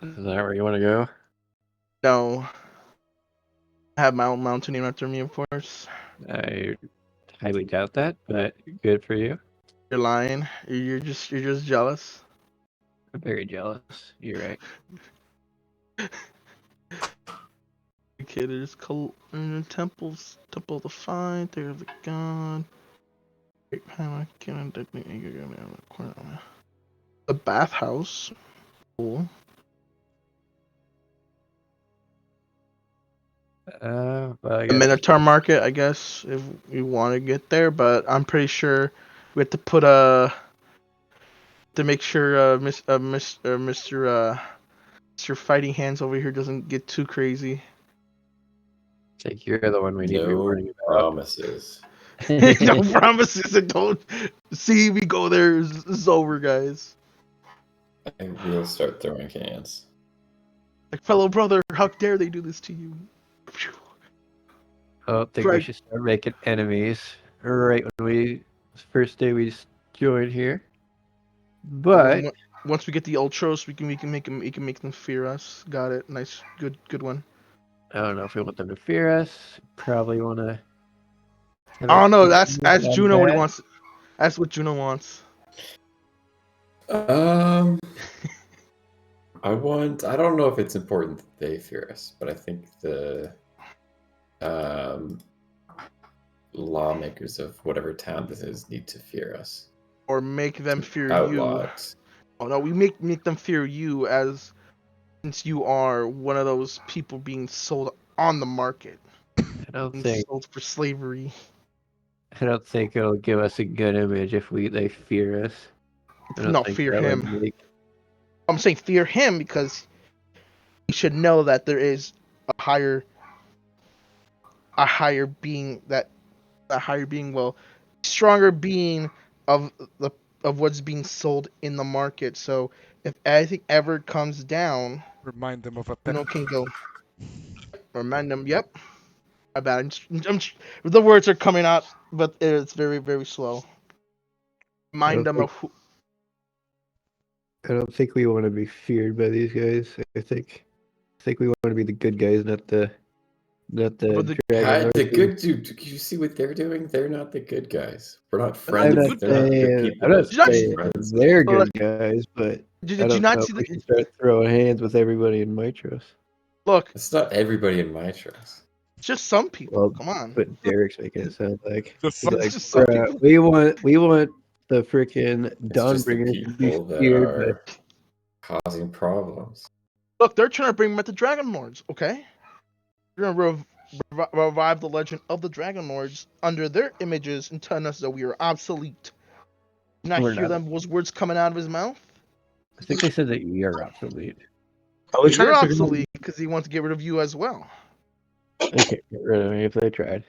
B: Is that where you want to go?
D: No. I have my own mountain named after me, of course.
B: I highly doubt that, but good for you.
D: You're lying. You're just jealous.
B: I'm very jealous. You're right.
D: Okay, there's temples. Temple of the Fight. There's the god. The bathhouse. Cool.
B: Well, I
D: The
B: guess
D: Minotaur market, I guess, if we want to get there, but I'm pretty sure we have to to make sure Mr. Fighting Hands over here doesn't get too crazy.
B: like you're the one we need to be
C: No
B: worrying about.
C: promises.
D: No promises, and don't see we go there. It's over, guys.
C: I will start throwing cans.
D: Like, fellow brother, how dare they do this to you?
B: I don't think we should start making enemies right when first day we join here. But
D: once we get the ultros, we can make them fear us. Got it. Nice, good one.
B: I don't know if we want them to fear us. Probably want to.
D: Oh no, that's Juno what he wants. That's what Juno wants.
C: I don't know if it's important that they fear us, but I think the lawmakers of whatever town this is need to fear us.
D: Or make them fear
C: Outlaws.
D: you. Oh no, we make them fear you, as since you are one of those people being sold on the market.
B: I don't think
D: sold for slavery.
B: I don't think it'll give us a good image if they fear us.
D: No, fear him. I'm saying fear him because you should know that there is a higher being stronger being of what's being sold in the market. So if anything ever comes down,
A: Remind them of a
D: Juno
A: pet.
D: can go. Remind them. Yep. My bad. The words are coming out, but it's very, very slow. Remind them of who.
B: I don't think we want to be feared by these guys. I think we want to be the good guys, not the
D: But the-
B: dragon.
C: The good dude. You see what they're doing? They're not the good guys. We're not
D: They're not the
C: friends.
D: good
C: They're not good people.
B: I'm not
D: Did you not
B: saying
C: friends.
B: they're
D: Well,
B: good guys, but
D: Did,
B: I
D: did you
B: don't
D: not
B: know
D: see
B: if we
D: the
B: should start throwing hands with everybody in Mitros.
D: look?
C: It's not everybody in my trust.
D: It's just some people.
B: Well,
D: Come on.
B: but Derek's making it sound like
A: Just
B: he's
A: some-
B: like,
D: Just some
B: "Bruh,
D: people.
B: we want the freaking
C: It's just the
B: Dawnbringers to be
C: people that
B: feared, but
C: are causing problems.
D: Look, they're trying to bring back the Dragonlords. Okay. They're gonna revive the legend of the Dragonlords under their images and telling us that we are obsolete. Did not
B: We're
D: hear
B: not.
D: those words coming out of his mouth?
B: I think they said that you're obsolete.
E: Are we
D: You're
E: trying to figure out?
D: obsolete because he wants to get rid of you as well.
B: They can't get rid of me if they tried.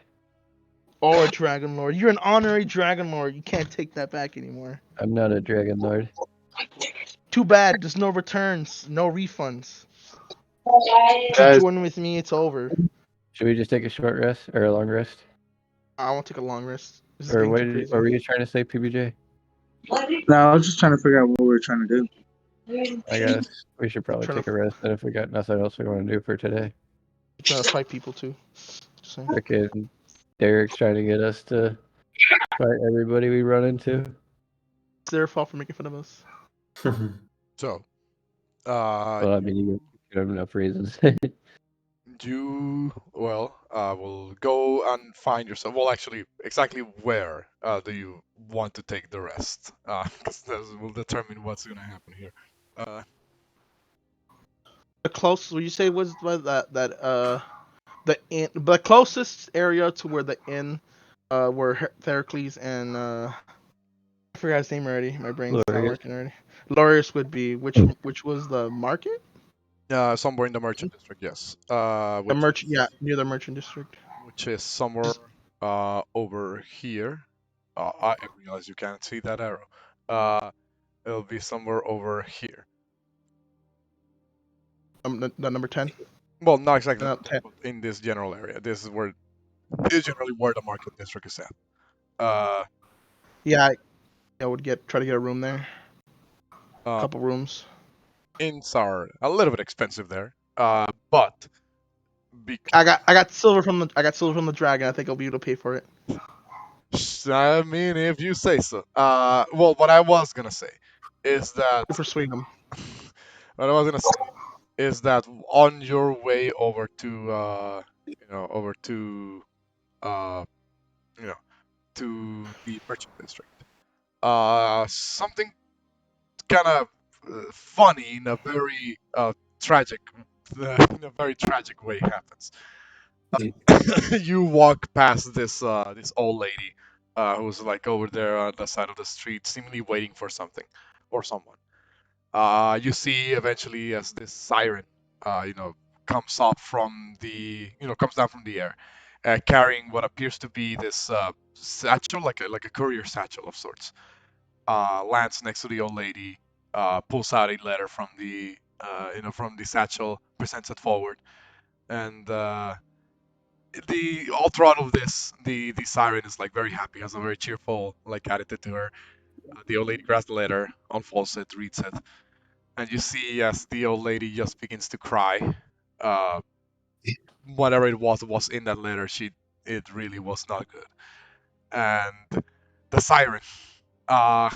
D: Or a Dragonlord. You're an honorary Dragonlord. You can't take that back anymore.
B: I'm not a dragon lord.
D: Too bad. There's no returns, no refunds. If you
E: Guys,
D: join with me, it's over.
B: Should we just take a short rest or a long rest?
D: I won't take a long rest. This is
B: Or
D: getting
B: what?
D: too crazy.
B: Or were you trying to say, PBJ?
E: no, I was just trying to figure out what we were trying to do.
B: I guess we should probably
D: Trying
B: take
D: to-
B: a rest then if we got nothing else we want to do for today.
D: Trying to fight people too. So,
B: Frickin' Derek's trying to get us to fight everybody we run into.
D: it's their fault for making fun of us.
A: So,
B: Well, I mean, you have enough reasons.
A: you will go and find yourself. Well, actually, exactly where do you want to take the rest? Because that will determine what's going to happen here.
D: The closest, would you say, was the inn, the closest area to where the inn, were Theracles and I forgot his name already. My brain's not
B: Lorius.
D: working already. Lorius would be which was the market?
A: Somewhere in the merchant district, yes.
D: The merchant, yeah, near the merchant district.
A: Which is somewhere over here. I realize you can't see that arrow. It'll be somewhere over here.
D: The number 10.
A: Well, not exactly
D: No, 10.
A: in this general area. This is generally where the market district is at.
D: Yeah, I would try to get a room there. A
A: Uh,
D: couple rooms.
A: inns are a little bit expensive there. But
D: I got silver from the dragon. I think I'll be able to pay for it.
A: I mean, if you say so. Well, what I was gonna say is that
D: To persuade them.
A: what I was gonna say is that on your way over to uh, to the merchant district, something kind of funny in a very tragic way happens. You walk past this old lady who's like over there on the side of the street, seemingly waiting for something or someone. You see eventually as this siren, comes up from comes down from the air, carrying what appears to be this satchel, like a courier satchel of sorts. Lands next to the old lady, pulls out a letter from the satchel, presents it forward, and all throughout of this, the siren is like very happy, has a very cheerful like attitude to her. The old lady grabs the letter, unfolds it, reads it, and you see as the old lady just begins to cry. Uh, Whatever it was in that letter, it really was not good. And the siren, uh,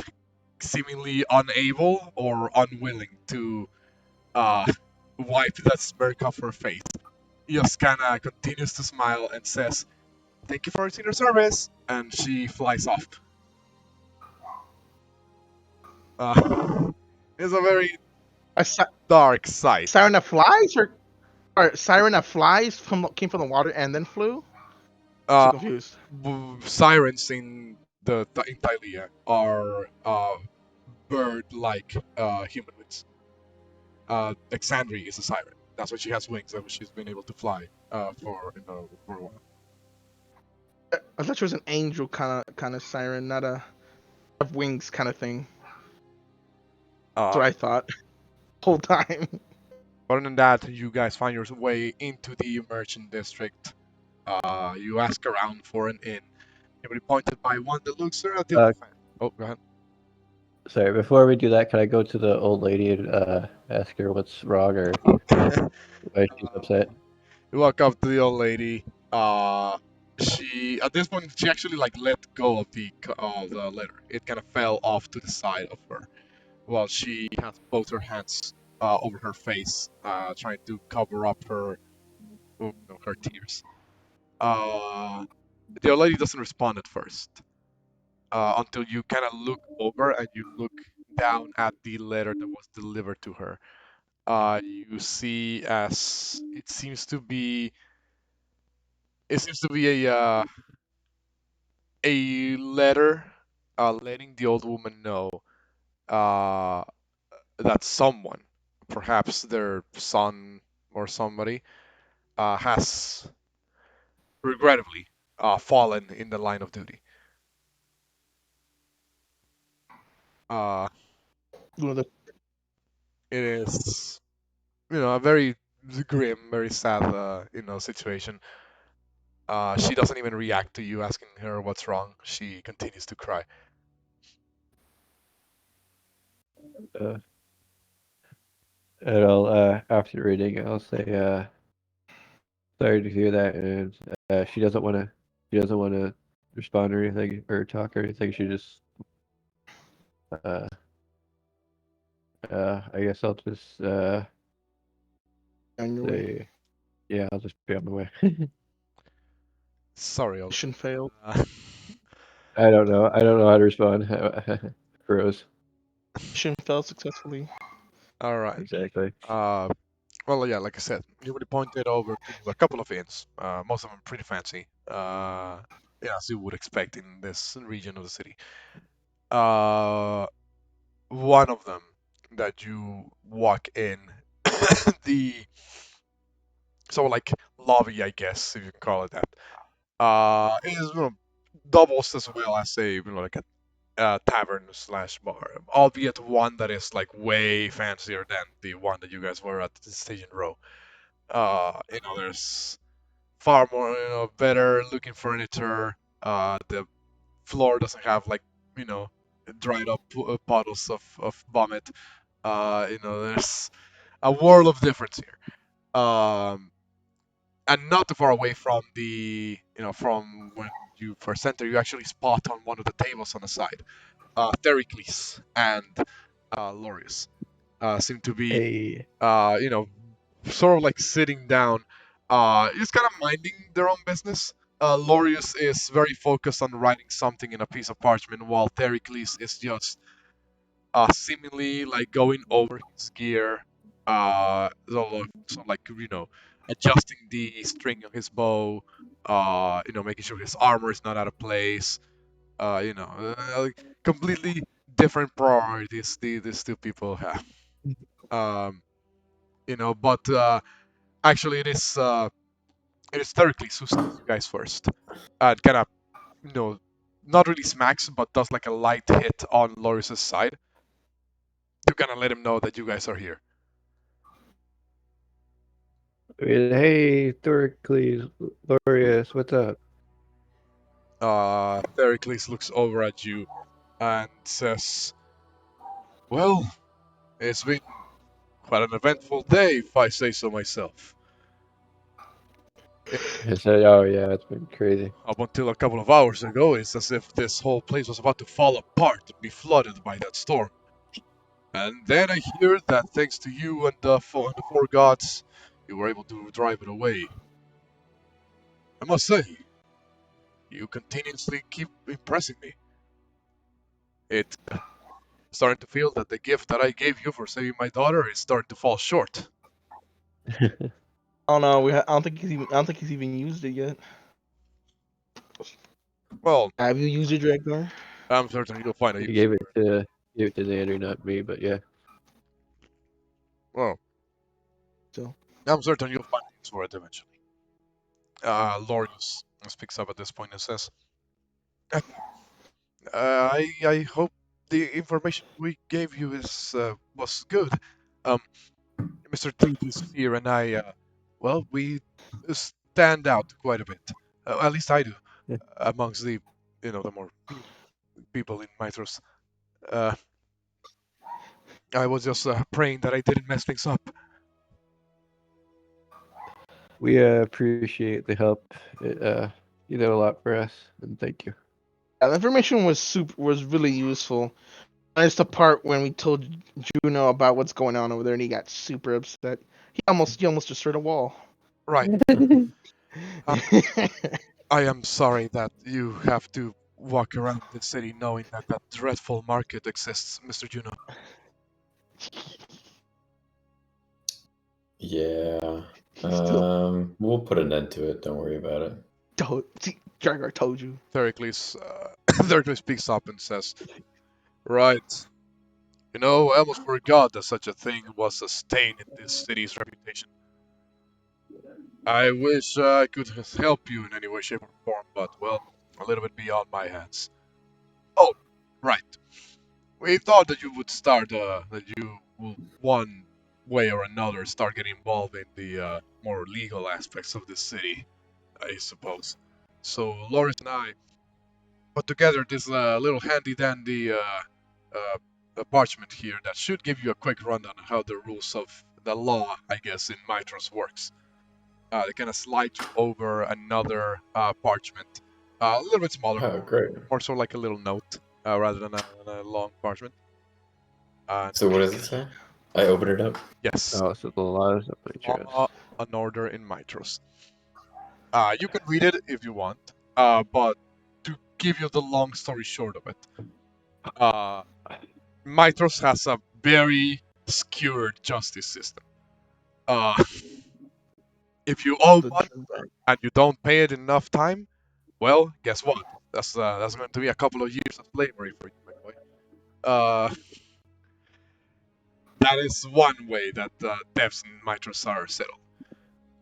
A: seemingly unable or unwilling to wipe that smirk off her face, just kind of continues to smile and says, "Thank you for your service," and she flies off. It's a very
D: A
A: dark sight.
D: siren that flies, or siren that flies came from the water and then flew. I'm so
A: Uh,
D: confused.
A: Sirens in in Thailia are bird-like humanoids. Exandri is a siren. That's why she has wings, and she's been able to fly for a while.
D: I thought she was an angel kind of siren, not a have wings kind of thing. That's
A: Uh,
D: what I thought whole time.
A: Other than that, you guys find your way into the merchant district. You ask around for an inn. You'll be pointed by one that looks relatively fancy. Oh, go ahead.
B: Sorry, before we do that, can I go to the old lady and ask her what's wrong or why she's upset?
A: You walk up to the old lady. She at this point she actually like let go of the letter. It kind of fell off to the side of her, while she has both her hands over her face, trying to cover up her tears. Uh, the old lady doesn't respond at first, until you kind of look over and you look down at the letter that was delivered to her. You see as it seems to be a letter letting the old woman know uh, that someone, perhaps their son or somebody, has regrettably fallen in the line of duty. Uh,
D: One of the
A: it is, a very grim, very sad, situation. She doesn't even react to you asking her what's wrong. She continues to cry.
B: Uh, and I'll after reading, I'll say, sorry to hear that, and she doesn't want to respond or anything or talk or anything. She just, uh, I guess I'll just
D: on your way.
B: say, yeah, I'll just be on my way.
A: Sorry,
D: Mission failed.
B: I don't know. I don't know how to respond. Froze.
D: Mission failed successfully.
A: all right.
B: Exactly.
A: Well, yeah, like I said, you would point it over to a couple of inns. Most of them pretty fancy. Yeah, as you would expect in this region of the city. Uh, One of them that you walk in, the like lobby, I guess, if you can call it that, is doubles as well as like a tavern slash bar, albeit one that is like way fancier than the one that you guys were at the Station Row. There's far more, better looking furniture. The floor doesn't have like, you know, dried up puddles of vomit. There's a world of difference here. And not too far away from from when you first enter, you actually spot on one of the tables on the side, Thericles and Lorius seem to be,
B: Hey.
A: sort of like sitting down, just kind of minding their own business. Lorius is very focused on writing something in a piece of parchment, while Thericles is just seemingly like going over his gear, so like adjusting the string of his bow, making sure his armor is not out of place. Like completely different priorities these two people have. Um, but actually it is Thericles who sees you guys first, and kind of you know not really smacks, but does like a light hit on Loris's side to kind of let him know that you guys are here.
B: Hey, Thoricles, Lorius, what's up?
A: Thericles looks over at you and says, "Well, it's been quite an eventful day, if I say so myself.
B: I said, oh yeah, it's been crazy.
A: Up until a couple of hours ago, it's as if this whole place was about to fall apart and be flooded by that storm. And then I hear that thanks to you and the four gods, you were able to drive it away. I must say, you continuously keep impressing me. It's starting to feel that the gift that I gave you for saving my daughter is starting to fall short.
D: Oh no, I don't think I don't think he's even used it yet.
A: Well,
D: Have you used it, Drakgar?
A: I'm certain you'll find a
B: You
A: use for it.
B: gave it to Xander, not me, but yeah.
A: Well,
D: So
A: I'm certain you'll find a use for it eventually. Lorius speaks up at this point and says, I hope the information we gave you was good. Um, Mr. Titus here and I, well, we stand out quite a bit. At least I do, amongst the more people in Mitros. Uh, I was just praying that I didn't mess things up.
B: We appreciate the help. You did a lot for us, and thank you.
D: Yeah, the information was really useful. It's the part when we told Juno about what's going on over there, and he got super upset. He almost destroyed a wall.
A: Right. I am sorry that you have to walk around the city knowing that that dreadful market exists, Mr. Juno.
C: Yeah.
D: Still,
C: We'll put an end to it. Don't worry about it.
D: Drakgar told you.
A: Thericles, Thericles speaks up and says, right. You know, I almost forgot that such a thing was a stain in this city's reputation. I wish I could help you in any way, shape, or form, but, well, a little bit beyond my hands. Oh, right. We thought that you would that you will, one way or another, start getting involved in the more legal aspects of this city, I suppose. So, Loris and I put together this little handy dandy parchment here that should give you a quick rundown on how the rules of the law, I guess, in Mitros works. They kind of slide you over another parchment, a little bit smaller,
C: Oh, great.
A: more so like a little note rather than a long parchment.
C: So what does it say? I open it up.
A: Yes,
B: Oh, so the laws of Matthias.
A: law and order in Mitros. You can read it if you want, but to give you the long story short of it, Mitros has a very skewed justice system. Uh, if you owe money and you don't pay it enough time, well, guess what? That's going to be a couple of years of slavery for you, my boy. That is one way that debts in Mitros are settled.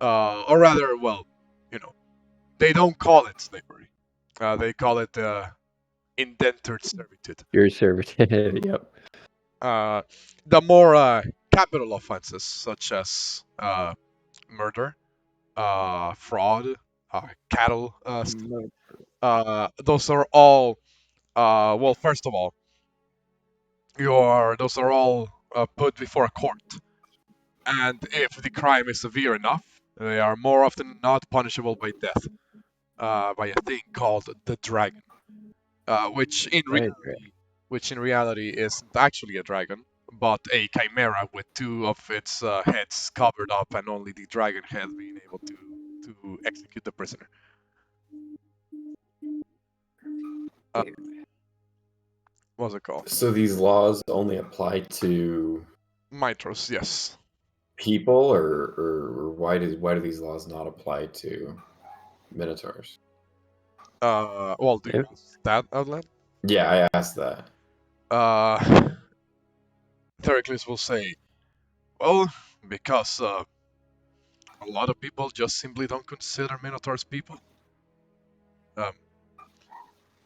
A: Or rather, well, you know, they don't call it slavery. They call it indentured servitude.
B: Your servitude. Yep.
A: The more capital offenses, such as murder, fraud, cattle, those are all. Well, first of all, those are all put before a court, and if the crime is severe enough, they are more often than not punishable by death, by a thing called the dragon, which in
B: Right.
A: reality isn't actually a dragon, but a chimera with two of its heads covered up, and only the dragon head being able to execute the prisoner. What's it called?
C: So these laws only apply to
A: Mitros, yes.
C: people, or why do these laws not apply to minotaurs?
A: Well, do you
B: Yep.
A: ask that outlet?
C: Yeah, I asked that.
A: Thericles will say, well, because a lot of people just simply don't consider Minotaurs people. Um,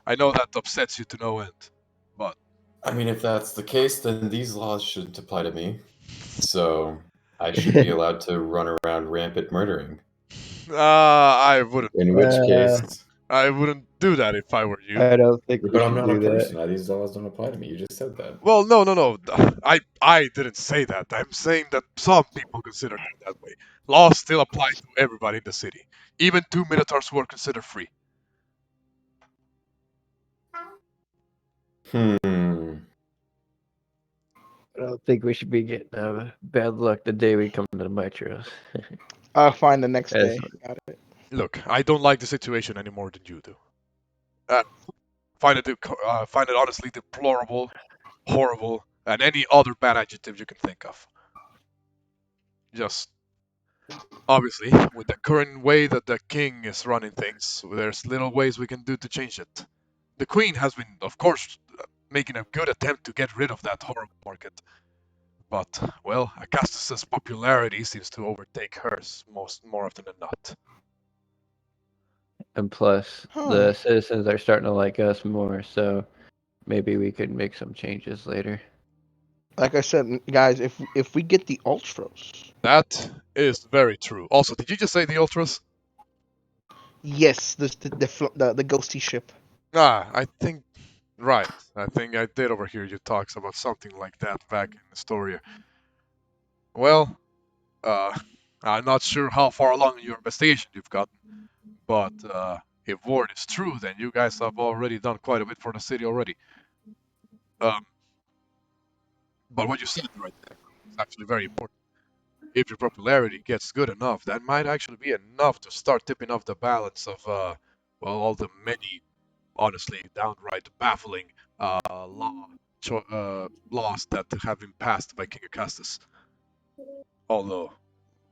A: I know that upsets you to no end, but
C: I mean, if that's the case, then these laws shouldn't apply to me. So I should be allowed to run around rampant murdering.
A: I wouldn't.
C: In which case,
A: I wouldn't do that if I were you.
B: I don't think we
C: but I'm
B: should
C: not a
B: do that.
C: person. These laws don't apply to me. You just said that.
A: Well, no. I didn't say that. I'm saying that some people consider them that way. Laws still apply to everybody in the city, even to Minotaurs who are considered free.
C: Hmm.
B: I don't think we should be getting bad luck the day we come to the Mitros.
D: Fine, the next
B: As-
D: day. Got it.
A: Look, I don't like the situation any more than you do. Find it honestly deplorable, horrible, and any other bad adjective you can think of. Just obviously, with the current way that the king is running things, there's little ways we can do to change it. The queen has been, of course, making a good attempt to get rid of that horrible market. But, well, Augustus's popularity seems to overtake hers more often than not.
B: And plus,
D: Huh.
B: the citizens are starting to like us more, so maybe we could make some changes later.
D: Like I said, guys, if we get the ultras,
A: That is very true. Also, did you just say the ultras?
D: yes, the ghosty ship.
A: Ah, I think right. I think I did overhear you talks about something like that back in Astoria. Well, uh, I'm not sure how far along in your investigation you've gotten, but if word is true, then you guys have already done quite a bit for the city already. Um, but what you said right there is actually very important. If your popularity gets good enough, that might actually be enough to start tipping off the balance of, well, all the many, honestly, downright baffling laws that have been passed by King Augustus. Although,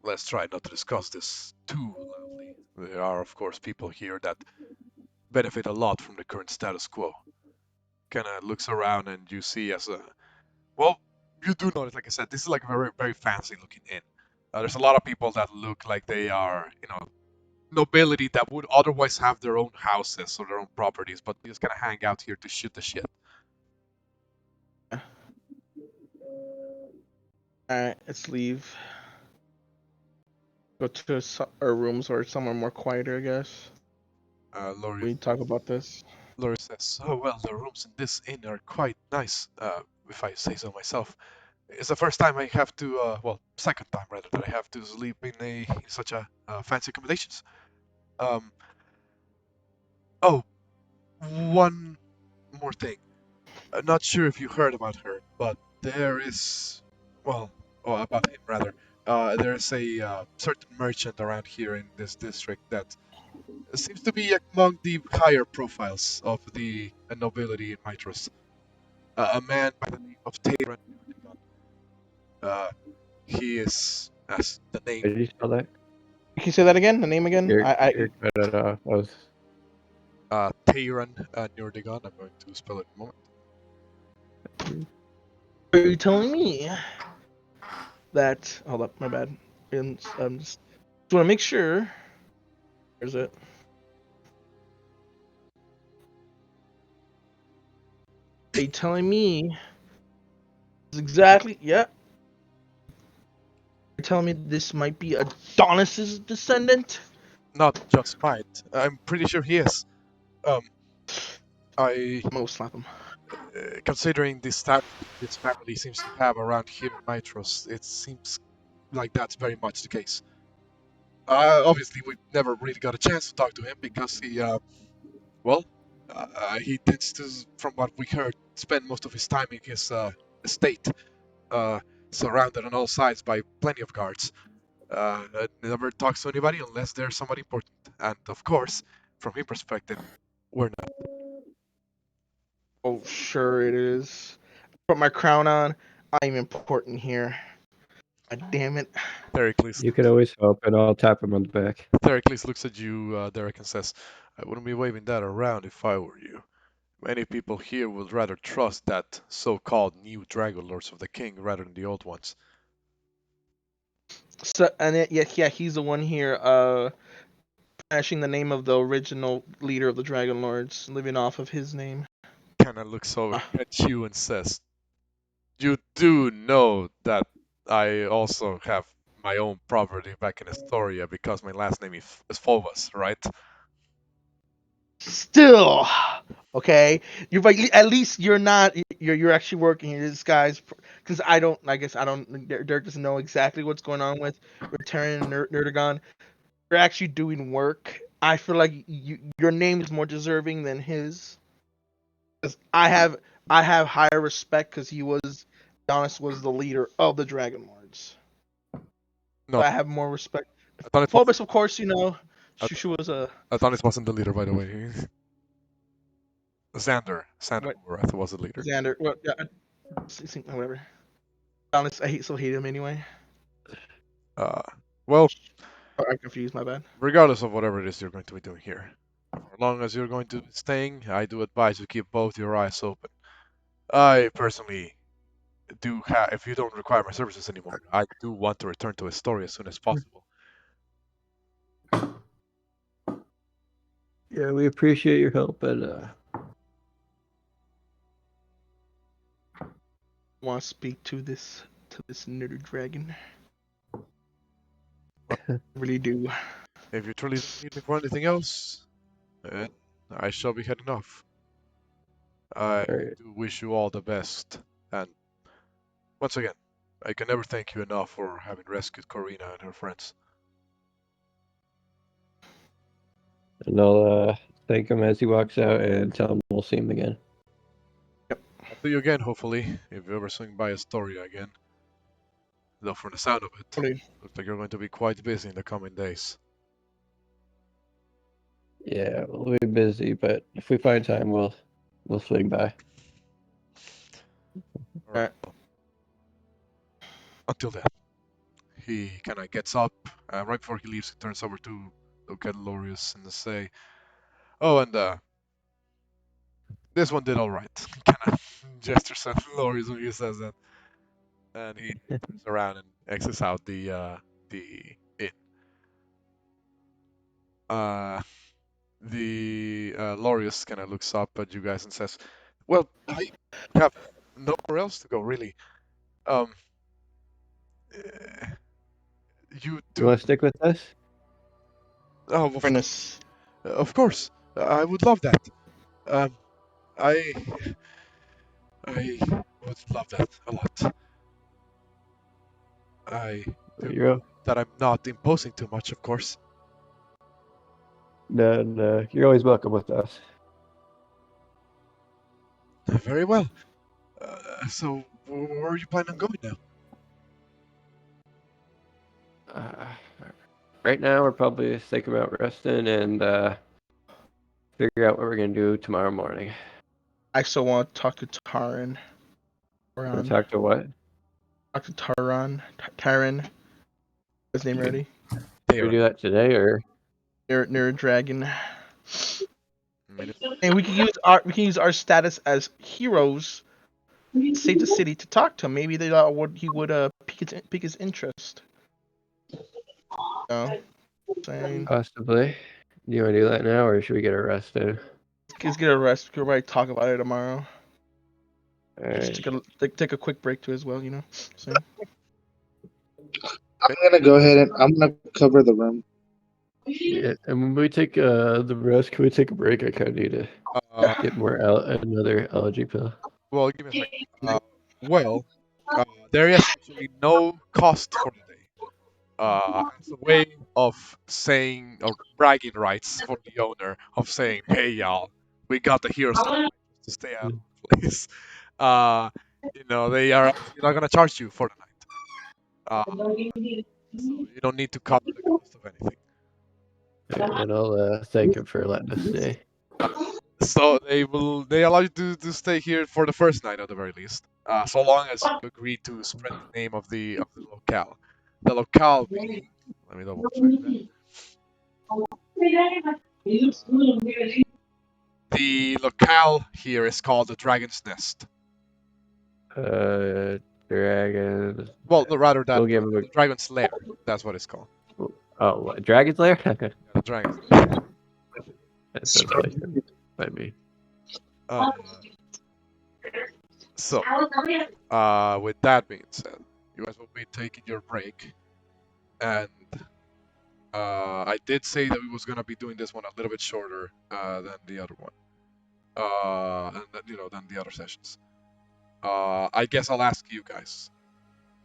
A: let's try not to discuss this too loudly. There are, of course, people here that benefit a lot from the current status quo. Kinda looks around and you see as a, well, you do notice, like I said, this is like a very, very fancy looking inn. There's a lot of people that look like they are, nobility that would otherwise have their own houses or their own properties, but they just kind of hang out here to shoot the shit.
D: Alright, let's leave. Go to our rooms or somewhere more quieter, I guess.
A: Laurie,
D: We talk about this.
A: Laurie says, "Oh well, the rooms in this inn are quite nice, if I say so myself. It's the first time I have to, well, second time rather, that I have to sleep in such a fancy accommodations. Um, oh, one more thing. I'm not sure if you heard about her, but there is, well, or about him rather. There's a certain merchant around here in this district that seems to be among the higher profiles of the nobility in Mitros. A man by the name of Tayran Nurdigan. Uh, he is, as the name,
B: How did you spell that?
D: Can you say that again? The name again?
B: You're cut it off. I was
A: Tayran Nurdigan. I'm going to spell it in a moment.
D: Are you telling me that? Hold up, my bad. Just want to make sure. Where's it? Are you telling me? Exactly. Yeah. You're telling me this might be Adonis's descendant?
A: Not just might. I'm pretty sure he is. Um, I
D: I'm gonna slap him.
A: considering the status this family seems to have around here in Mitros, it seems like that's very much the case. Obviously, we never really got a chance to talk to him because well, he tends to, from what we heard, spend most of his time in his estate, uh, surrounded on all sides by plenty of guards. Never talks to anybody unless there's somebody important. And of course, from his perspective, we're not.
D: Oh, sure it is. Put my crown on. I'm important here. God damn it.
A: Thericles,
B: You could always help, and I'll tap him on the back.
A: Thericles looks at you, Derek, and says, "I wouldn't be waving that around if I were you. Many people here would rather trust that so-called new Dragonlords of the King rather than the old ones."
D: So and yeah, he's the one here punishing the name of the original leader of the Dragonlords, living off of his name.
A: Kinda looks over at you and says, "You do know that I also have my own property back in Astoria because my last name is Phobos, right?"
D: Still, okay. You're like at least you're not. You're actually working here. This guy's because I don't. I guess I don't. Dirk doesn't know exactly what's going on with Terran and Nerdagon. You're actually doing work. I feel like your name is more deserving than his. 'Cause I have higher respect because he was Giannis was the leader of the Dragon Lords.
A: No,
D: So I have more respect.
A: Adonis wasn't,
D: Phobos, of course,
A: Ad-
D: she was a
A: Adonis wasn't the leader, by the way. Xander
D: what
A: Morath was the leader.
D: Xander. Well, yeah, whatever. Giannis, still hate him anyway.
A: Uh, well,
D: Oh, I'm confused. My bad.
A: regardless of whatever it is you're going to be doing here, for as long as you're going to be staying, I do advise you keep both your eyes open. I personally do have, if you don't require my services anymore, I do want to return to Astoria as soon as possible.
B: Yeah, we appreciate your help, but
D: want to speak to this nerd dragon. I really do.
A: If you truly don't need me for anything else, then I shall be heading off. I
B: Alright.
A: do wish you all the best, and once again, I can never thank you enough for having rescued Corina and her friends.
B: And I'll thank him as he walks out and tell him we'll see him again.
A: I'll see you again, hopefully, if you ever swing by Astoria again. Though from the sound of it,
D: Really.
A: looks like you're going to be quite busy in the coming days.
B: Yeah, we'll be busy, but if we find time, we'll swing by.
A: Alright. Until then, he kind of gets up. Right before he leaves, he turns over to look at Lorius and say, "Oh, and this one did all right." Kind of gestures at Lorius when he says that, and he turns around and exits out the inn. The Lorius kind of looks up at you guys and says, "Well, I have nowhere else to go, really. Um, eh, you
B: You
A: do.
B: want to stick with us?
A: Oh,
D: Fairness.
A: of course. I would love that. Um, I would love that a lot. I do
B: You're,
A: that. I'm not imposing too much, of course."
B: no, you're always welcome with us.
A: Very well. So, where are you planning on going now?
B: Right now, we're probably thinking about resting and figure out what we're gonna do tomorrow morning.
D: I still want to talk to Taran.
B: Wanna talk to what?
D: Talk to Taran. His name ready?
B: Should we do that today or?
D: Nerd dragon.
A: Minute.
D: And we can use our status as heroes to save the city to talk to him. Maybe he would pique his interest. No, saying
B: Possibly. Do you want to do that now, or should we get arrested?
D: let's get a rest. We can probably talk about it tomorrow.
B: All right.
D: Just take a quick break too as well. You know. So,
E: I'm gonna go ahead and I'm gonna cover the room.
B: Yeah, and when we take the rest, can we take a break? I kind of need to get more another allergy pill.
A: Well, give me a second. There is actually no cost for the day. It's a way of saying, or bragging rights for the owner of saying, "Hey, y'all, we got the heroes to stay out of the place." They are actually not gonna charge you for the night. So you don't need to cover the cost of anything.
B: And I'll thank him for letting us stay.
A: So they allow you to stay here for the first night at the very least, so long as you agree to spread the name of the locale. The locale being, let me double check that. The locale here is called the Dragon's Nest.
B: Dragon.
A: Well, no, rather
B: We'll
A: that
B: give him
A: the Dragon's Lair. That's what it's called.
B: what, Dragon's Lair?
A: Yeah, the Dragon's Lair.
B: That sounds like it by me.
A: With that being said, you guys will be taking your break, and I did say that we was gonna be doing this one a little bit shorter than the other one, than the other sessions. I guess I'll ask you guys: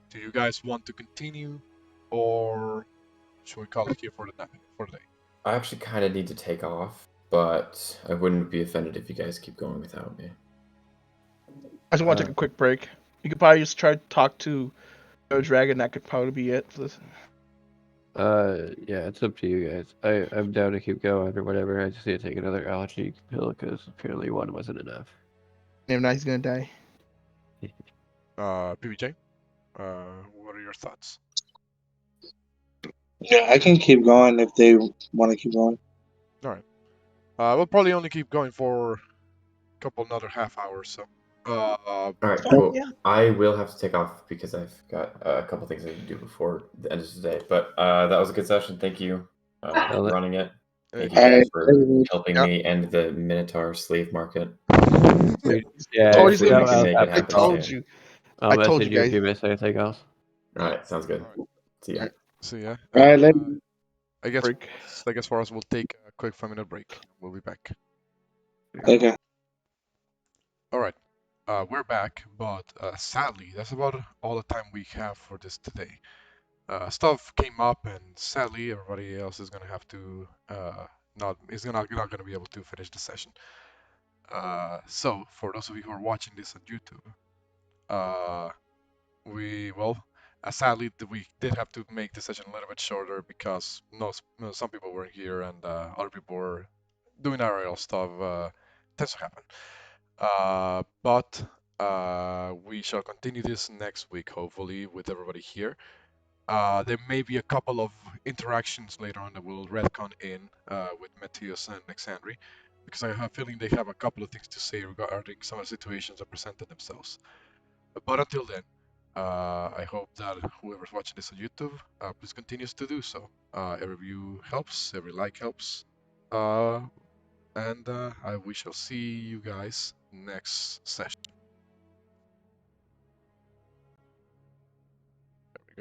A: do you guys want to continue, or should we call it here for the day?
C: I actually kind of need to take off, but I wouldn't be offended if you guys keep going without me.
D: I just want to take a quick break. You could probably just try to talk to Nerd Dragon. That could probably be it for this.
B: Yeah, it's up to you guys. I'm down to keep going or whatever. I just need to take another allergy pill because apparently one wasn't enough.
D: If not, he's gonna die.
A: PBJ, what are your thoughts?
E: Yeah, I can keep going if they want to keep going.
A: All right. We'll probably only keep going for a couple another half hours. So.
C: All right, cool.
D: Yeah.
C: I will have to take off because I've got a couple things I need to do before the end of today. But that was a good session. Thank you for running it. Thank you guys for helping me end the Minotaur slave market.
B: Yeah,
D: Always
C: we
D: gonna
C: can
D: be-
C: make it
D: I
C: happen
D: told
C: soon.
D: you.
B: I'll
D: I told
B: message
D: you
B: you if
D: guys.
B: you miss anything else.
C: All right, sounds good.
A: All right.
C: See ya.
A: See ya.
E: All right,
A: I guess
D: Break.
A: for us, we'll take a quick 5-minute break. We'll be back.
E: okay.
A: All right. We're back, but sadly, that's about all the time we have for this today. Stuff came up, and sadly, everybody else is gonna have to not gonna be able to finish the session. So for those of you who are watching this on YouTube, we well, sadly we did have to make the session a little bit shorter because some people weren't here and other people were doing IRL stuff. Tends to happen. But we shall continue this next week, hopefully, with everybody here. There may be a couple of interactions later on that we'll retcon in with Metius and Alexandri, because I have a feeling they have a couple of things to say regarding some of the situations that presented themselves. But until then, I hope that whoever's watching this on YouTube, please continues to do so. Every view helps, every like helps. And we shall see you guys next session.